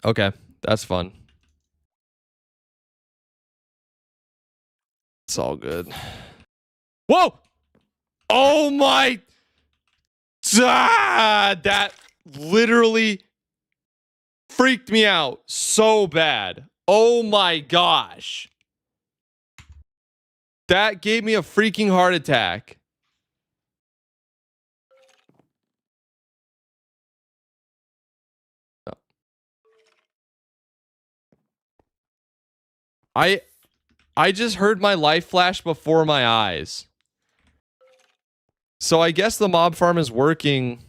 [SPEAKER 1] Okay, that's fun. It's all good. Whoa! Oh my... that literally freaked me out so bad. Oh my gosh. That gave me a freaking heart attack. I just heard my life flash before my eyes. So I guess the mob farm is working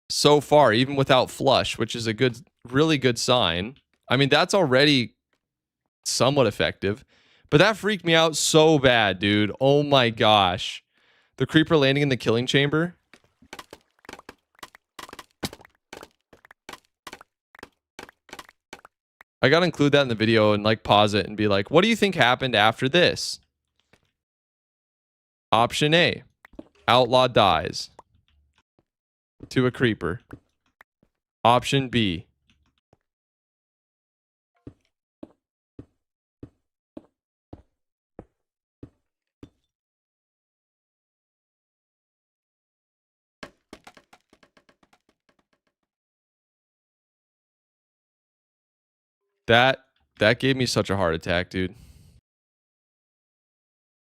[SPEAKER 1] so far, even without flush, which is a good really good sign. I mean, that's already somewhat effective. But that freaked me out so bad, dude. Oh my gosh. The creeper landing in the killing chamber. I gotta include that in the video and like pause it and be like, what do you think happened after this? Option A, outlaw dies to a creeper. Option B, that gave me such a heart attack, dude.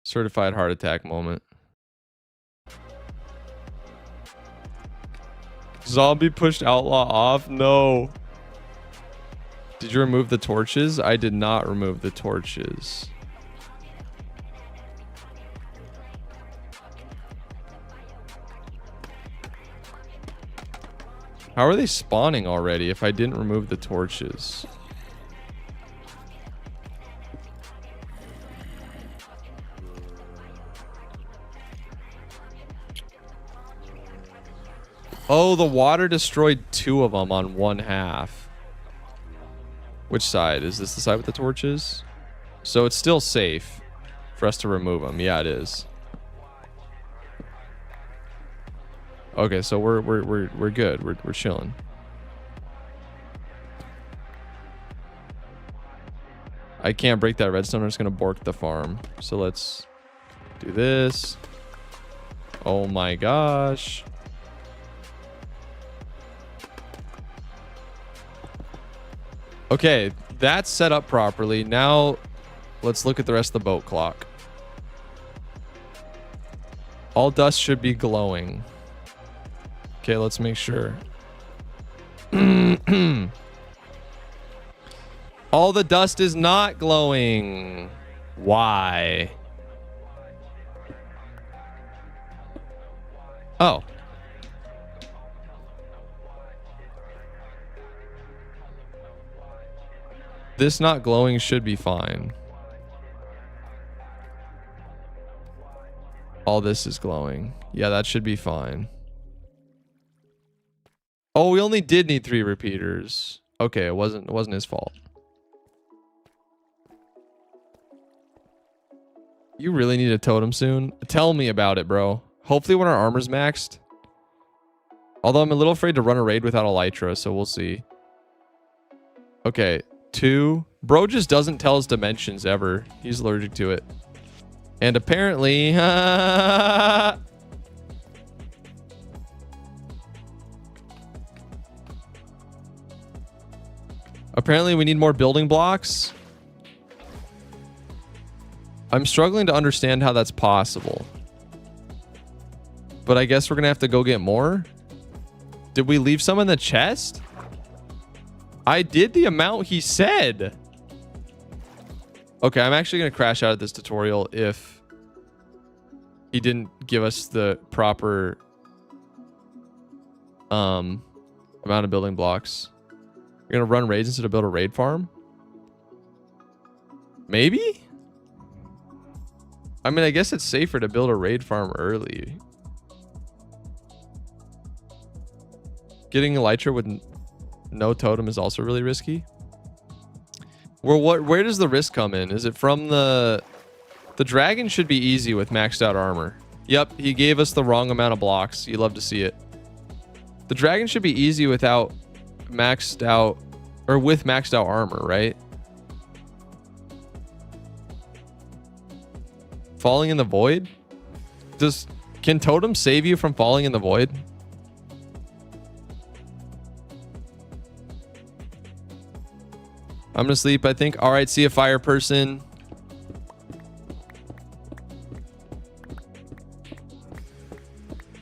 [SPEAKER 1] Certified heart attack moment. Zombie pushed outlaw off? No. Did you remove the torches? I did not remove the torches. How are they spawning already if I didn't remove the torches? Oh, the water destroyed 2 of them on 1/2. Which side? Is this the side with the torches? So it's still safe for us to remove them. Yeah, it is. Okay, so we're good. We're chilling. I can't break that redstone. I'm just gonna bork the farm. So let's do this. Oh my gosh. Okay, that's set up properly. Now, let's look at the rest of the boat clock. All dust should be glowing. Okay, let's make sure. All the dust is not glowing. Why? Oh. This not glowing should be fine. All this is glowing. Yeah, that should be fine. Oh, we only did need 3 repeaters. Okay, it wasn't his fault. You really need a totem soon? Tell me about it, bro. Hopefully when our armor's maxed. Although I'm a little afraid to run a raid without elytra, so we'll see. Okay. 2. Bro just doesn't tell us dimensions ever. He's allergic to it. And apparently... apparently we need more building blocks. I'm struggling to understand how that's possible. But I guess we're going to have to go get more. Did we leave some in the chest? I did the amount he said. Okay, I'm actually going to crash out of this tutorial if he didn't give us the proper amount of building blocks. You're going to run raids instead of build a raid farm? Maybe? I mean, I guess it's safer to build a raid farm early. Getting elytra with no totem is also really risky. Well, where does the risk come in? Is it from the dragon should be easy with maxed out armor. Yep, he gave us the wrong amount of blocks. You love to see it. The dragon should be easy without maxed out or with maxed out armor, right? Falling in the void? Can totem save you from falling in the void? I'm gonna sleep, I think. All right, see you, fire person.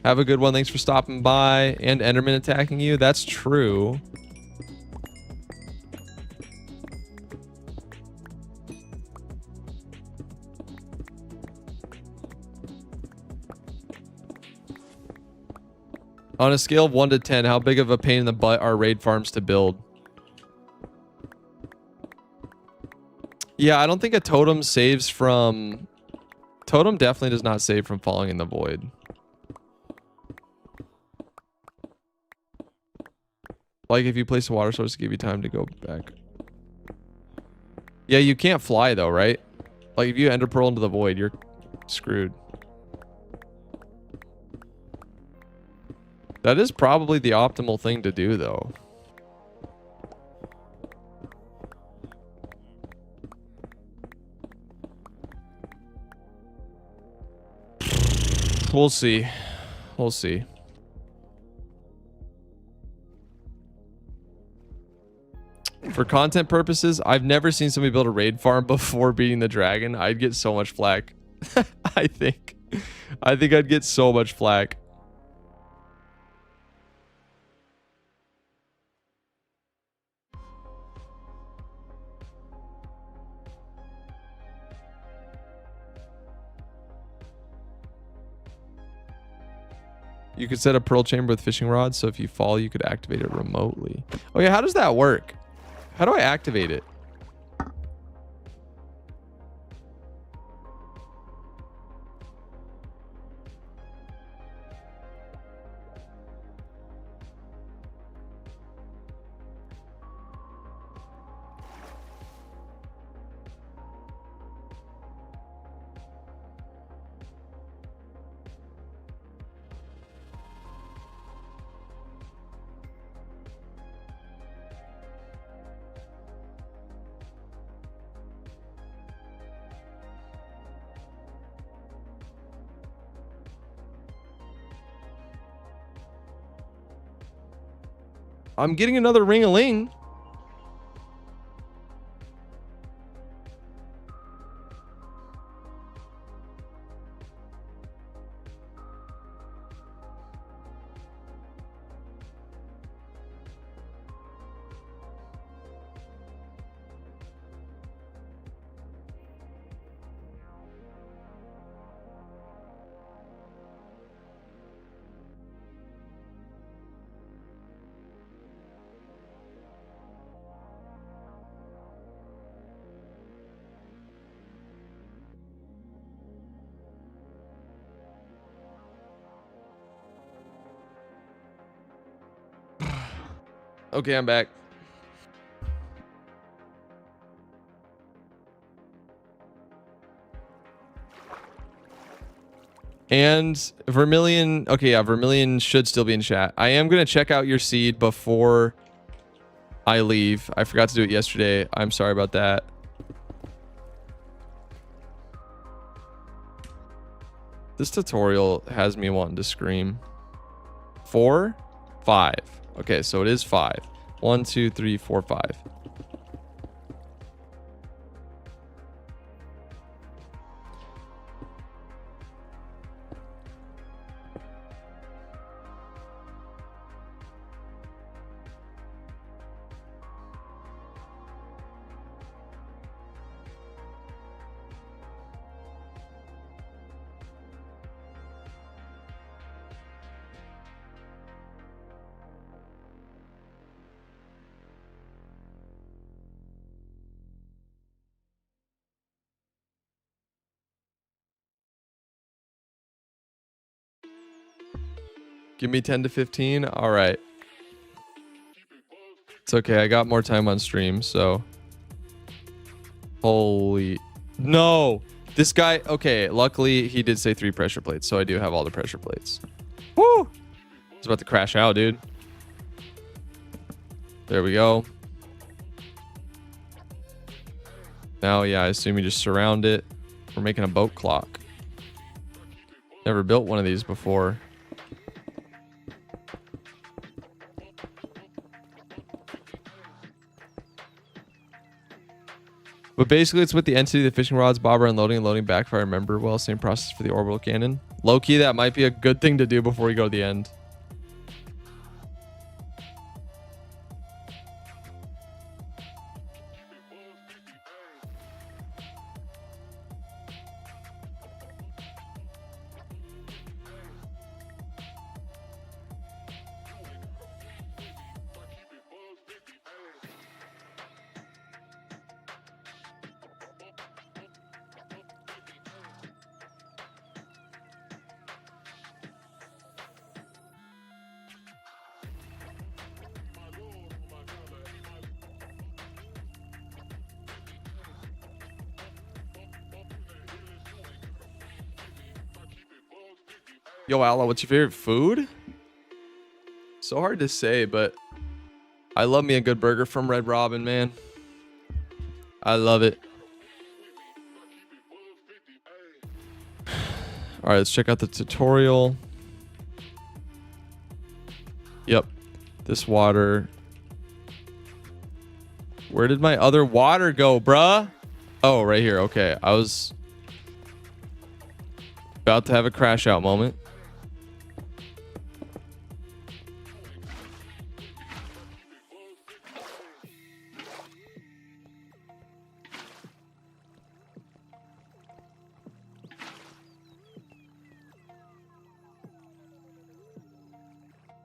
[SPEAKER 1] Have a good one. Thanks for stopping by. And Enderman attacking you. That's true. On a scale of 1 to 10, how big of a pain in the butt are raid farms to build? Yeah, I don't think a totem saves from... Totem definitely does not save from falling in the void. Like if you place a water source to give you time to go back. Yeah, you can't fly though, right? Like if you ender pearl into the void, you're screwed. That is probably the optimal thing to do though. We'll see. We'll see. For content purposes, I've never seen somebody build a raid farm before beating the dragon. I'd get so much flack. I think I'd get so much flack. You could set a pearl chamber with fishing rods, so if you fall, you could activate it remotely. Oh yeah, how does that work? How do I activate it? I'm getting another ring-a-ling. Okay, I'm back. And Vermilion, okay, yeah, Vermilion should still be in chat. I am going to check out your seed before I leave. I forgot to do it yesterday. I'm sorry about that. This tutorial has me wanting to scream. 4, 5. Okay, so it is 5. 1, 2, 3, 4, 5. Give me 10 to 15. All right. It's okay. I got more time on stream, so. Holy. No. This guy. Okay. Luckily, he did say 3 pressure plates, so I do have all the pressure plates. Woo. It's about to crash out, dude. There we go. Now, yeah, I assume you just surround it. We're making a boat clock. Never built one of these before. But basically, it's with the entity, the fishing rods, bobber, unloading and loading back, if I remember well. Same process for the orbital cannon. Low-key, that might be a good thing to do before you go to the end. Yo, Ala, what's your favorite food? So hard to say, but I love me a good burger from Red Robin, man. I love it. All right, let's check out the tutorial. Yep. This water. Where did my other water go, bruh? Oh, right here. Okay. I was about to have a crash out moment.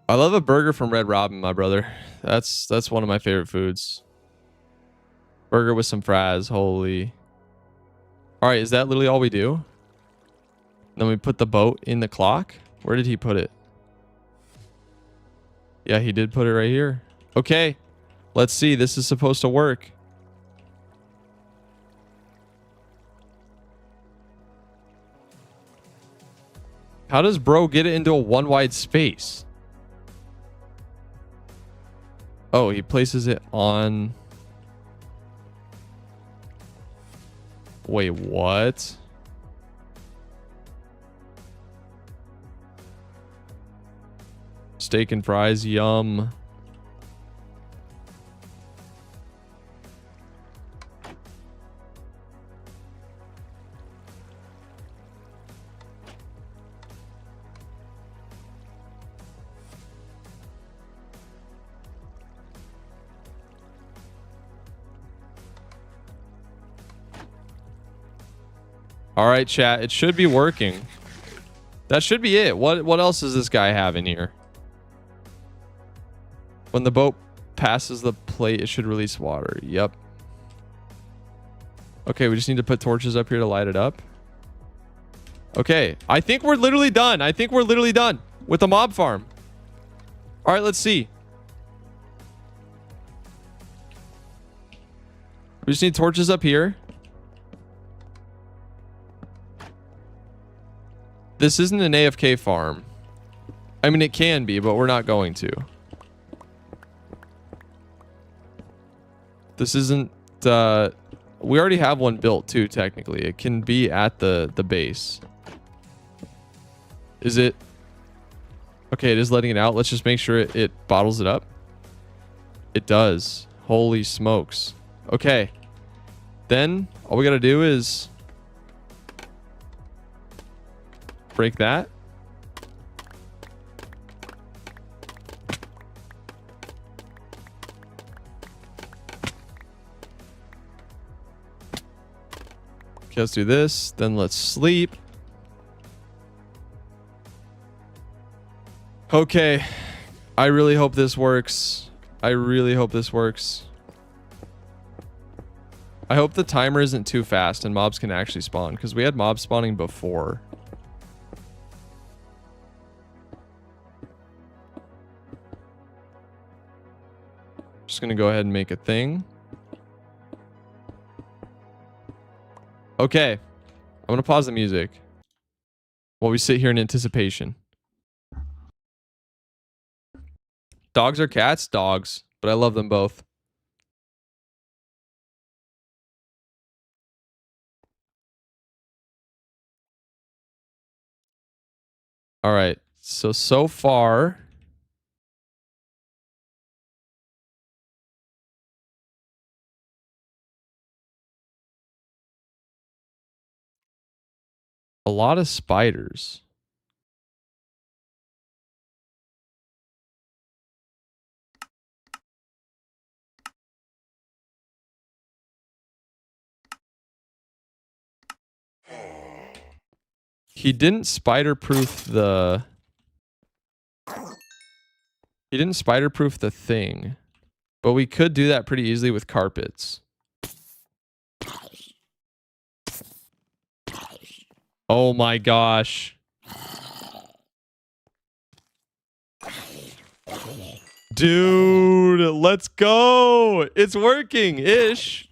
[SPEAKER 1] I love a burger from Red Robin, my brother. That's one of my favorite foods. Burger with some fries. Holy. All right, is that literally all we do? Then we put the boat in the clock. Where did he put it? Yeah, he did put it right here. Okay. Let's see. This is supposed to work. How does bro get it into a one wide space? Oh, he places it on... Wait, what? Steak and fries, yum. All right, chat. It should be working. That should be it. What else does this guy have in here? When the boat passes the plate, it should release water. Yep. Okay, we just need to put torches up here to light it up. Okay, I think we're literally done. I think we're literally done with the mob farm. All right, let's see. We just need torches up here. This isn't an AFK farm. I mean, it can be, but we're not going to. This isn't... we already have one built, too, technically. It can be at the base. Is it... Okay, it is letting it out. Let's just make sure it bottles it up. It does. Holy smokes. Okay. Then, all we gotta do is... break that. Okay, let's do this. Then let's sleep. Okay. I really hope this works. I really hope this works. I hope the timer isn't too fast and mobs can actually spawn, because we had mob spawning before. Just gonna go ahead and make a thing. Okay. I'm gonna pause the music while we sit here in anticipation. Dogs or cats? Dogs. But I love them both. All right. So far... a lot of spiders. He didn't spider-proof the... He didn't spider-proof the thing. But we could do that pretty easily with carpets. Oh my gosh. Dude, let's go. It's working-ish.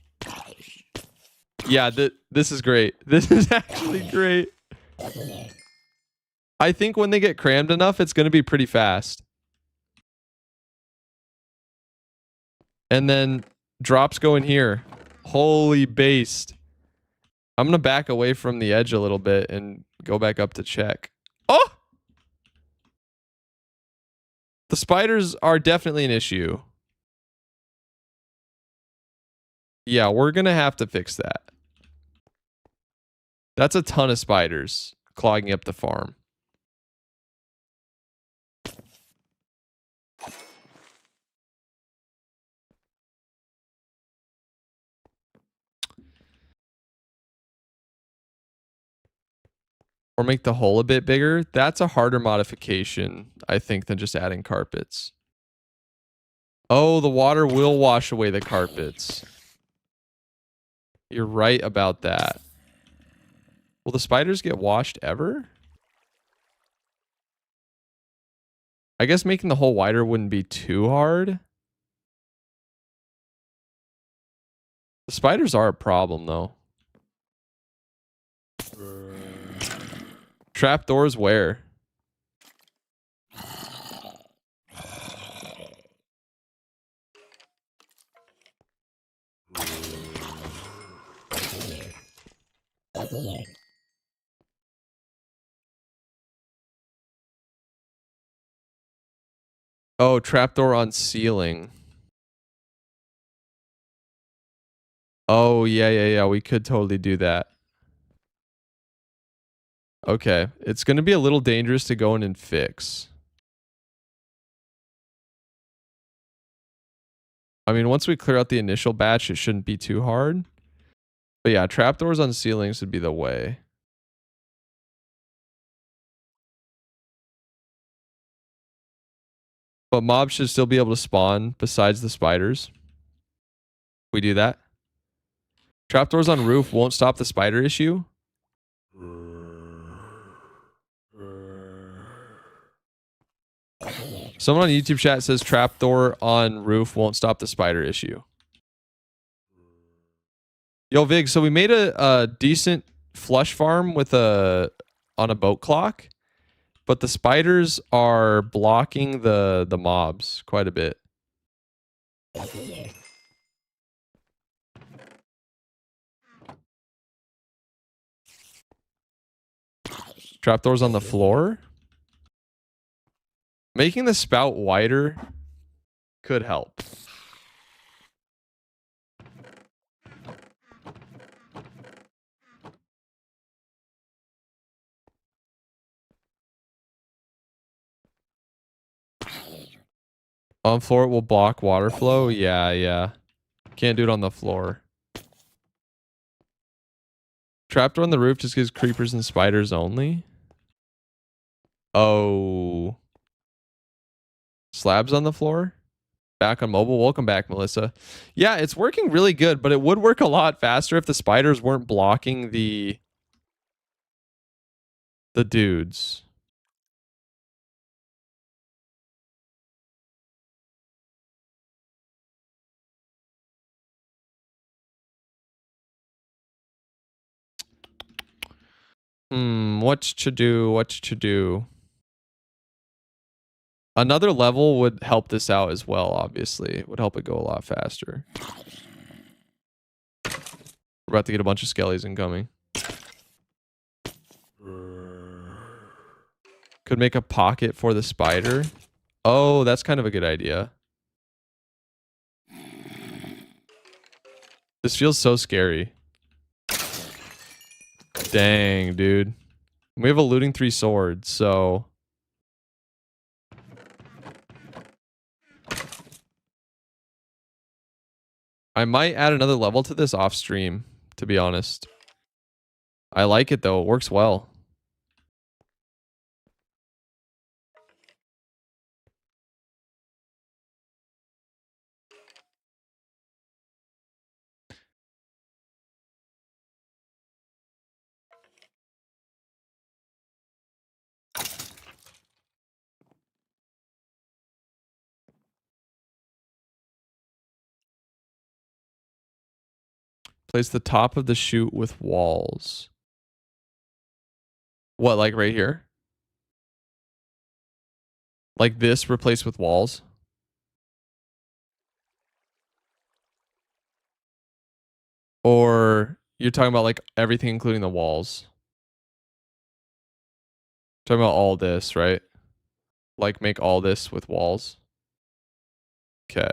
[SPEAKER 1] Yeah, this is great. This is actually great. I think when they get crammed enough, it's going to be pretty fast. And then drops go in here. Holy based. I'm going to back away from the edge a little bit and go back up to check. Oh! The spiders are definitely an issue. Yeah, we're going to have to fix that. That's a ton of spiders clogging up the farm. Or make the hole a bit bigger. That's a harder modification, I think, than just adding carpets. Oh, the water will wash away the carpets. You're right about that. Will the spiders get washed ever? I guess making the hole wider wouldn't be too hard. The spiders are a problem, though. Trapdoors where? Oh, trapdoor on ceiling. Oh, yeah. We could totally do that. Okay. It's going to be a little dangerous to go in and fix. I mean, once we clear out the initial batch, it shouldn't be too hard. But yeah, trapdoors on ceilings would be the way. But mobs should still be able to spawn besides the spiders. We do that. Trapdoors on roof won't stop the spider issue. Someone on YouTube chat says trapdoor on roof won't stop the spider issue. Yo, Vig, so we made a decent flush farm with on a boat clock, but the spiders are blocking the mobs quite a bit. Trapdoors on the floor. Making the spout wider could help. On floor it will block water flow. Yeah. Can't do it on the floor. Trapdoor on the roof just gives creepers and spiders only. Oh. Slabs on the floor. Back on mobile. Welcome back, Melissa. Yeah, it's working really good, but it would work a lot faster if the spiders weren't blocking the dudes. What to do? Another level would help this out as well, obviously. It would help it go a lot faster. We're about to get a bunch of skellies incoming. Could make a pocket for the spider. Oh, that's kind of a good idea. This feels so scary. Dang, dude. We have a looting 3 sword, so... I might add another level to this off stream, to be honest. I like it though, it works well. Place the top of the chute with walls. What, like right here? Like this replaced with walls? Or you're talking about like everything including the walls? Talking about all this, right? Like make all this with walls? Okay.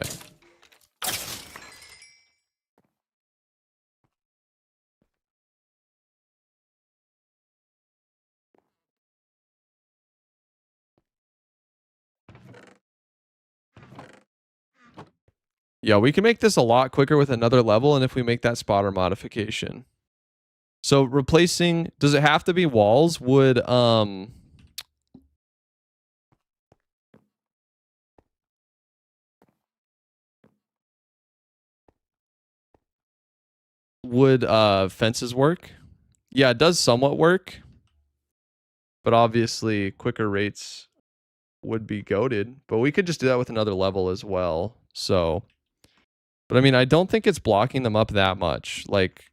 [SPEAKER 1] Yeah, we can make this a lot quicker with another level and if we make that spotter modification. So replacing, does it have to be walls? Would fences work? Yeah, it does somewhat work. But obviously quicker rates would be goated. But we could just do that with another level as well. So, but I mean, I don't think it's blocking them up that much. Like,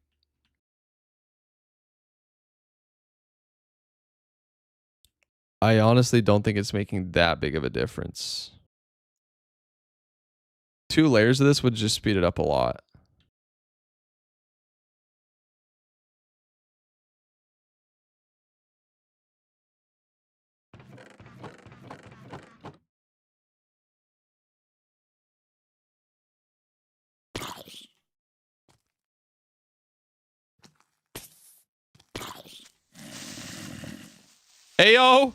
[SPEAKER 1] I honestly don't think it's making that big of a difference. 2 layers of this would just speed it up a lot. Ayo!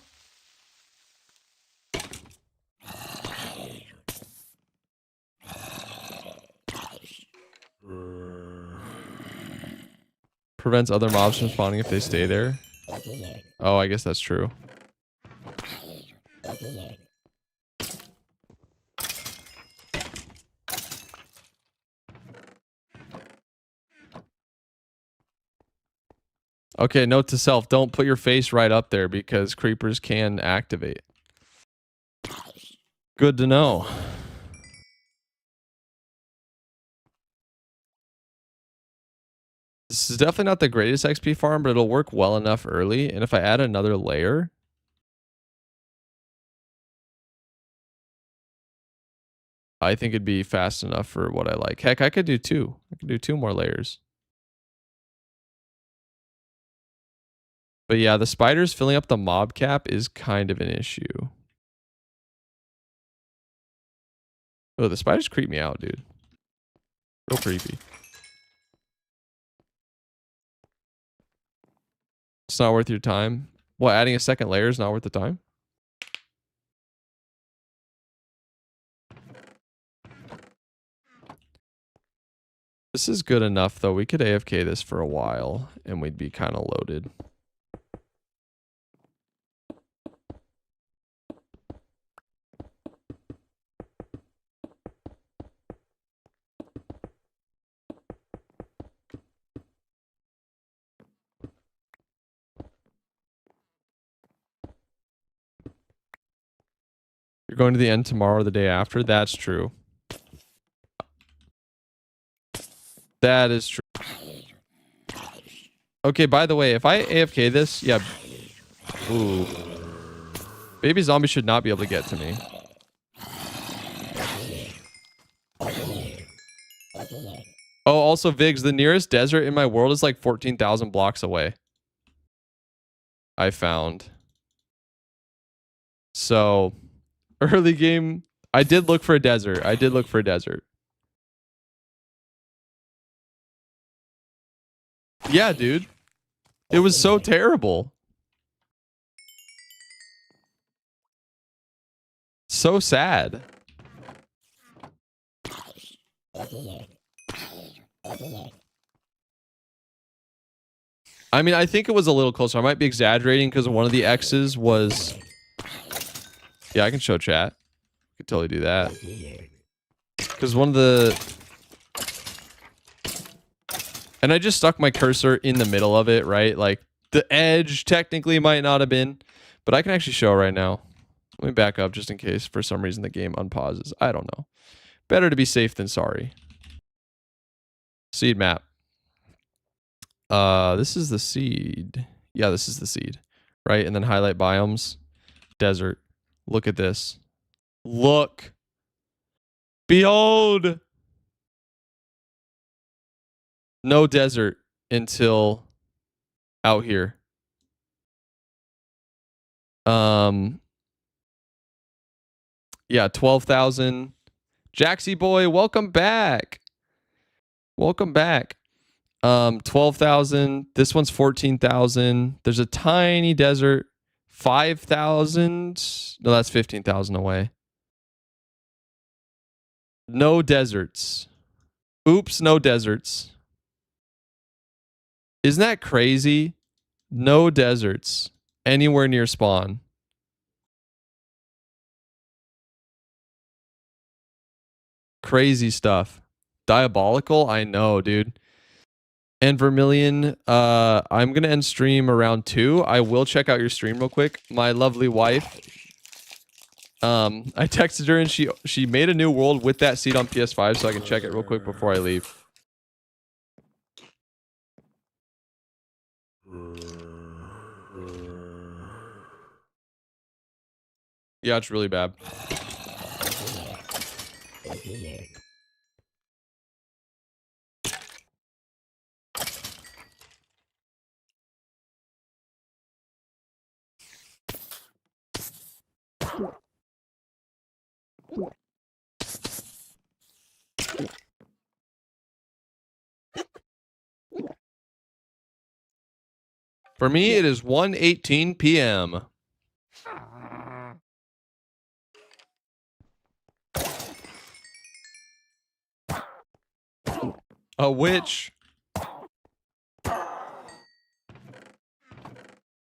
[SPEAKER 1] Prevents other mobs from spawning if they stay there. Oh, I guess that's true. Okay, note to self, don't put your face right up there because creepers can activate. Good to know. This is definitely not the greatest XP farm, but it'll work well enough early. And if I add another layer, I think it'd be fast enough for what I like. Heck, I could do 2. I could do 2 more layers. But yeah, the spiders filling up the mob cap is kind of an issue. Oh, the spiders creep me out, dude. Real creepy. It's not worth your time. What, adding a second layer is not worth the time? This is good enough, though. We could AFK this for a while, and we'd be kind of loaded. You're going to the end tomorrow or the day after? That's true. That is true. Okay, by the way, if I AFK this, yeah. Ooh. Baby zombie should not be able to get to me. Oh, also, Viggs, the nearest desert in my world is like 14,000 blocks away. I found. So, early game, I did look for a desert. I did look for a desert. Yeah, dude. It was so terrible. So sad. I mean, I think it was a little closer. I might be exaggerating because one of the X's was... Yeah, I can show chat. I could totally do that. Because one of the... And I just stuck my cursor in the middle of it, right? Like, the edge technically might not have been. But I can actually show right now. Let me back up just in case for some reason the game unpauses. I don't know. Better to be safe than sorry. Seed map. This is the seed. Yeah, this is the seed. Right? And then highlight biomes. Desert. Look at this. Look. Behold. No desert until out here. Yeah, 12,000. Jaxie boy, welcome back. Welcome back. 12,000. This one's 14,000. There's a tiny desert. 5,000. No, that's 15,000 away. No deserts. Oops, no deserts. Isn't that crazy? No deserts anywhere near spawn. Crazy stuff. Diabolical? I know, dude. And Vermilion, I'm going to end stream around 2. I will check out your stream real quick. My lovely wife, I texted her and she made a new world with that seed on PS5 so I can check it real quick before I leave. Yeah, it's really bad. For me, it is 1:18 p.m. A witch.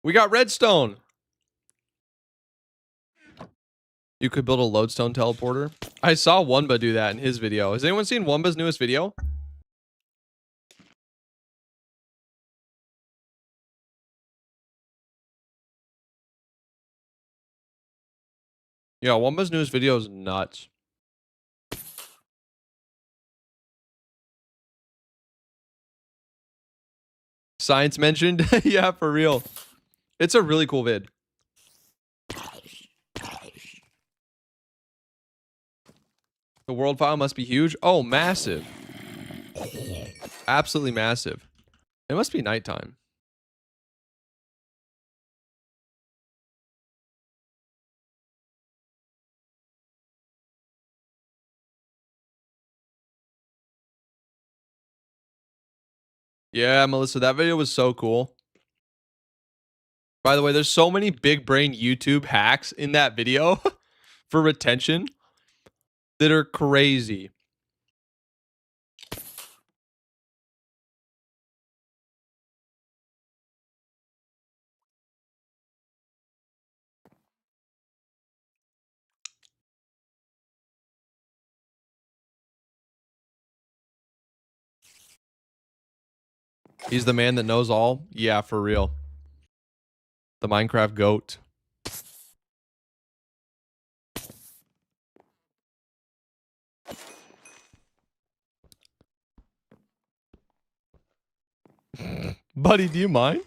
[SPEAKER 1] We got redstone. You could build a lodestone teleporter. I saw Wumba do that in his video. Has anyone seen Wumba's newest video? Yeah, Wumba's newest video is nuts. Science mentioned? Yeah, for real. It's a really cool vid. The world file must be huge. Oh, massive. Absolutely massive. It must be nighttime. Yeah, Melissa, that video was so cool. By the way, there's so many big brain YouTube hacks in that video for retention that are crazy. He's the man that knows all. Yeah, for real. The Minecraft goat. Buddy, do you mind?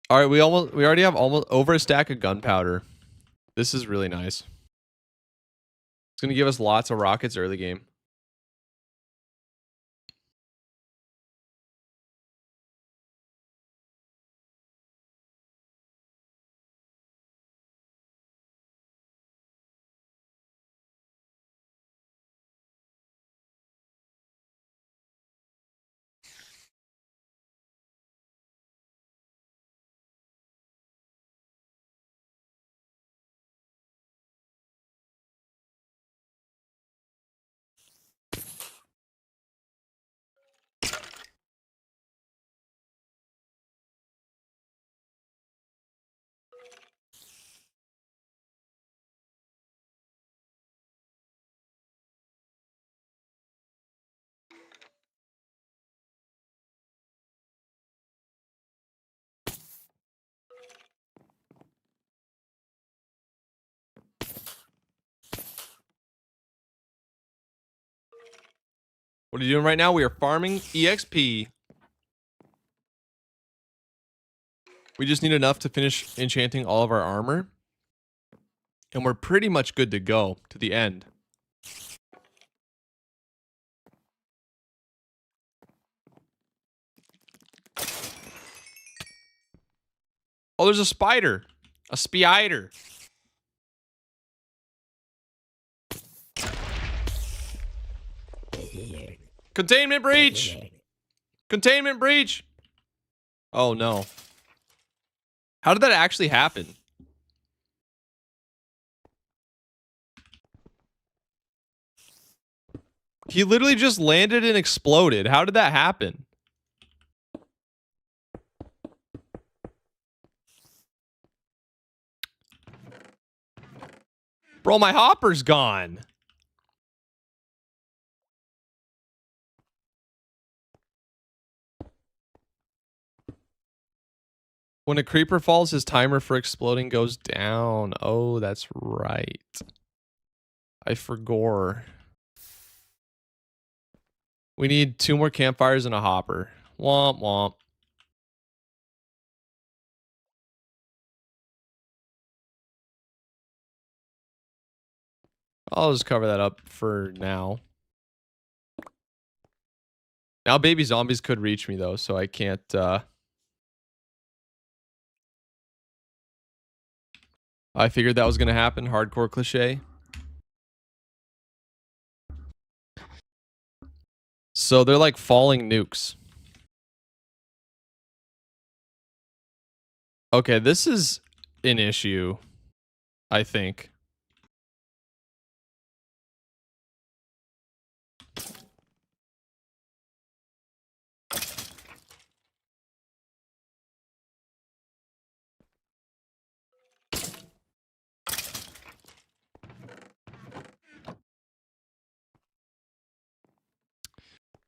[SPEAKER 1] All right, we already have almost over a stack of gunpowder. This is really nice. It's going to give us lots of rockets early game. What are you doing right now? We are farming EXP. We just need enough to finish enchanting all of our armor. And we're pretty much good to go to the end. Oh, there's a spider. A spider. Containment breach. Containment breach. Oh, no. How did that actually happen? He literally just landed and exploded. How did that happen? Bro, my hopper's gone. When a creeper falls, his timer for exploding goes down. Oh, that's right. I forgot. We need 2 more campfires and a hopper. Womp womp. I'll just cover that up for now. Now baby zombies could reach me though, so I can't I figured that was gonna happen. Hardcore cliche. So they're like falling nukes. Okay, this is an issue, I think.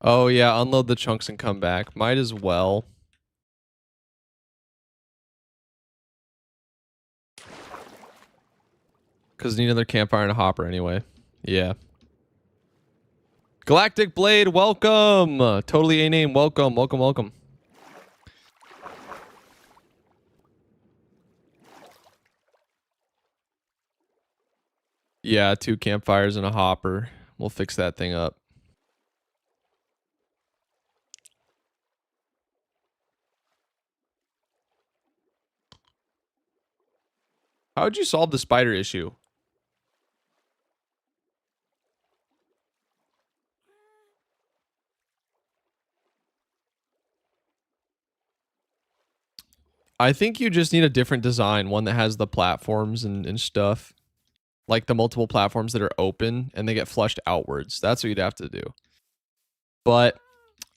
[SPEAKER 1] Oh yeah, unload the chunks and come back. Might as well. Because need another campfire and a hopper anyway. Yeah. Galactic Blade, welcome. Totally a name, welcome, welcome, welcome. Yeah, 2 campfires and a hopper. We'll fix that thing up. How would you solve the spider issue? I think you just need a different design, one that has the platforms and stuff. Like the multiple platforms that are open and they get flushed outwards. That's what you'd have to do. But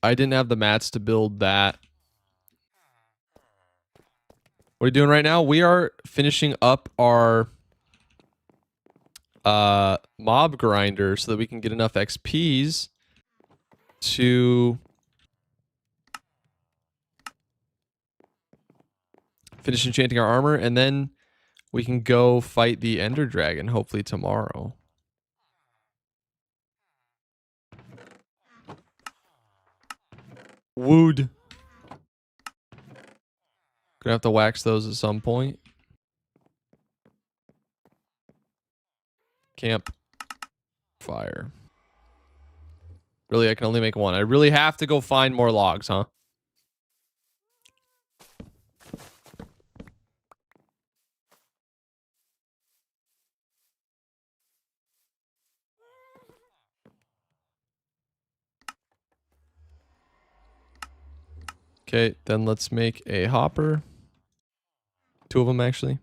[SPEAKER 1] I didn't have the mats to build that. What are you doing right now? We are finishing up our mob grinder so that we can get enough XPs to finish enchanting our armor, and then we can go fight the Ender Dragon hopefully tomorrow. Wood. Gonna have to wax those at some point. Camp fire. Really, I can only make 1. I really have to go find more logs, huh? Okay, then let's make a hopper. 2 of them, actually.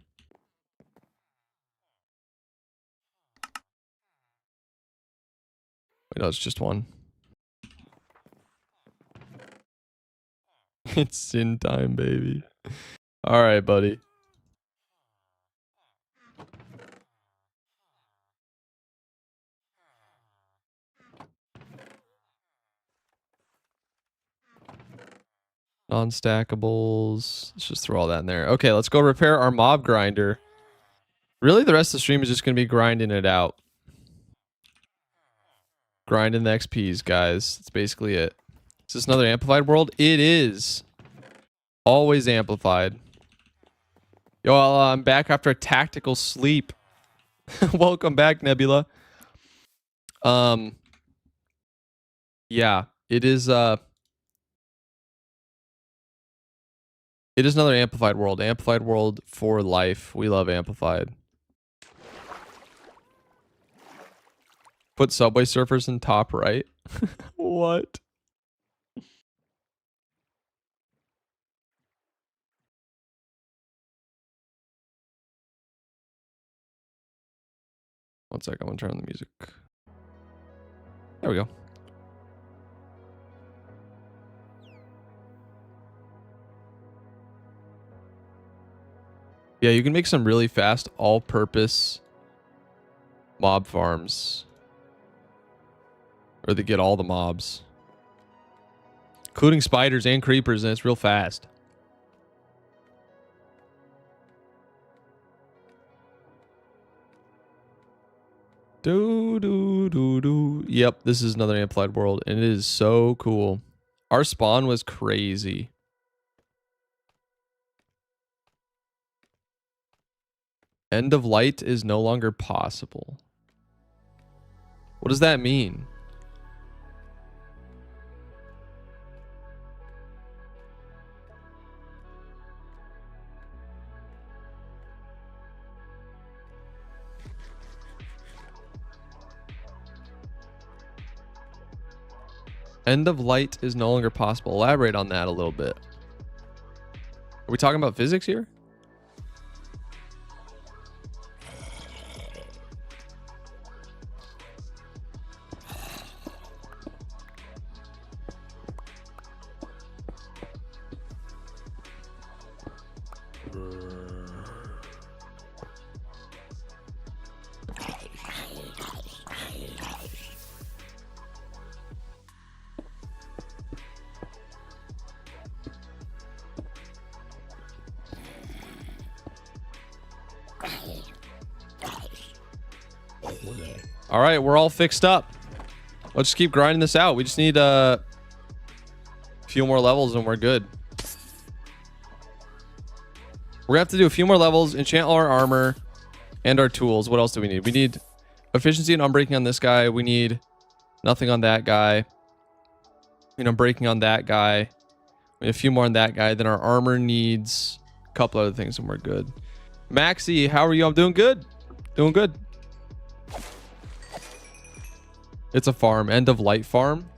[SPEAKER 1] Wait, no, it's just 1. It's in time, baby. All right, buddy. Non-stackables. Let's just throw all that in there. Okay, let's go repair our mob grinder. Really, the rest of the stream is just going to be grinding it out. Grinding the XPs, guys. That's basically it. Is this another amplified world? It is. Always amplified. Yo, I'm back after a tactical sleep. Welcome back, Nebula. Yeah, it is another amplified world. Amplified world for life. We love amplified. Put Subway Surfers in top right. What? One sec, I'm gonna turn on the music. There we go. Yeah, you can make some really fast all-purpose mob farms. Or they get all the mobs. Including spiders and creepers, and it's real fast. Yep, this is another amplified world, and it is so cool. Our spawn was crazy. End of light is no longer possible. What does that mean? End of light is no longer possible. Elaborate on that a little bit. Are we talking about physics here? All right, we're all fixed up. Let's just keep grinding this out. We just need a few more levels and we're good. We're gonna have to do a few more levels, enchant all our armor and our tools. What else do we need? We need efficiency and unbreaking on this guy. We need nothing on that guy. You know, breaking on that guy. We need a few more on that guy. Then our armor needs a couple other things and we're good. Maxi, how are you? I'm doing good. Doing good. It's a farm. End of light farm.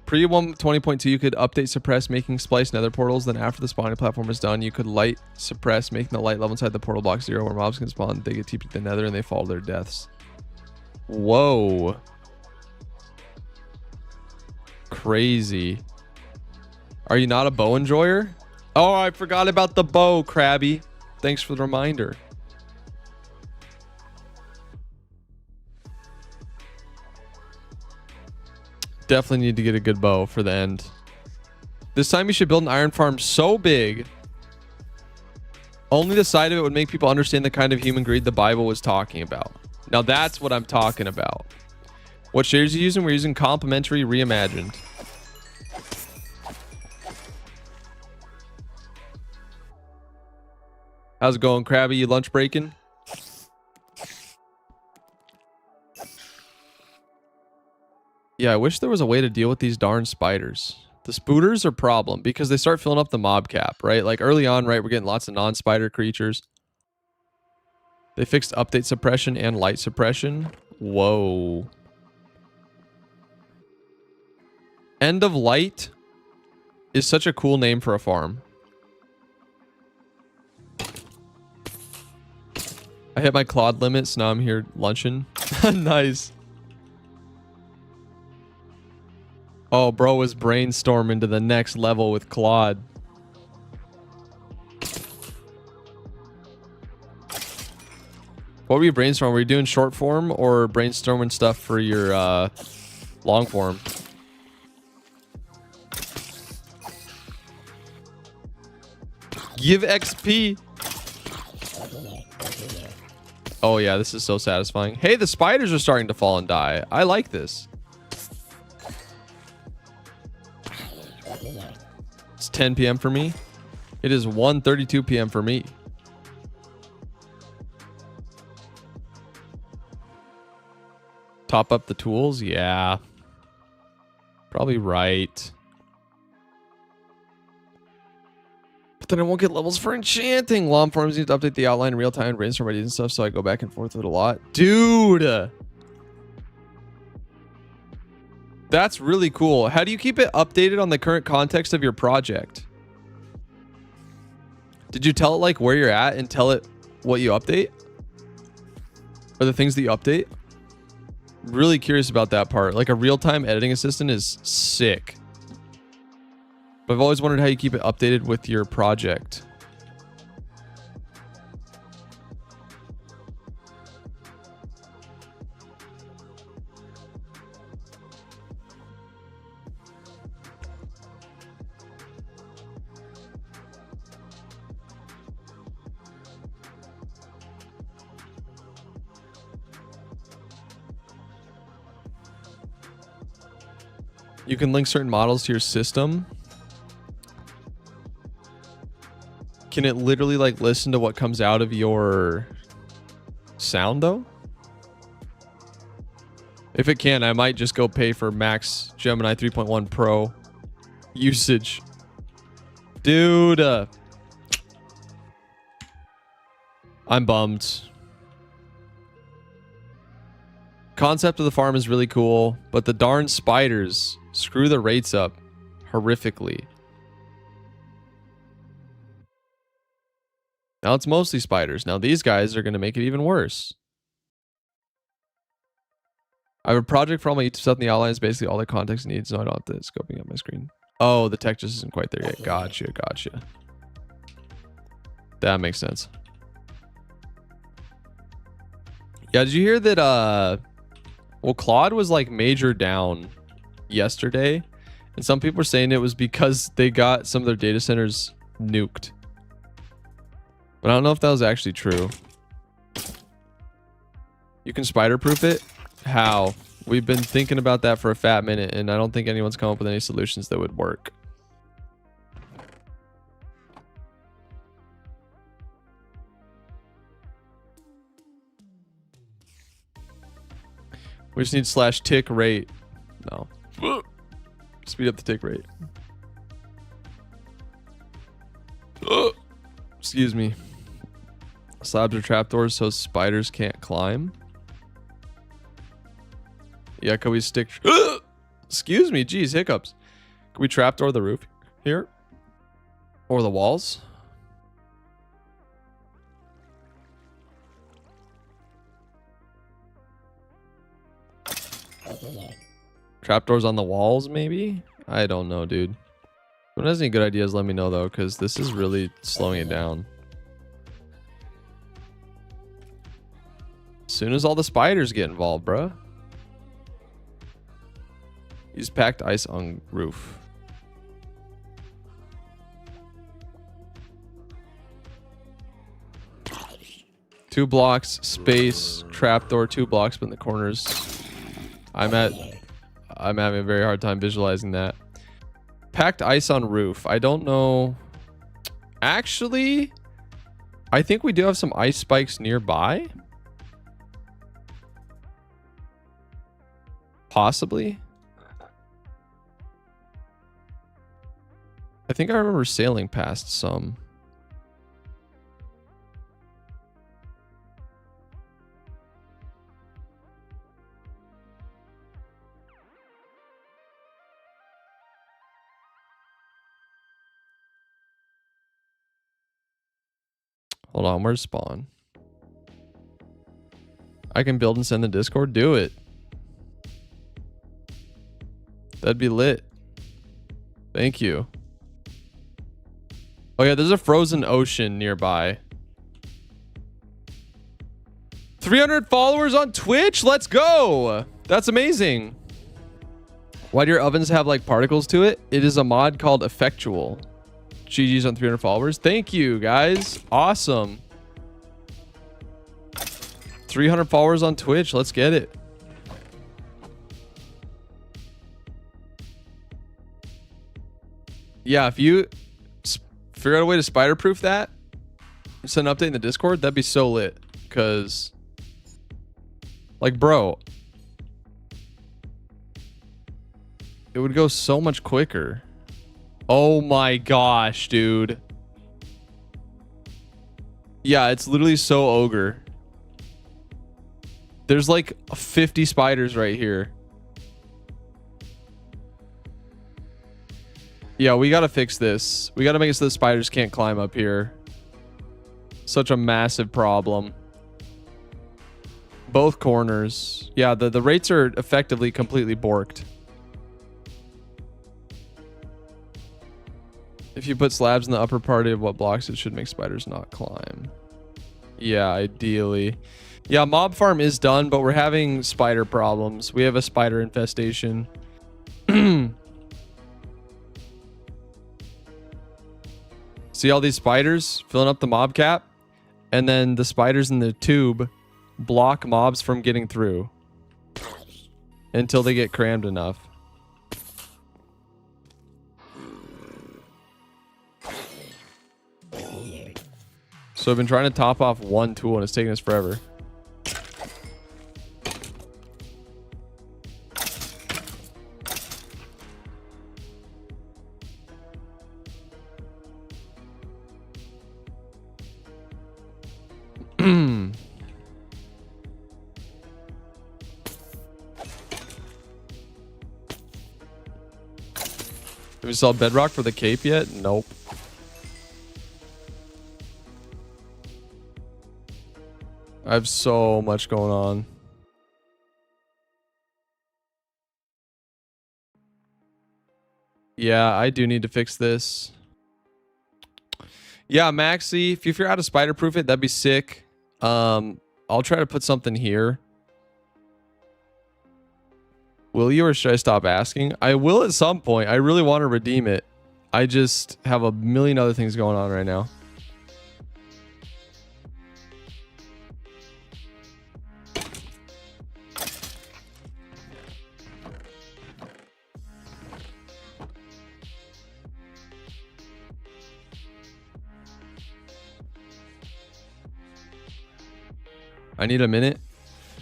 [SPEAKER 1] Pre 120.2, you could update suppress, making splice nether portals. Then after the spawning platform is done, you could light suppress, making the light level inside the portal block 0 where mobs can spawn. They get TP to the nether and they fall to their deaths. Whoa. Crazy. Are you not a bow enjoyer? Oh, I forgot about the bow, Krabby. Thanks for the reminder. Definitely need to get a good bow for the end. This time you should build an iron farm so big. Only the side of it would make people understand the kind of human greed the Bible was talking about. Now that's what I'm talking about. What shaders are you using? We're using complementary reimagined. How's it going, Krabby? You lunch breaking? Yeah, I wish there was a way to deal with these darn spiders. The spooters are a problem because they start filling up the mob cap, right? Like early on, right, we're getting lots of non-spider creatures. They fixed update suppression and light suppression. Whoa. End of light is such a cool name for a farm. I hit my Claude limit, so now I'm here lunching. Nice. Oh, bro was brainstorming to the next level with Claude. What were you brainstorming? Were you doing short form or brainstorming stuff for your long form? Give XP. Oh yeah, this is so satisfying. Hey, the spiders are starting to fall and die. I like this. It's 10 p.m. for me. It is 1:32 p.m. for me. Top up the tools? Yeah. Probably right. But then I won't get levels for enchanting. Lawn farms need to update the outline in real time, brainstorm ideas and stuff, so I go back and forth with it a lot. Dude! That's really cool. How do you keep it updated on the current context of your project? Did you tell it like where you're at and tell it what you update? Or the things that you update? Really curious about that part. Like a real-time editing assistant is sick. But I've always wondered how you keep it updated with your project. You can link certain models to your system. Can it literally like listen to what comes out of your sound though? If it can, I might just go pay for max Gemini 3.1 Pro usage. Dude, I'm bummed. Concept of the farm is really cool, but the darn spiders screw the rates up horrifically. Now it's mostly spiders. Now these guys are going to make it even worse. I have a project for all my YouTube stuff, and the outline is basically all the context needs, so I don't have to scoping up my screen. Oh, the tech just isn't quite there yet. Gotcha, gotcha. That makes sense. Yeah, did you hear that, well, Claude was like major down yesterday, and some people are saying it was because they got some of their data centers nuked. But I don't know if that was actually true. You can spider-proof it? How? We've been thinking about that for a fat minute, and I don't think anyone's come up with any solutions that would work. We just need slash tick rate. No. Speed up the tick rate. Excuse me. Slabs are trapdoors so spiders can't climb. Yeah, can we stick... Excuse me, geez, hiccups. Can we trapdoor the roof here? Or the walls? Trapdoors on the walls, maybe? I don't know, dude. If anyone has any good ideas, let me know, though, because this is really slowing it down. As soon as all the spiders get involved, bruh. Use packed ice on roof. Two blocks, space, trapdoor, 2 blocks, but in the corners. I'm having a very hard time visualizing that. Packed ice on roof. I don't know. Actually, I think we do have some ice spikes nearby. Possibly. I think I remember sailing past some. Hold on, where's spawn? I can build and send the Discord? Do it. That'd be lit. Thank you. Oh yeah, there's a frozen ocean nearby. 300 followers on Twitch? Let's go! That's amazing. Why do your ovens have like particles to it? It is a mod called Effectual. GG's on 300 followers. Thank you, guys. Awesome. 300 followers on Twitch. Let's get it. Yeah, if you figure out a way to spider-proof that, send an update in the Discord, that'd be so lit. Because, like, bro, It would go so much quicker. Oh my gosh, dude. Yeah, it's literally so ogre. There's like 50 spiders right here. Yeah, we gotta fix this. We gotta make it so the spiders can't climb up here. Such a massive problem. Both corners. Yeah, the rates are effectively completely borked. If you put slabs in the upper part of what blocks, it should make spiders not climb. Yeah, ideally. Yeah, mob farm is done, but we're having spider problems. We have a spider infestation. See all these spiders filling up the mob cap? And then the spiders in the tube block mobs from getting through until they get crammed enough. So I've been trying to top off one tool and it's taking us forever. Have we saw bedrock for the cape yet? Nope. I have so much going on. Yeah, I do need to fix this. Yeah, Maxi, if you figure out how to spider-proof it, that'd be sick. I'll try to put something here. Will you, or should I stop asking? I will at some point. I really want to redeem it. I just have a million other things going on right now. I need a minute.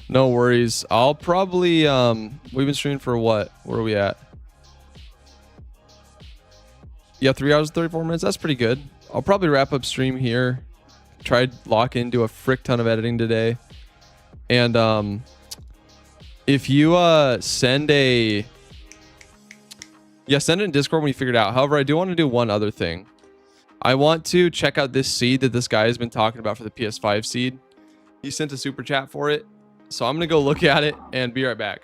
[SPEAKER 1] No worries. I'll probably we've been streaming for what? Where are we at? Yeah, 3 hours and 34 minutes. That's pretty good. I'll probably wrap up stream here. Try to lock into a frick ton of editing today. And if you send it in Discord when you figure it out. However, I do want to do one other thing. I want to check out this seed that this guy has been talking about for the PS5 seed. He sent a super chat for it. So I'm going to go look at it and be right back.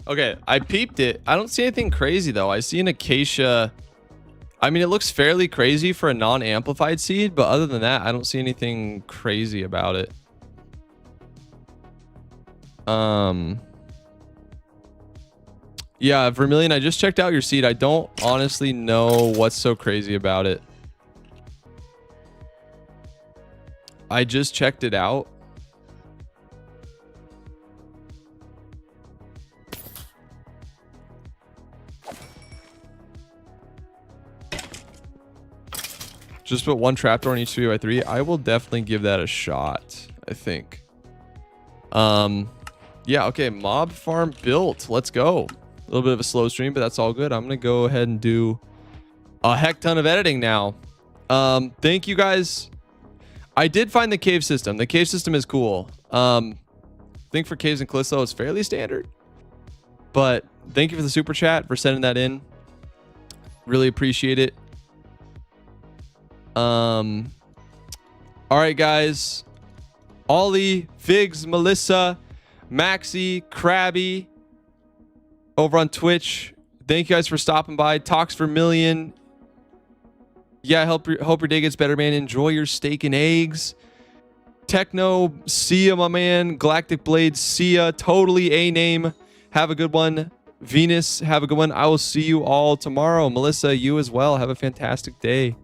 [SPEAKER 1] Okay, I peeped it. I don't see anything crazy though. I see an acacia. I mean, it looks fairly crazy for a non-amplified seed, but other than that, I don't see anything crazy about it. Yeah, Vermilion, I just checked out your seed. I don't honestly know what's so crazy about it. I just checked it out. Just put one trapdoor in each 3x3. I will definitely give that a shot, I think. Yeah, okay, mob farm built. Let's go. A little bit of a slow stream, but that's all good. I'm gonna go ahead and do a heck ton of editing now. Thank you guys. I did find the cave system. The cave system is cool. I think for caves and cliffs though, it's fairly standard. But thank you for the super chat, for sending that in. Really appreciate it. All right, guys. Ollie, Figs, Melissa, Maxi, Krabby, over on Twitch. Thank you guys for stopping by. Talks Vermilion. Yeah, hope your day gets better, man. Enjoy your steak and eggs. Techno, see ya, my man. Galactic Blade, see ya. Totally a name. Have a good one. Venus, have a good one. I will see you all tomorrow. Melissa, you as well. Have a fantastic day.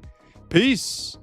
[SPEAKER 1] Peace.